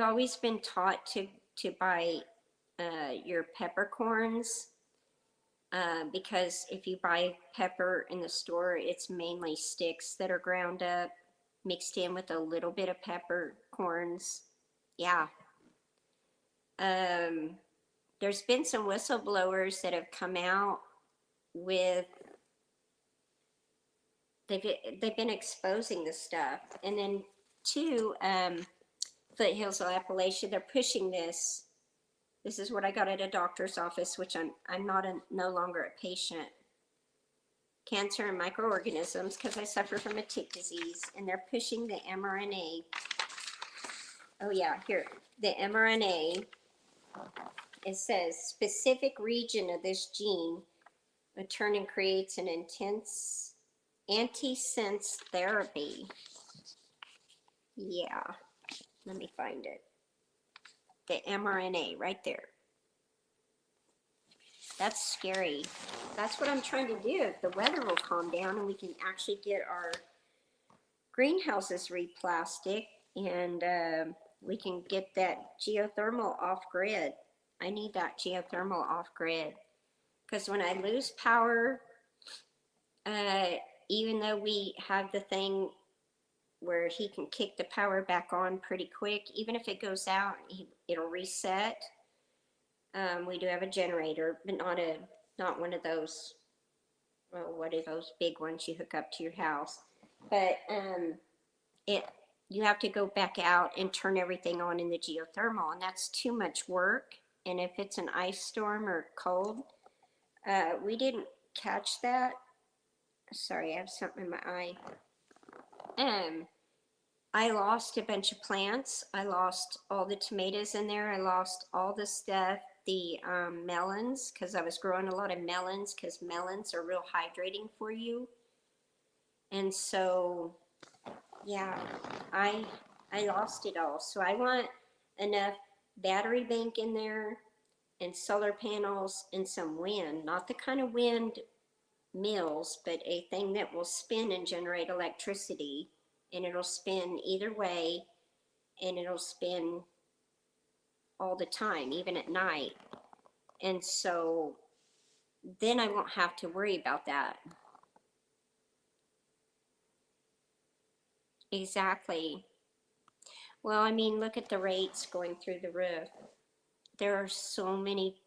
always been taught to buy your peppercorns, because if you buy pepper in the store, it's mainly sticks that are ground up, mixed in with a little bit of peppercorns. Yeah. There's been some whistleblowers that have come out with, they've been exposing the stuff. And then two, Foothills of Appalachia, they're pushing this. This is what I got at a doctor's office, which I'm not no longer a patient. Cancer and microorganisms, because I suffer from a tick disease, and they're pushing the mRNA. Oh yeah, here, the mRNA. It says specific region of this gene will turn and creates an intense antisense therapy. Yeah, let me find it. The mRNA right there. That's scary. That's what I'm trying to do. If the weather will calm down and we can actually get our greenhouses replastic, and we can get that geothermal off grid. I need that geothermal off grid, because when I lose power, even though we have the thing where he can kick the power back on pretty quick, even if it goes out, it'll reset. We do have a generator, but not one of those, well, what are those big ones you hook up to your house? But you have to go back out and turn everything on in the geothermal, and that's too much work. And if it's an ice storm or cold, we didn't catch that. Sorry, I have something in my eye. I lost a bunch of plants. I lost all the tomatoes in there. I lost all the stuff, the melons, because I was growing a lot of melons, because melons are real hydrating for you. And so, yeah, I lost it all. So I want enough battery bank in there, and solar panels, and some wind. Not the kind of wind mills, but a thing that will spin and generate electricity. And it'll spin either way, and it'll spin all the time, even at night. And so then I won't have to worry about that. Exactly. Well, I mean, look at the rates going through the roof. There are so many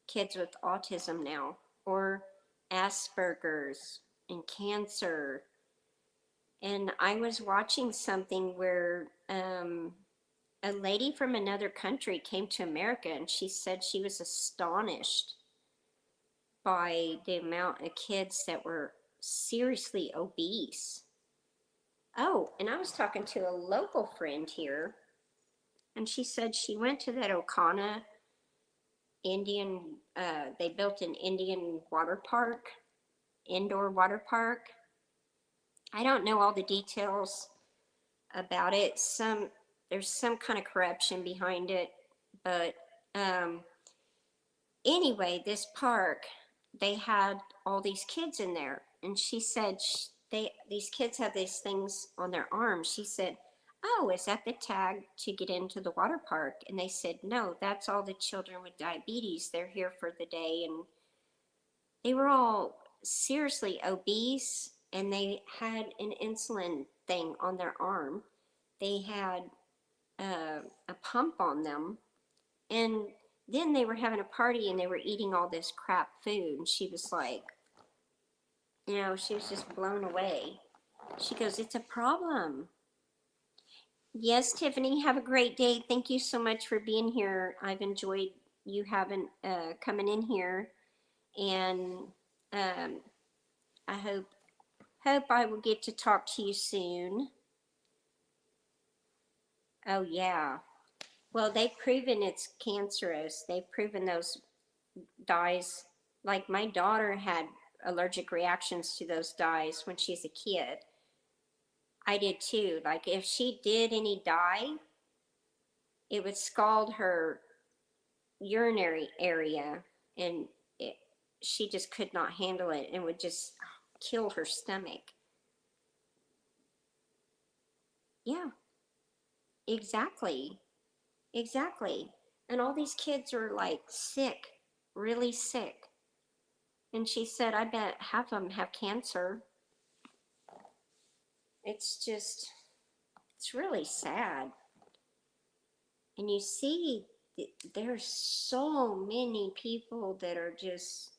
kids with autism now, or Asperger's, and cancer. And I was watching something where a lady from another country came to America, and she said she was astonished by the amount of kids that were seriously obese. Oh, and I was talking to a local friend here, and she said she went to that Okana Indian, they built an Indian water park, indoor water park. I don't know all the details about it. There's some kind of corruption behind it, but anyway, this park, they had all these kids in there, and she said these kids have these things on their arms. She said, "Oh, is that the tag to get into the water park?" And they said, "No, that's all the children with diabetes. They're here for the day." And they were all seriously obese, and they had an insulin thing on their arm. They had a pump on them, and then they were having a party, and they were eating all this crap food. And she was like, she was just blown away. She goes, "It's a problem." Yes, Tiffany, have a great day. Thank you so much for being here. I've enjoyed you having coming in here. And um, I hope I will get to talk to you soon. Oh yeah. Well, they've proven it's cancerous. They've proven those dyes. Like my daughter had allergic reactions to those dyes when she's a kid. I did too. Like if she did any dye, it would scald her urinary area, and it, she just could not handle it and would just kill her stomach. Yeah, exactly. Exactly. And all these kids are like sick, really sick. And she said, I bet half of them have cancer. It's just, it's really sad. And you see, there's so many people that are just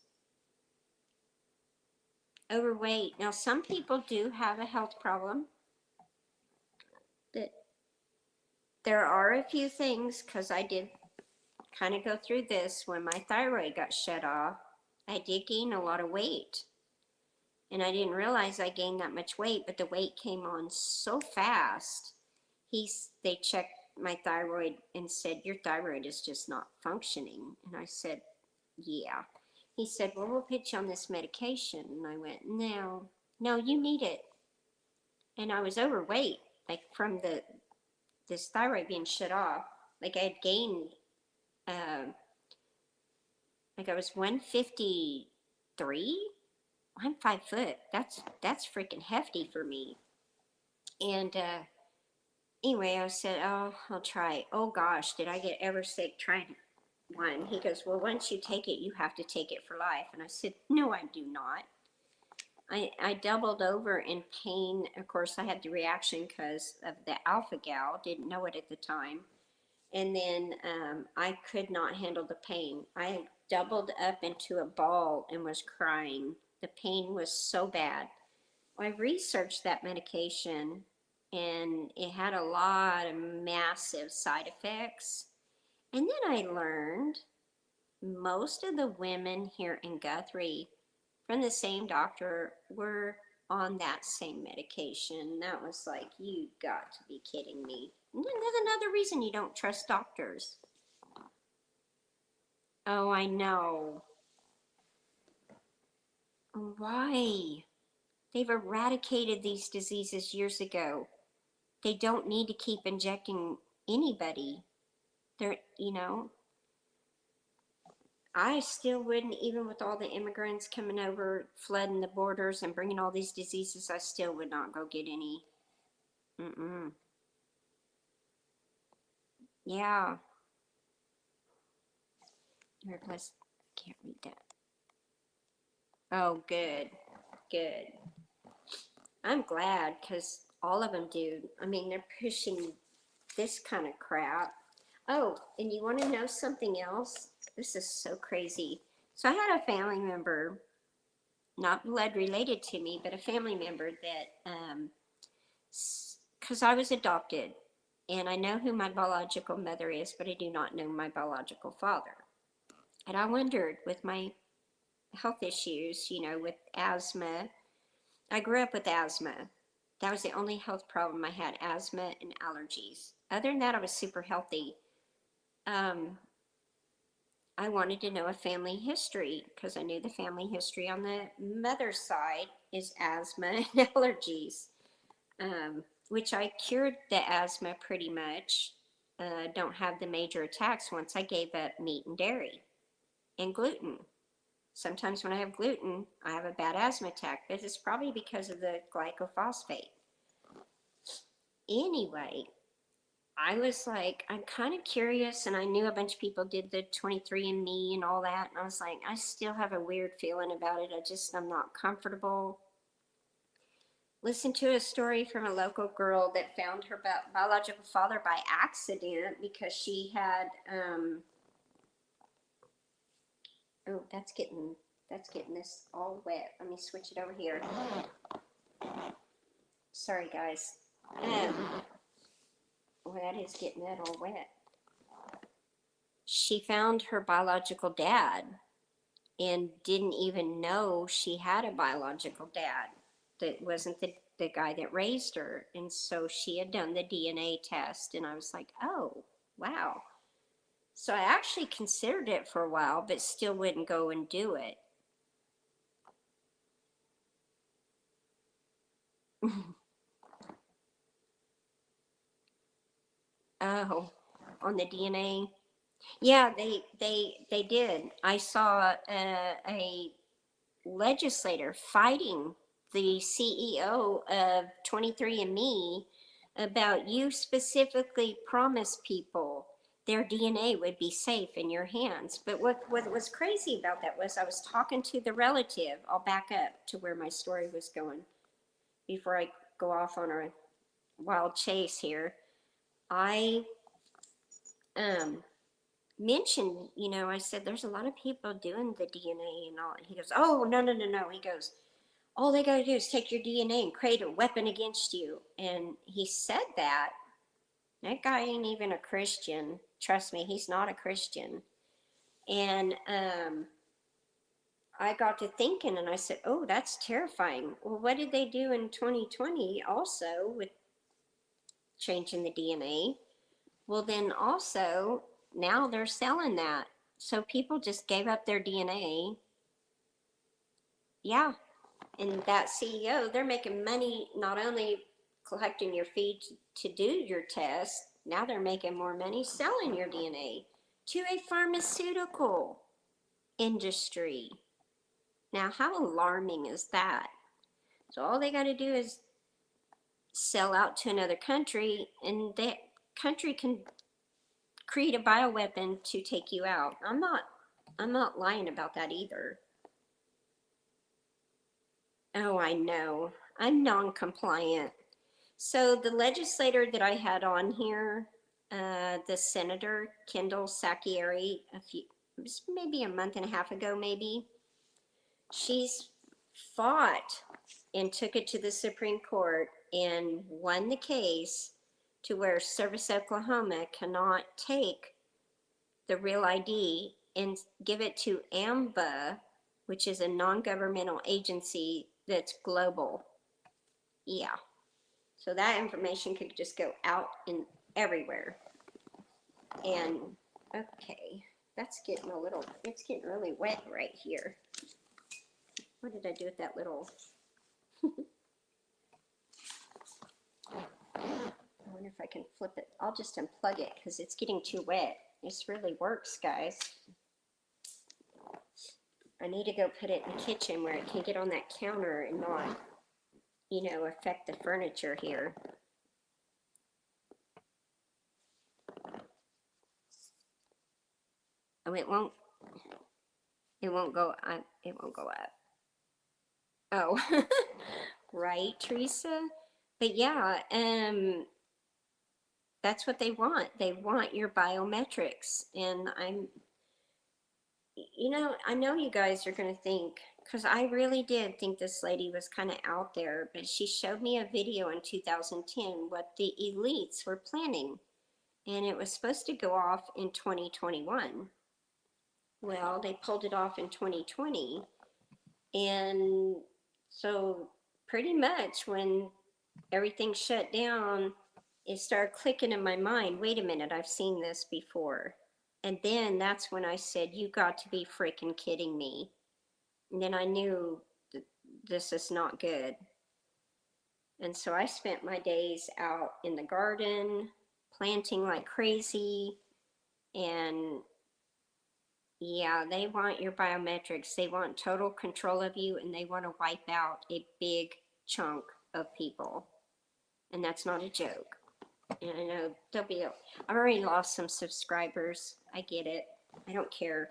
overweight. Now, some people do have a health problem. That there are a few things, because I did kind of go through this when my thyroid got shut off. I did gain a lot of weight. And I didn't realize I gained that much weight, but the weight came on so fast. They checked my thyroid and said, your thyroid is just not functioning. And I said, yeah. He said, well, we'll put you on this medication. And I went, no, you need it. And I was overweight, like from this thyroid being shut off. Like I had gained, uh, like I was 153. I'm 5 foot. That's freaking hefty for me. And anyway, I said, oh, I'll try it. Oh gosh, did I get ever sick trying one? He goes, well, once you take it, you have to take it for life. And I said, no, I do not. I doubled over in pain. Of course, I had the reaction because of the alpha gal. Didn't know it at the time. And then I could not handle the pain. I doubled up into a ball and was crying. The pain was so bad. I researched that medication and it had a lot of massive side effects. And then I learned most of the women here in Guthrie from the same doctor were on that same medication. That was like, you got to be kidding me. And there's another reason you don't trust doctors. Oh, I know. Why? They've eradicated these diseases years ago. They don't need to keep injecting anybody. They're. I still wouldn't, even with all the immigrants coming over, flooding the borders and bringing all these diseases, I still would not go get any. Mm-mm. Yeah. Here, plus, can't read that. Oh, good. Good. I'm glad, because all of them do. I mean, they're pushing this kind of crap. Oh, and you want to know something else? This is so crazy. So I had a family member, not blood related to me, but a family member that, because I was adopted, and I know who my biological mother is, but I do not know my biological father. And I wondered, with my health issues, with asthma, I grew up with asthma. That was the only health problem I had, asthma and allergies. Other than that, I was super healthy. Um, I wanted to know a family history because I knew the family history on the mother's side is asthma and allergies, which I cured the asthma pretty much. Don't have the major attacks once I gave up meat and dairy and gluten. Sometimes when I have gluten, I have a bad asthma attack, but it's probably because of the glycophosphate. Anyway, I was like, I'm kind of curious, and I knew a bunch of people did the 23andMe and all that, and I was like, I still have a weird feeling about it. I'm not comfortable. Listen to a story from a local girl that found her biological father by accident because she had, oh, that's getting this all wet. Let me switch it over here. Sorry, guys. Well, that is getting that all wet. She found her biological dad and didn't even know she had a biological dad that wasn't the guy that raised her. And so she had done the DNA test, and I was like, oh, wow. So I actually considered it for a while, but still wouldn't go and do it. Oh, on the DNA. Yeah, they did. I saw a legislator fighting the CEO of 23andMe about, you specifically promised people their DNA would be safe in your hands. But what was crazy about that was I was talking to the relative. I'll back up to where my story was going before I go off on a wild chase here. I um mentioned, I said, there's a lot of people doing the DNA and all. And he goes, oh, no, no, no, no. He goes, all they got to do is take your DNA and create a weapon against you. And he said that. That guy ain't even a Christian. Trust me, he's not a Christian. And I got to thinking, and I said, oh, that's terrifying. Well, what did they do in 2020 also with changing the DNA? Well, then also, now they're selling that. So people just gave up their DNA. Yeah. And that CEO, they're making money not only collecting your feed to do your test, now they're making more money selling your DNA to a pharmaceutical industry. Now, how alarming is that? So all they got to do is sell out to another country, and that country can create a bioweapon to take you out. I'm not lying about that either. Oh, I know. I'm non-compliant. So the legislator that I had on here, the Senator Kendall Sakieri, maybe a month and a half ago, maybe, she's fought and took it to the Supreme Court and won the case to where Service Oklahoma cannot take the real ID and give it to AMBA, which is a non-governmental agency that's global. Yeah. So that information could just go out in everywhere. And okay, that's getting it's getting really wet right here. What did I do with that little? I wonder if I can flip it. I'll just unplug it because it's getting too wet. This really works, guys. I need to go put it in the kitchen where it can get on that counter and not, affect the furniture here. Oh, it won't go, it won't go up. Oh, right, Teresa? But yeah, that's what they want. They want your biometrics. And I know you guys are going to think, because I really did think this lady was kind of out there, but she showed me a video in 2010 what the elites were planning. And it was supposed to go off in 2021. Well, they pulled it off in 2020. And so pretty much when everything shut down, it started clicking in my mind, wait a minute, I've seen this before. And then that's when I said, you got to be freaking kidding me. And then I knew that this is not good. And so I spent my days out in the garden, planting like crazy. And yeah, they want your biometrics. They want total control of you, and they want to wipe out a big chunk of people. And that's not a joke. And I know I've already lost some subscribers. I get it. I don't care.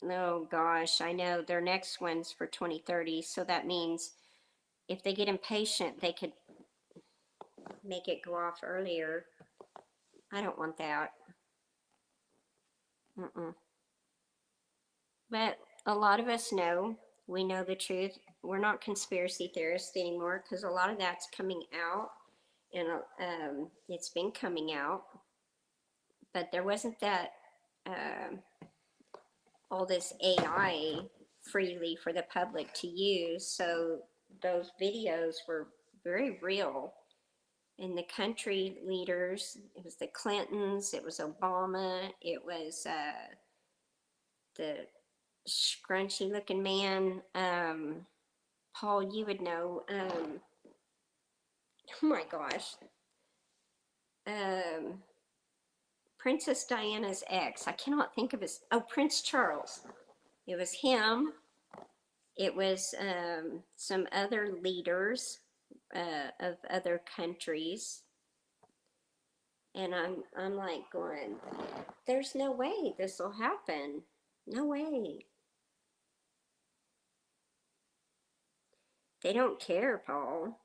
Oh gosh, I know their next one's for 2030. So that means if they get impatient, they could make it go off earlier. I don't want that. But a lot of us know, we know the truth. We're not conspiracy theorists anymore because a lot of that's coming out, and it's been coming out. but there wasn't that all this AI freely for the public to use. So those videos were very real. And the country leaders, it was the Clintons, it was Obama, it was the scrunchy looking man, Paul, you would know, oh my gosh, Princess Diana's ex, I cannot think of his, oh, Prince Charles. It was him. It was some other leaders of other countries. And I'm like going, there's no way this will happen. No way. They don't care, Paul.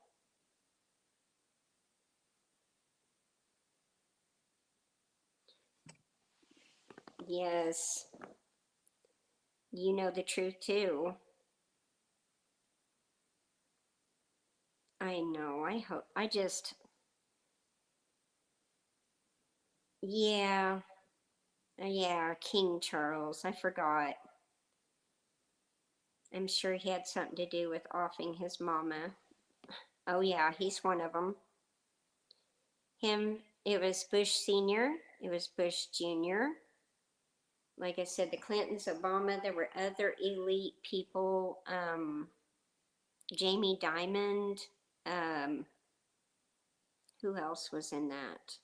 Yes. You know the truth too. I know. I hope. Yeah. Yeah, King Charles. I forgot. I'm sure he had something to do with offing his mama. Oh, yeah, he's one of them. Him, it was Bush Sr., it was Bush Jr. Like I said, the Clintons, Obama, there were other elite people. Jamie Dimon. Um, who else was in that?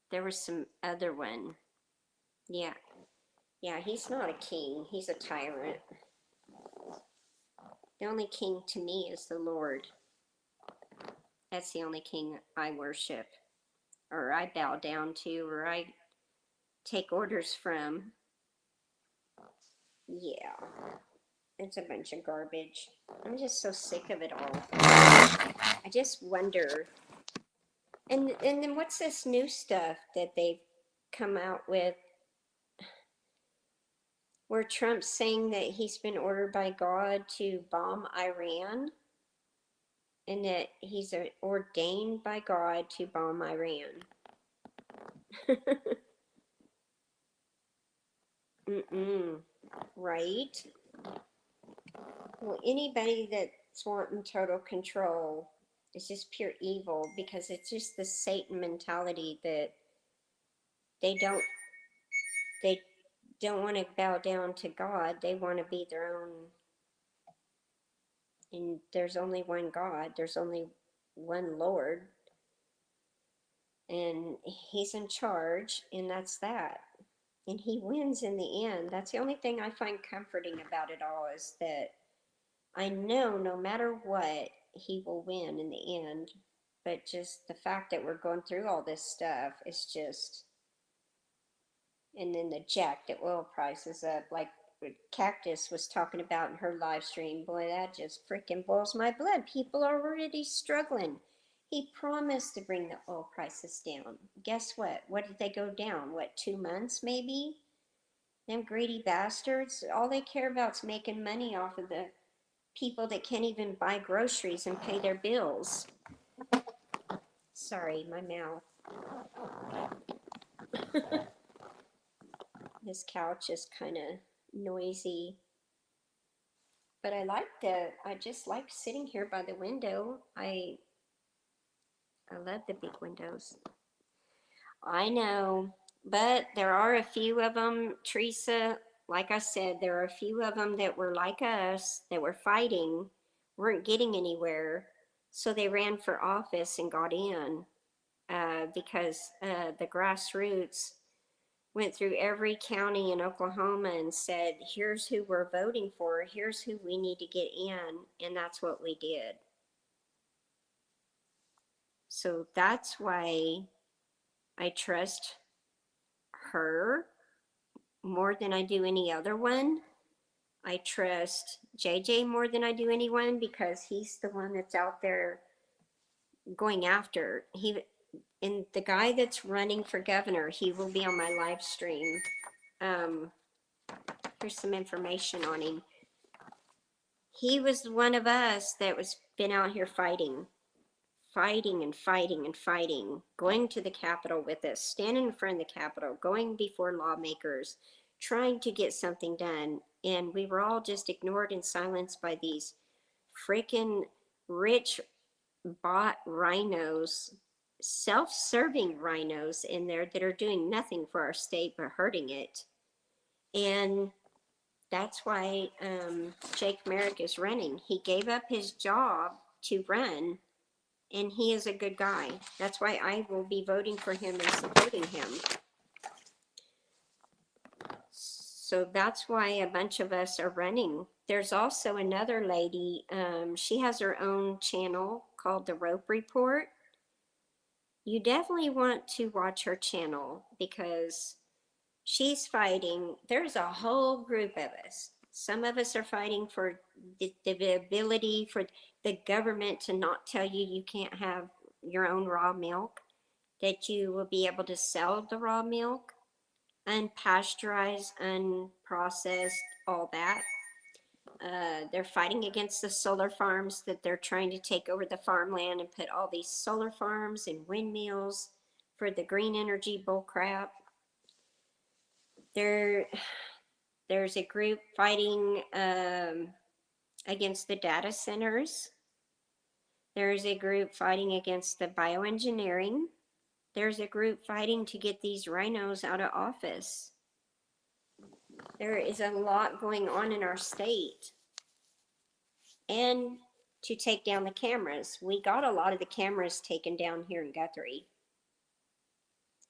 There was some other one. Yeah. Yeah, he's not a king. He's a tyrant. The only king to me is the Lord. That's the only king I worship, or I bow down to, or I take orders from. Yeah. It's a bunch of garbage. I'm just so sick of it all. I just wonder. And then what's this new stuff that they've come out with where Trump's saying that he's been ordered by God to bomb Iran and that he's ordained by God to bomb Iran. Mm-mm. Right? Well, anybody that's wanting total control is just pure evil because it's just the Satan mentality that they don't they don't want to bow down to God. They want to be their own. And there's only one God. There's only one Lord. And he's in charge, and that's that. And he wins in the end. That's the only thing I find comforting about it all is that I know no matter what, he will win in the end. But just the fact that we're going through all this stuff is just, and then the jack the oil prices up, like Cactus was talking about in her live stream. Boy, that just freaking boils my blood. People are already struggling. He promised to bring the oil prices down. Guess what? What did they go down? What, 2 months maybe? Them greedy bastards, all they care about is making money off of the people that can't even buy groceries and pay their bills. Sorry, my mouth. This couch is kind of noisy. But I just like sitting here by the window. I love the big windows. I know, but there are a few of them, Teresa, like I said, there are a few of them that were like us, that were fighting, weren't getting anywhere. So they ran for office and got in because the grassroots went through every county in Oklahoma and said, here's who we're voting for, here's who we need to get in, and that's what we did. So that's why I trust her more than I do any other one. I trust JJ more than I do anyone because he's the one that's out there going after. And the guy that's running for governor, he will be on my live stream. Here's some information on him. He was one of us that was been out here fighting fighting and fighting and fighting, going to the Capitol with us, standing in front of the Capitol, going before lawmakers, trying to get something done. And we were all just ignored and silenced by these freaking rich bought rhinos, self-serving rhinos in there that are doing nothing for our state but hurting it. And that's why Jake Merrick is running. He gave up his job to run, and he is a good guy. That's why I will be voting for him and supporting him. So that's why a bunch of us are running. There's also another lady, she has her own channel called The Rope Report. You definitely want to watch her channel because she's fighting. There's a whole group of us. Some of us are fighting for the ability for the government to not tell you you can't have your own raw milk, that you will be able to sell the raw milk, unpasteurized, unprocessed, all that. They're fighting against the solar farms, that they're trying to take over the farmland and put all these solar farms and windmills for the green energy bullcrap. There's a group fighting against the data centers. There's a group fighting against the bioengineering. There's a group fighting to get these rhinos out of office. There is a lot going on in our state. And to take down the cameras. We got a lot of the cameras taken down here in Guthrie.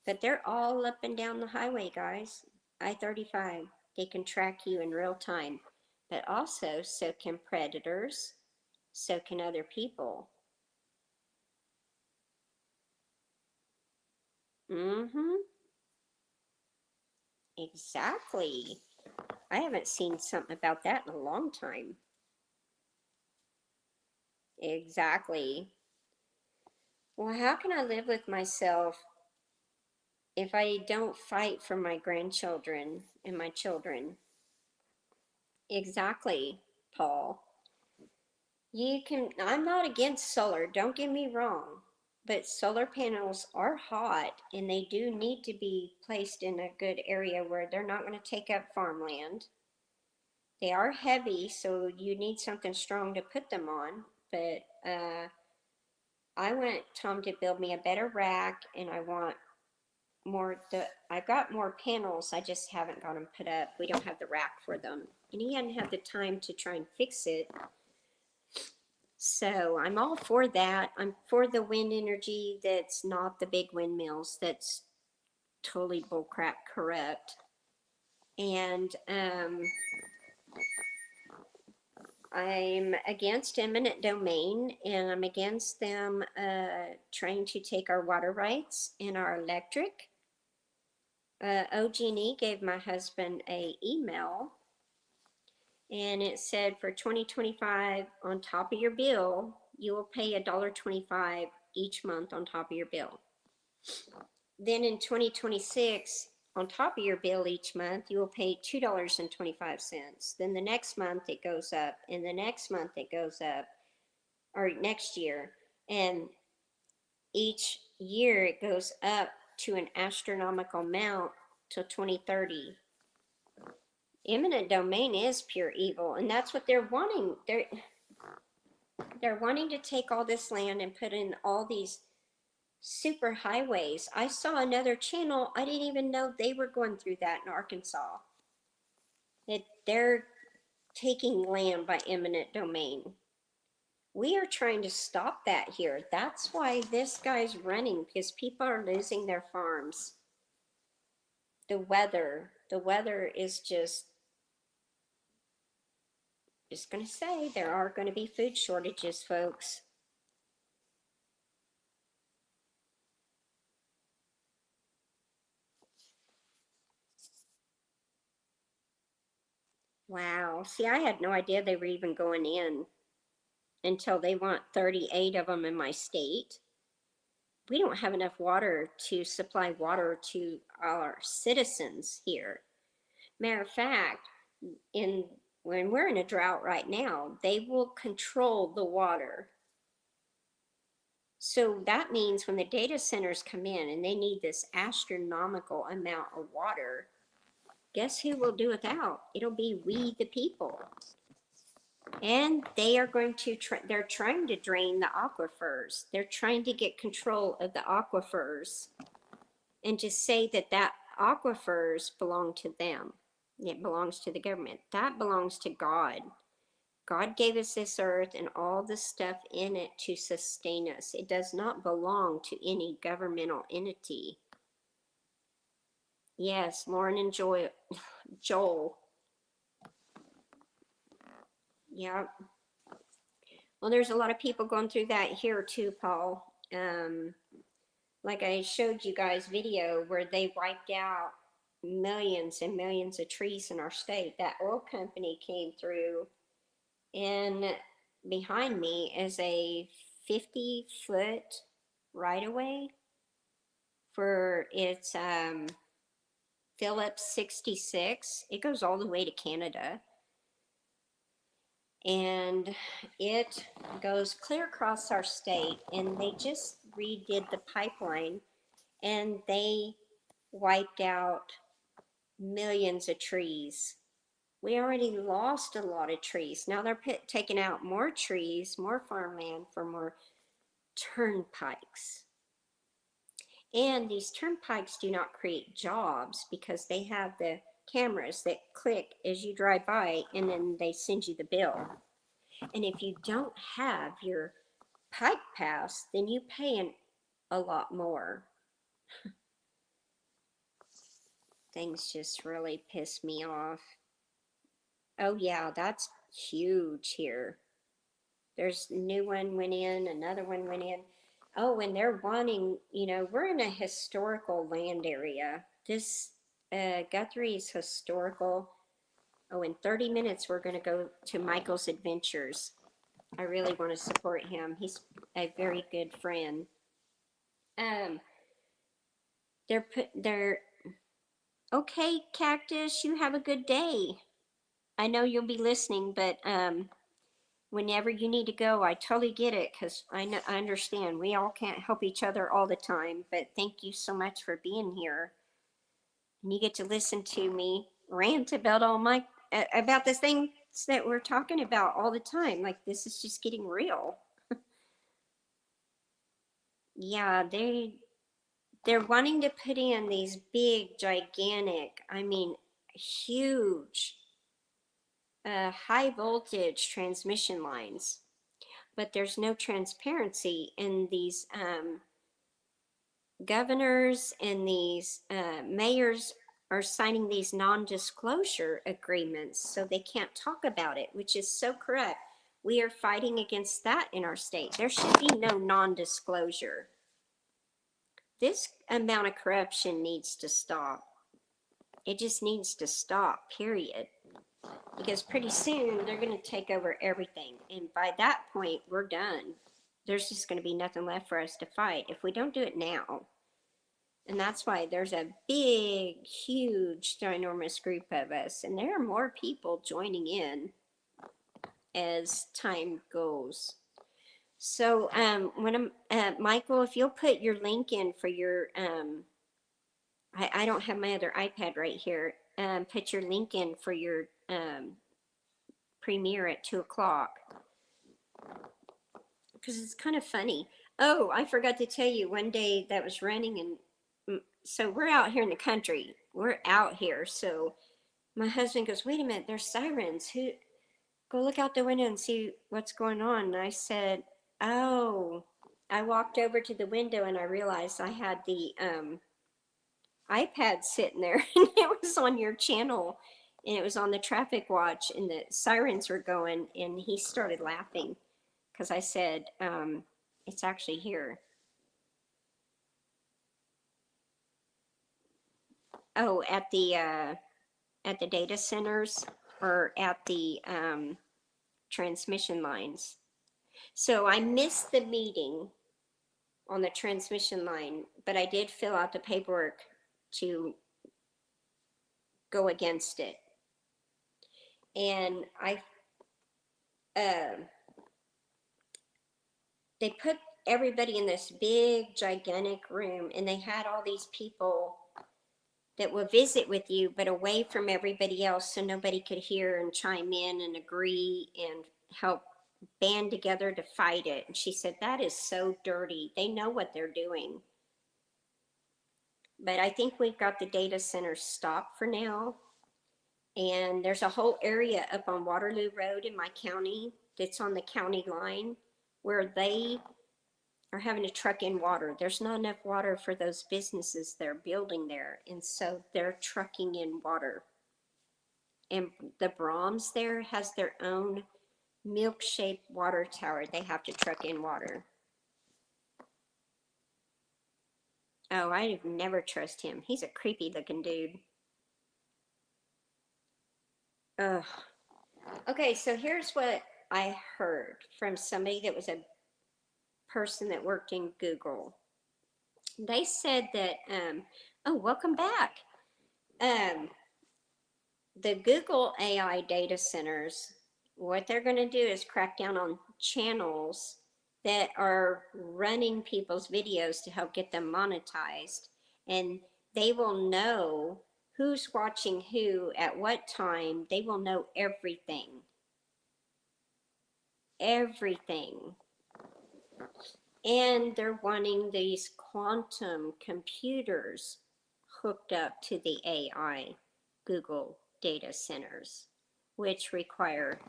But they're all up and down the highway, guys. I-35. They can track you in real time. But also, so can predators. So can other people. Exactly. I haven't seen something about that in a long time. Exactly. Well, how can I live with myself if I don't fight for my grandchildren and my children? Exactly, Paul. I'm not against solar, don't get me wrong, but solar panels are hot and they do need to be placed in a good area where they're not going to take up farmland. They are heavy, so you need something strong to put them on, but I want Tom to build me a better rack, and I want I got more panels, I just haven't got them put up. We don't have the rack for them, and he hadn't had the time to try and fix it. So I'm all for that. I'm for the wind energy that's not the big windmills, that's totally bullcrap corrupt. And I'm against eminent domain, and I'm against them trying to take our water rights and our electric. OG&E gave my husband an email, and it said for 2025, on top of your bill, you will pay $1.25 each month on top of your bill. Then in 2026, on top of your bill each month, you will pay $2.25. Then the next month it goes up, and the next month it goes up, or next year. And each year it goes up to an astronomical amount till 2030. Eminent domain is pure evil, and that's what they're wanting. They're wanting to take all this land and put in all these super highways. I saw another channel, I didn't even know they were going through that in Arkansas. That they're taking land by eminent domain. We are trying to stop that here. That's why this guy's running, because people are losing their farms. The weather is just going to say there are going to be food shortages, folks. Wow. See, I had no idea they were even going in until they want 38 of them in my state. We don't have enough water to supply water to our citizens here. Matter of fact, when we're in a drought right now, they will control the water. So that means when the data centers come in and they need this astronomical amount of water, guess who will do without? It'll be we, the people. And they are going to, they're trying to drain the aquifers. They're trying to get control of the aquifers and just say that that aquifers belong to them. It belongs to the government. That belongs to God. God gave us this earth and all the stuff in it to sustain us. It does not belong to any governmental entity. Yes, Lauren and Joel. Yeah. Well, there's a lot of people going through that here too, Paul. Like I showed you guys video where they wiped out millions and millions of trees in our state. That oil company came through, and behind me is a 50-foot right of way for its Phillips 66. It goes all the way to Canada. And it goes clear across our state, and they just redid the pipeline, and they wiped out millions of trees. We already lost a lot of trees. Now they're taking out more trees, more farmland for more turnpikes. And these turnpikes do not create jobs because they have the cameras that click as you drive by, and then they send you the bill. And if you don't have your pike pass, then you pay a lot more. Things just really piss me off. Oh yeah, that's huge here. There's a new one went in, another one went in. Oh, and they're wanting, you know, we're in a historical land area. This Guthrie's historical. Oh, in 30 minutes, we're going to go to Michael's Adventures. I really want to support him. He's a very good friend. They're okay, Cactus, you have a good day. I know you'll be listening, but whenever you need to go, I totally get it, because I understand we all can't help each other all the time. But thank you so much for being here, and you get to listen to me rant about about the things that we're talking about all the time. Like, this is just getting real. Yeah, they're wanting to put in these big, gigantic, I mean, huge, high voltage transmission lines, but there's no transparency in these governors, and these mayors are signing these non-disclosure agreements, so they can't talk about it, which is so corrupt. We are fighting against that in our state. There should be no non-disclosure. This amount of corruption needs to stop. It just needs to stop, period. Because pretty soon they're going to take over everything. And by that point, we're done. There's just going to be nothing left for us to fight if we don't do it now. And that's why there's a big, huge, ginormous group of us. And there are more people joining in as time goes. So when Michael, if you'll put your link in for your, I don't have my other iPad right here. Put your link in for your premiere at 2 o'clock. Because it's kind of funny. Oh, I forgot to tell you, one day that was running, and so we're out here in the country. We're out here. So my husband goes, wait a minute, there's sirens. Go look out the window and see what's going on. And I said, oh, I walked over to the window and I realized I had the iPad sitting there, and it was on your channel, and it was on the traffic watch, and the sirens were going, and he started laughing because I said, it's actually here. Oh, at the data centers, or at the transmission lines. So I missed the meeting on the transmission line, but I did fill out the paperwork to go against it. And they put everybody in this big, gigantic room, and they had all these people that will visit with you, but away from everybody else so nobody could hear and chime in and agree and help band together to fight it. And she said, that is so dirty. They know what they're doing. But I think we've got the data centers stopped for now. And there's a whole area up on Waterloo Road in my county that's on the county line where they are having to truck in water. There's not enough water for those businesses they're building there. And so they're trucking in water. And the Brahms there has their own milk-shaped water tower. They have to truck in water. Oh, I never trust him. He's a creepy looking dude. Ugh. Okay, so here's what I heard from somebody that was a person that worked in Google. They said that, oh, welcome back. The Google AI data centers, what they're going to do is crack down on channels that are running people's videos to help get them monetized. And they will know who's watching who at what time. They will know everything. Everything. And they're wanting these quantum computers hooked up to the AI Google data centers, which require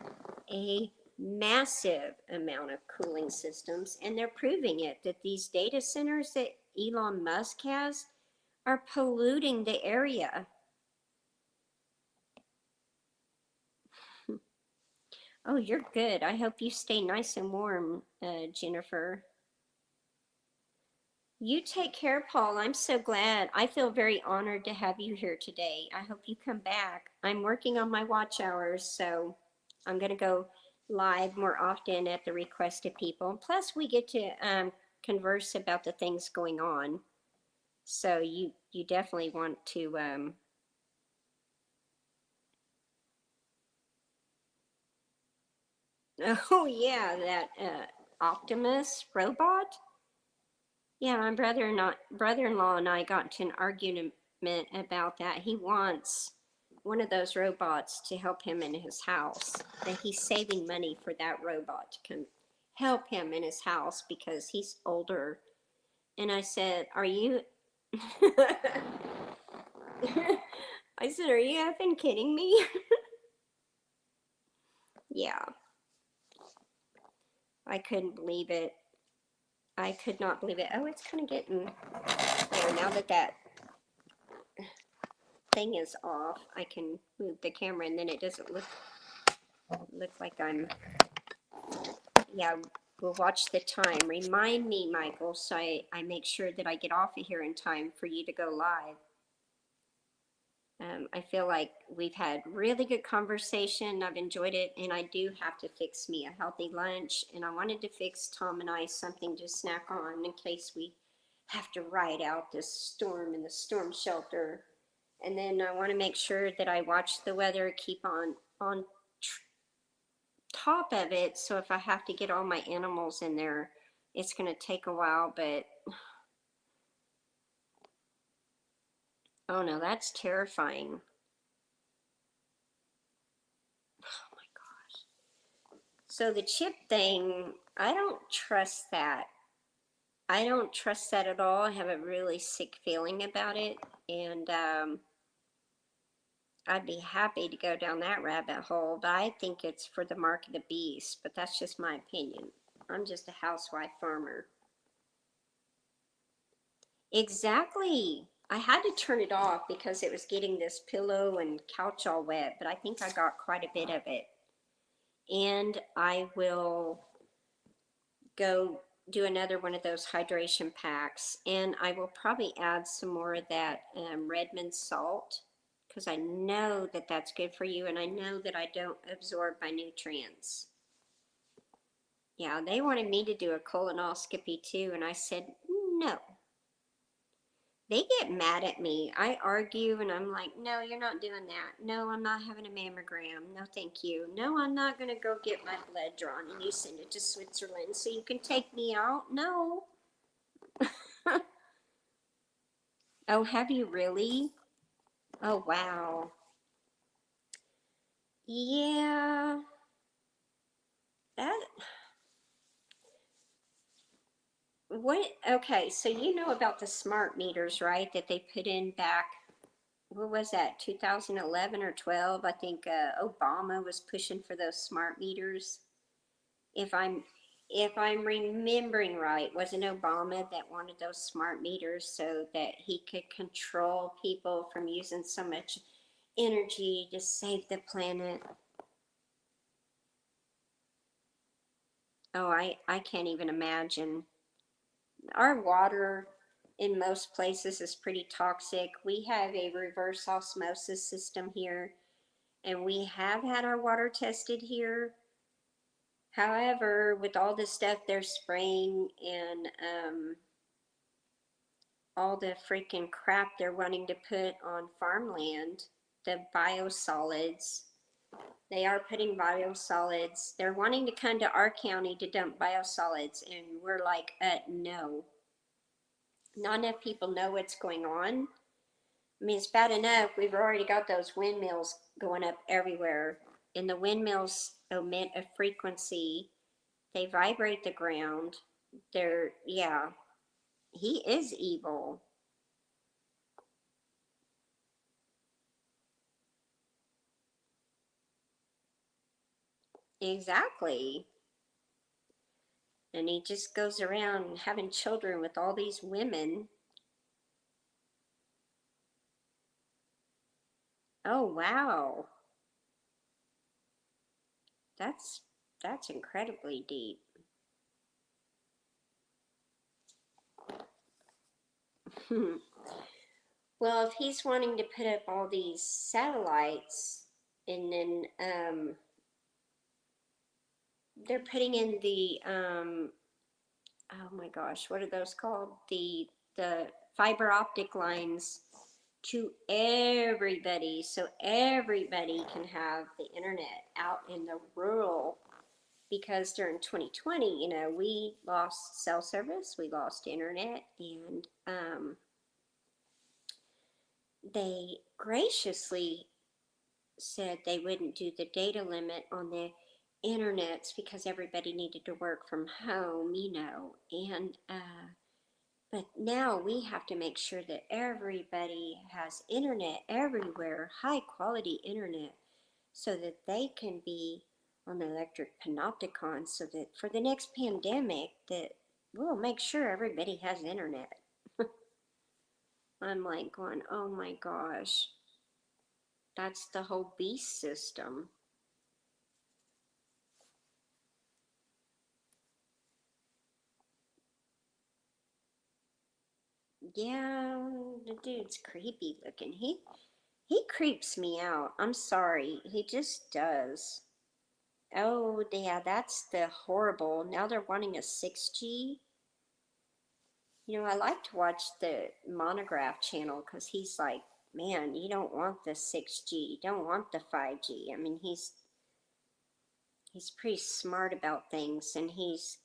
a massive amount of cooling systems. And they're proving it, that these data centers that Elon Musk has are polluting the area. Oh, you're good. I hope you stay nice and warm, Jennifer. You take care, Paul. I'm so glad. I feel very honored to have you here today. I hope you come back. I'm working on my watch hours, so I'm going to go live more often at the request of people. Plus, we get to converse about the things going on. So you definitely want to... Oh, yeah, that Optimus robot. Yeah, my brother-in-law and I got into an argument about that. He wants one of those robots to help him in his house. That he's saving money for that robot to come help him in his house because he's older. And I said, are you... I said, are you effing kidding me? Yeah. I couldn't believe it. I could not believe it. Oh, it's kind of getting there now that that thing is off. I can move the camera and then it doesn't look like I'm... Yeah, we'll watch the time. Remind me, Michael, so I make sure that I get off of here in time for you to go live. I feel like we've had really good conversation. I've enjoyed it, and I do have to fix me a healthy lunch, and I wanted to fix Tom and I something to snack on in case we have to ride out this storm in the storm shelter. And then I want to make sure that I watch the weather, keep on top of it, so if I have to get all my animals in there, it's going to take a while, but oh no, that's terrifying. Oh my gosh. So the chip thing, I don't trust that. I don't trust that at all. I have a really sick feeling about it, and I'd be happy to go down that rabbit hole, but I think it's for the mark of the beast, but that's just my opinion. I'm just a housewife farmer. Exactly. I had to turn it off because it was getting this pillow and couch all wet, but I think I got quite a bit of it. And I will go do another one of those hydration packs, and I will probably add some more of that Redmond salt because I know that that's good for you, and I know that I don't absorb my nutrients. Yeah, they wanted me to do a colonoscopy too, and I said no. They get mad at me. I argue and I'm like, no, you're not doing that. No, I'm not having a mammogram. No, thank you. No, I'm not going to go get my blood drawn and you send it to Switzerland so you can take me out. No. Oh, have you really? Oh, wow. Yeah. That, what, okay, so you know about the smart meters, right? That they put in back, what was that, 2011 or 12? I think Obama was pushing for those smart meters. If I'm if I'm remembering right, wasn't Obama that wanted those smart meters so that he could control people from using so much energy to save the planet? Oh, I can't even imagine. Our water in most places is pretty toxic. We have a reverse osmosis system here, and we have had our water tested here. However, with all the stuff they're spraying and all the freaking crap they're wanting to put on farmland, the biosolids, they are putting biosolids. They're wanting to come to our county to dump biosolids, and we're like, no. Not enough people know what's going on. I mean, it's bad enough. We've already got those windmills going up everywhere, and the windmills emit a frequency. They vibrate the ground. Yeah, he is evil. Exactly. And he just goes around having children with all these women. Oh, wow. That's that's incredibly deep. Well, if he's wanting to put up all these satellites and then they're putting in the oh my gosh, what are those called? The fiber optic lines to everybody so everybody can have the internet out in the rural, because during 2020, we lost cell service, we lost internet, and they graciously said they wouldn't do the data limit on the internets because everybody needed to work from home, and but now we have to make sure that everybody has internet everywhere, high quality internet, so that they can be on the electric panopticon, so that for the next pandemic that we'll make sure everybody has internet. I'm like going, oh my gosh, that's the whole beast system. Yeah, the dude's creepy looking. He creeps me out. I'm sorry. He just does. Oh, yeah, that's the horrible. Now they're wanting a 6G. I like to watch the Monograph channel because he's like, man, you don't want the 6G, you don't want the 5G. I mean, he's pretty smart about things, and he's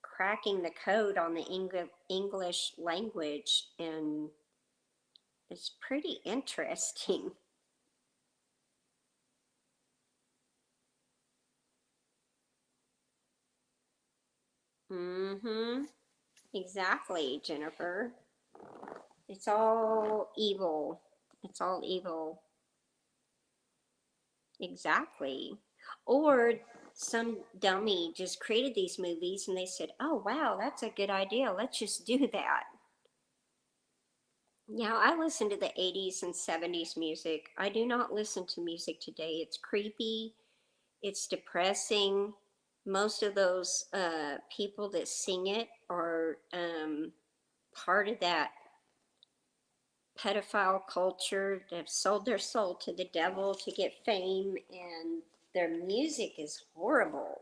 cracking the code on the English language, and it's pretty interesting. Mm-hmm. Exactly, Jennifer. It's all evil. It's all evil. Exactly. Or some dummy just created these movies and they said, oh, wow, that's a good idea. Let's just do that. Now, I listen to the 80s and 70s music. I do not listen to music today. It's creepy, it's depressing. Most of those people that sing it are part of that pedophile culture. They've sold their soul to the devil to get fame, and their music is horrible.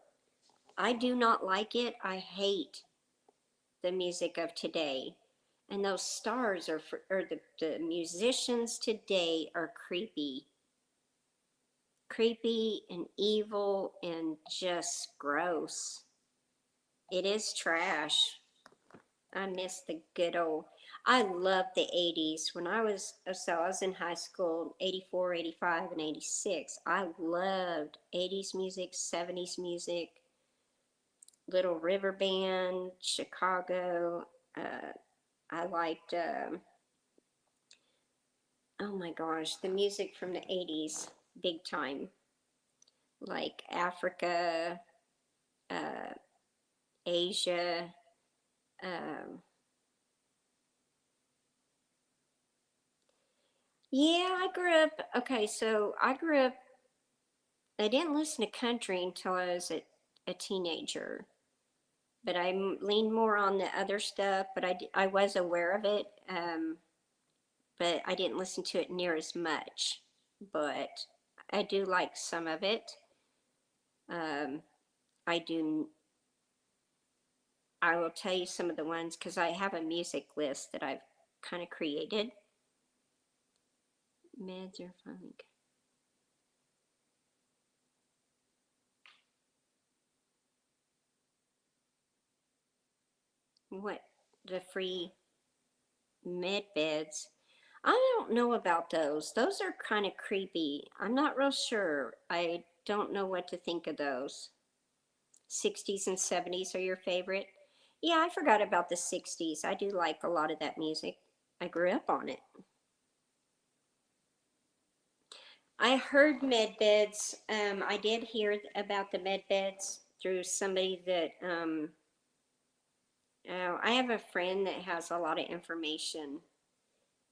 I do not like it. I hate the music of today. And those stars or the musicians today are creepy. Creepy and evil and just gross. It is trash. I miss the good old, I love the 80s. When I was, so I was in high school, 84, 85, and 86. I loved 80s music, 70s music, Little River Band, Chicago. I liked, oh my gosh, the music from the 80s, big time. Like Africa, uh, Asia. Um, yeah, I grew up, okay, so I grew up, I didn't listen to country until I was a teenager, but I leaned more on the other stuff, but I was aware of it, but I didn't listen to it near as much. But I do like some of it. Um, I do, I will tell you some of the ones because I have a music list that I've kind of created. Meds are finally. What? The free med beds? I don't know about those. Those are kind of creepy. I'm not real sure. I don't know what to think of those. 60s and 70s are your favorite? Yeah, I forgot about the 60s. I do like a lot of that music. I grew up on it. I heard med beds. I did hear about the med beds through somebody that I have a friend that has a lot of information,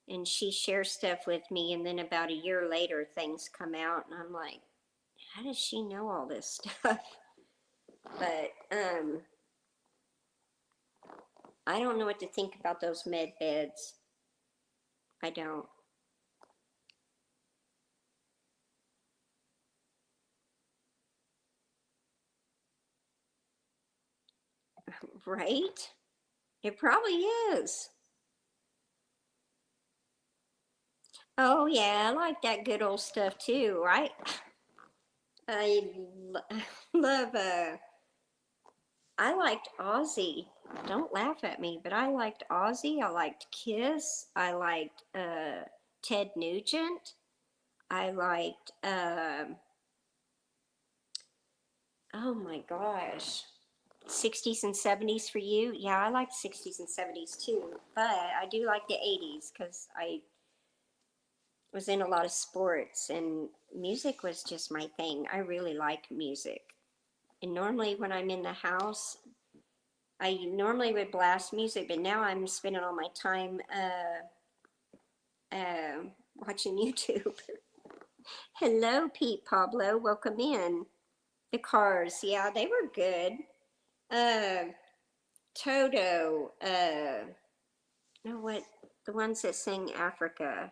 and she shares stuff with me, and then about a year later things come out and I'm like, how does she know all this stuff? But I don't know what to think about those med beds. I don't. Right? It probably is. Oh yeah, I like that good old stuff too, right? I love I liked Ozzy. Don't laugh at me, but I liked Ozzy. I liked Kiss. I liked Ted Nugent. I liked oh my gosh. 60s and 70s for you? Yeah, I like 60s and 70s too. But I do like the 80s because I was in a lot of sports and music was just my thing. I really like music. And normally when I'm in the house, I normally would blast music, but now I'm spending all my time watching YouTube. Hello, Pete Pablo. Welcome in. The Cars, yeah, they were good. Uh, Toto. No, what? The ones that sing Africa.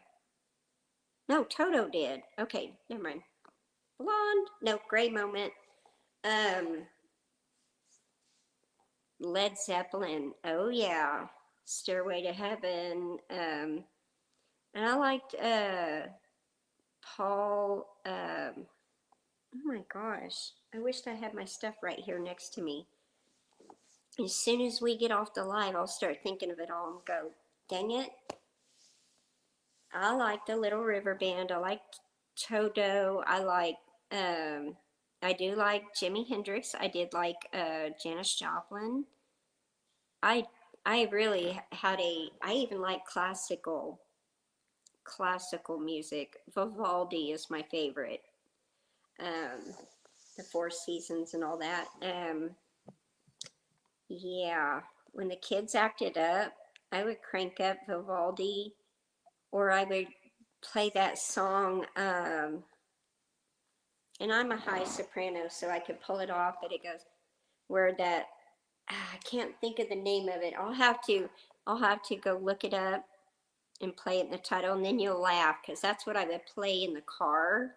No, Toto did. Okay, never mind. Blonde. No, Gray Moment. Um, Led Zeppelin. Oh yeah. Stairway to Heaven. And I liked Paul. Oh my gosh. I wished I had my stuff right here next to me. As soon as we get off the live, I'll start thinking of it all and go, dang it. I like the Little River Band. I like Toto. I do like Jimi Hendrix. I did like Janis Joplin. I I really had I even like classical music. Vivaldi is my favorite. Um, the Four Seasons and all that. Yeah, when the kids acted up, I would crank up Vivaldi, or I would play that song. And I'm a high soprano, so I could pull it off, but it goes where that I can't think of the name of it. I'll have to go look it up and play it in the title, and then you'll laugh because that's what I would play in the car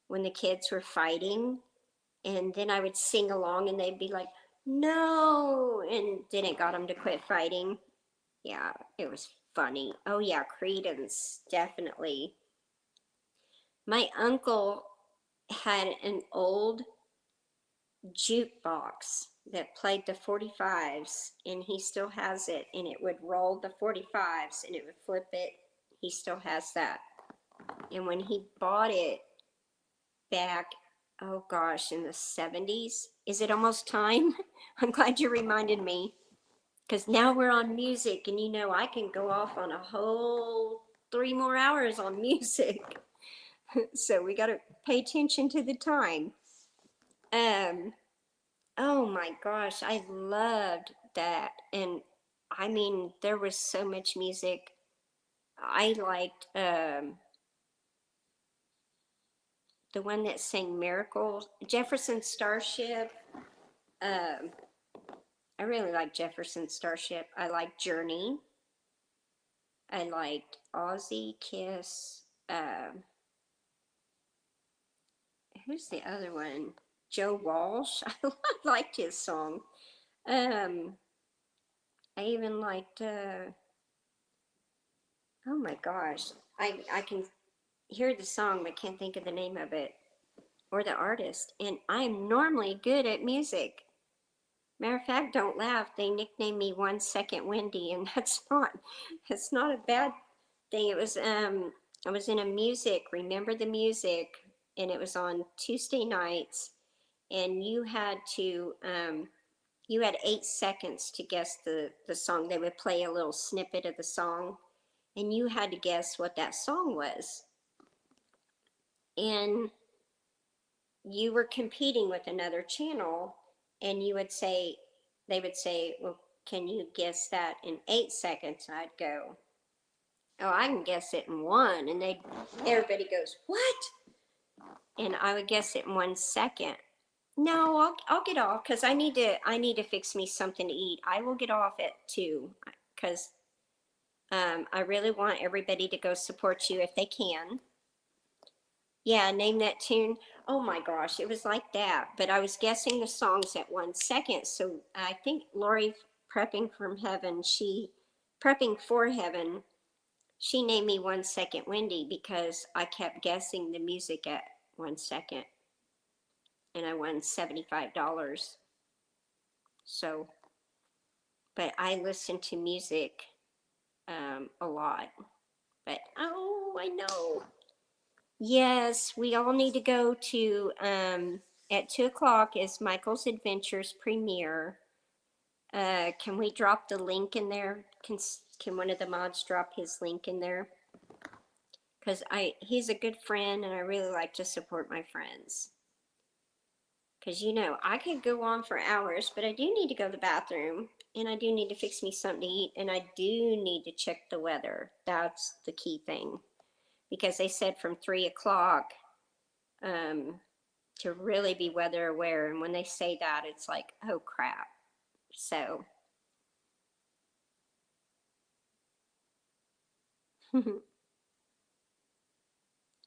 when the kids were fighting, and then I would sing along, and they'd be like, "No!" and then it got them to quit fighting. Yeah, it was funny. Oh yeah, Credence, definitely. My uncle had an old jukebox that played the 45s, and he still has it, and it would roll the 45s and it would flip it. He still has that. And when he bought it back, oh gosh, in the 70s, is it almost time? I'm glad you reminded me, because now we're on music, and you know I can go off on a whole 3 more hours on music. So we got to pay attention to the time. Um, oh my gosh, I loved that. And I mean, there was so much music. I liked the one that sang Miracles, Jefferson Starship. Um, I really like Jefferson Starship. I like Journey. I liked Ozzy, Kiss. Who's the other one? Joe Walsh. I liked his song. Um, I even liked. Oh my gosh, I can hear the song but can't think of the name of it or the artist. And I'm normally good at music. Matter of fact, don't laugh. They nicknamed me 1 Second Wendy, and that's not a bad thing. It was I was in a music, Remember the Music, and it was on Tuesday nights, and you had 8 seconds to guess the song. They would play a little snippet of the song, and you had to guess what that song was. And you were competing with another channel, and they would say, well, can you guess that in 8 seconds? I'd go, oh, I can guess it in one. And everybody goes, what? And I would guess it in 1 second. No, I'll get off because I need to fix me something to eat. I will get off at 2 because I really want everybody to go support you if they can. Yeah, name that tune. Oh my gosh, it was like that. But I was guessing the songs at 1 second. So I think Lori prepping for heaven, she named me 1 Second Wendy because I kept guessing the music at 1 second, and I won $75. So, but I listen to music a lot. But oh, I know. Yes, we all need to go to, at 2 o'clock is Michael's Adventures premiere. Can we drop the link in there? Can one of the mods drop his link in there? Because he's a good friend, and I really like to support my friends. Because I could go on for hours, but I do need to go to the bathroom, and I do need to fix me something to eat, and I do need to check the weather. That's the key thing. Because they said from 3 o'clock, to really be weather aware. And when they say that, it's like, oh crap. So,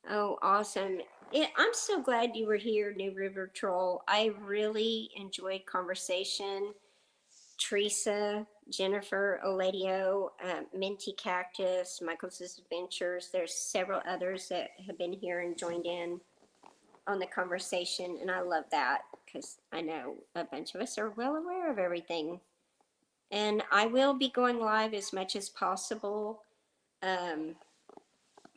oh, awesome. I'm so glad you were here, New River Troll. I really enjoyed conversation. Teresa, Jennifer, Oladio, Minty Cactus, Michael's Adventures. There's several others that have been here and joined in on the conversation, and I love that because I know a bunch of us are well aware of everything. And I will be going live as much as possible. Um,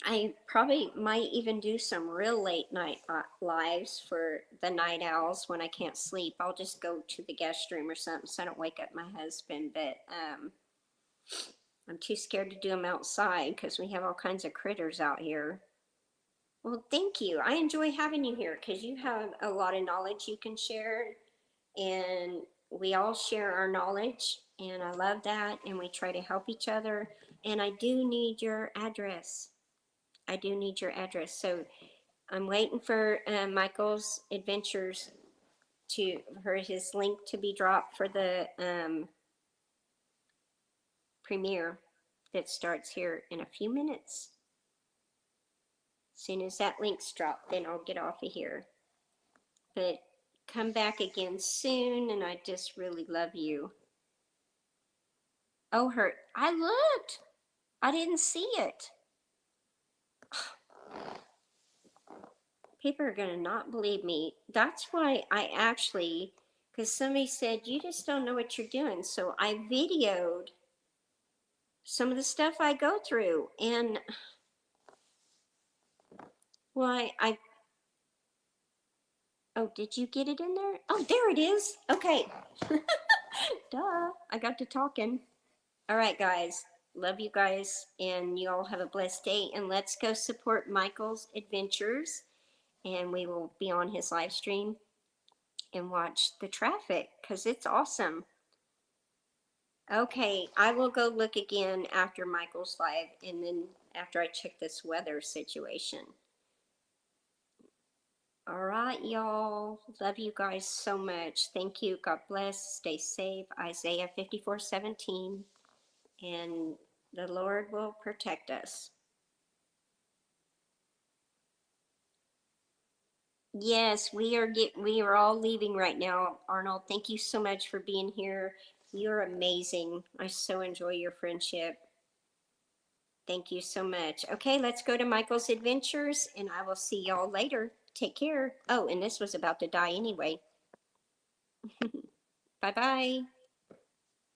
I probably might even do some real late night lives for the night owls when I can't sleep. I'll just go to the guest room or something so I don't wake up my husband. But I'm too scared to do them outside because we have all kinds of critters out here. Well, thank you. I enjoy having you here because you have a lot of knowledge you can share, and we all share our knowledge, and I love that, and we try to help each other. And I do need your address. I do need your address. So I'm waiting for Michael's Adventures for his link to be dropped for the premiere that starts here in a few minutes. As soon as that link's dropped, then I'll get off of here. But come back again soon, and I just really love you. Oh, I looked. I didn't see it. People are going to not believe me. That's why I actually, because somebody said, you just don't know what you're doing. So I videoed some of the stuff I go through. And, well, oh, did you get it in there? Oh, there it is. Okay. Duh. I got to talking. All right, guys. Love you guys. And you all have a blessed day. And let's go support Michael's adventures. And we will be on his live stream and watch the traffic because it's awesome. Okay, I will go look again after Michael's live and then after I check this weather situation. All right, y'all. Love you guys so much. Thank you. God bless. Stay safe. Isaiah 54:17. And the Lord will protect us. Yes, we are all leaving right now. Arnold, thank you so much for being here. You're amazing. I so enjoy your friendship. Thank you so much. Okay, let's go to Michael's Adventures and I will see y'all later. Take care. Oh, and this was about to die anyway. Bye bye.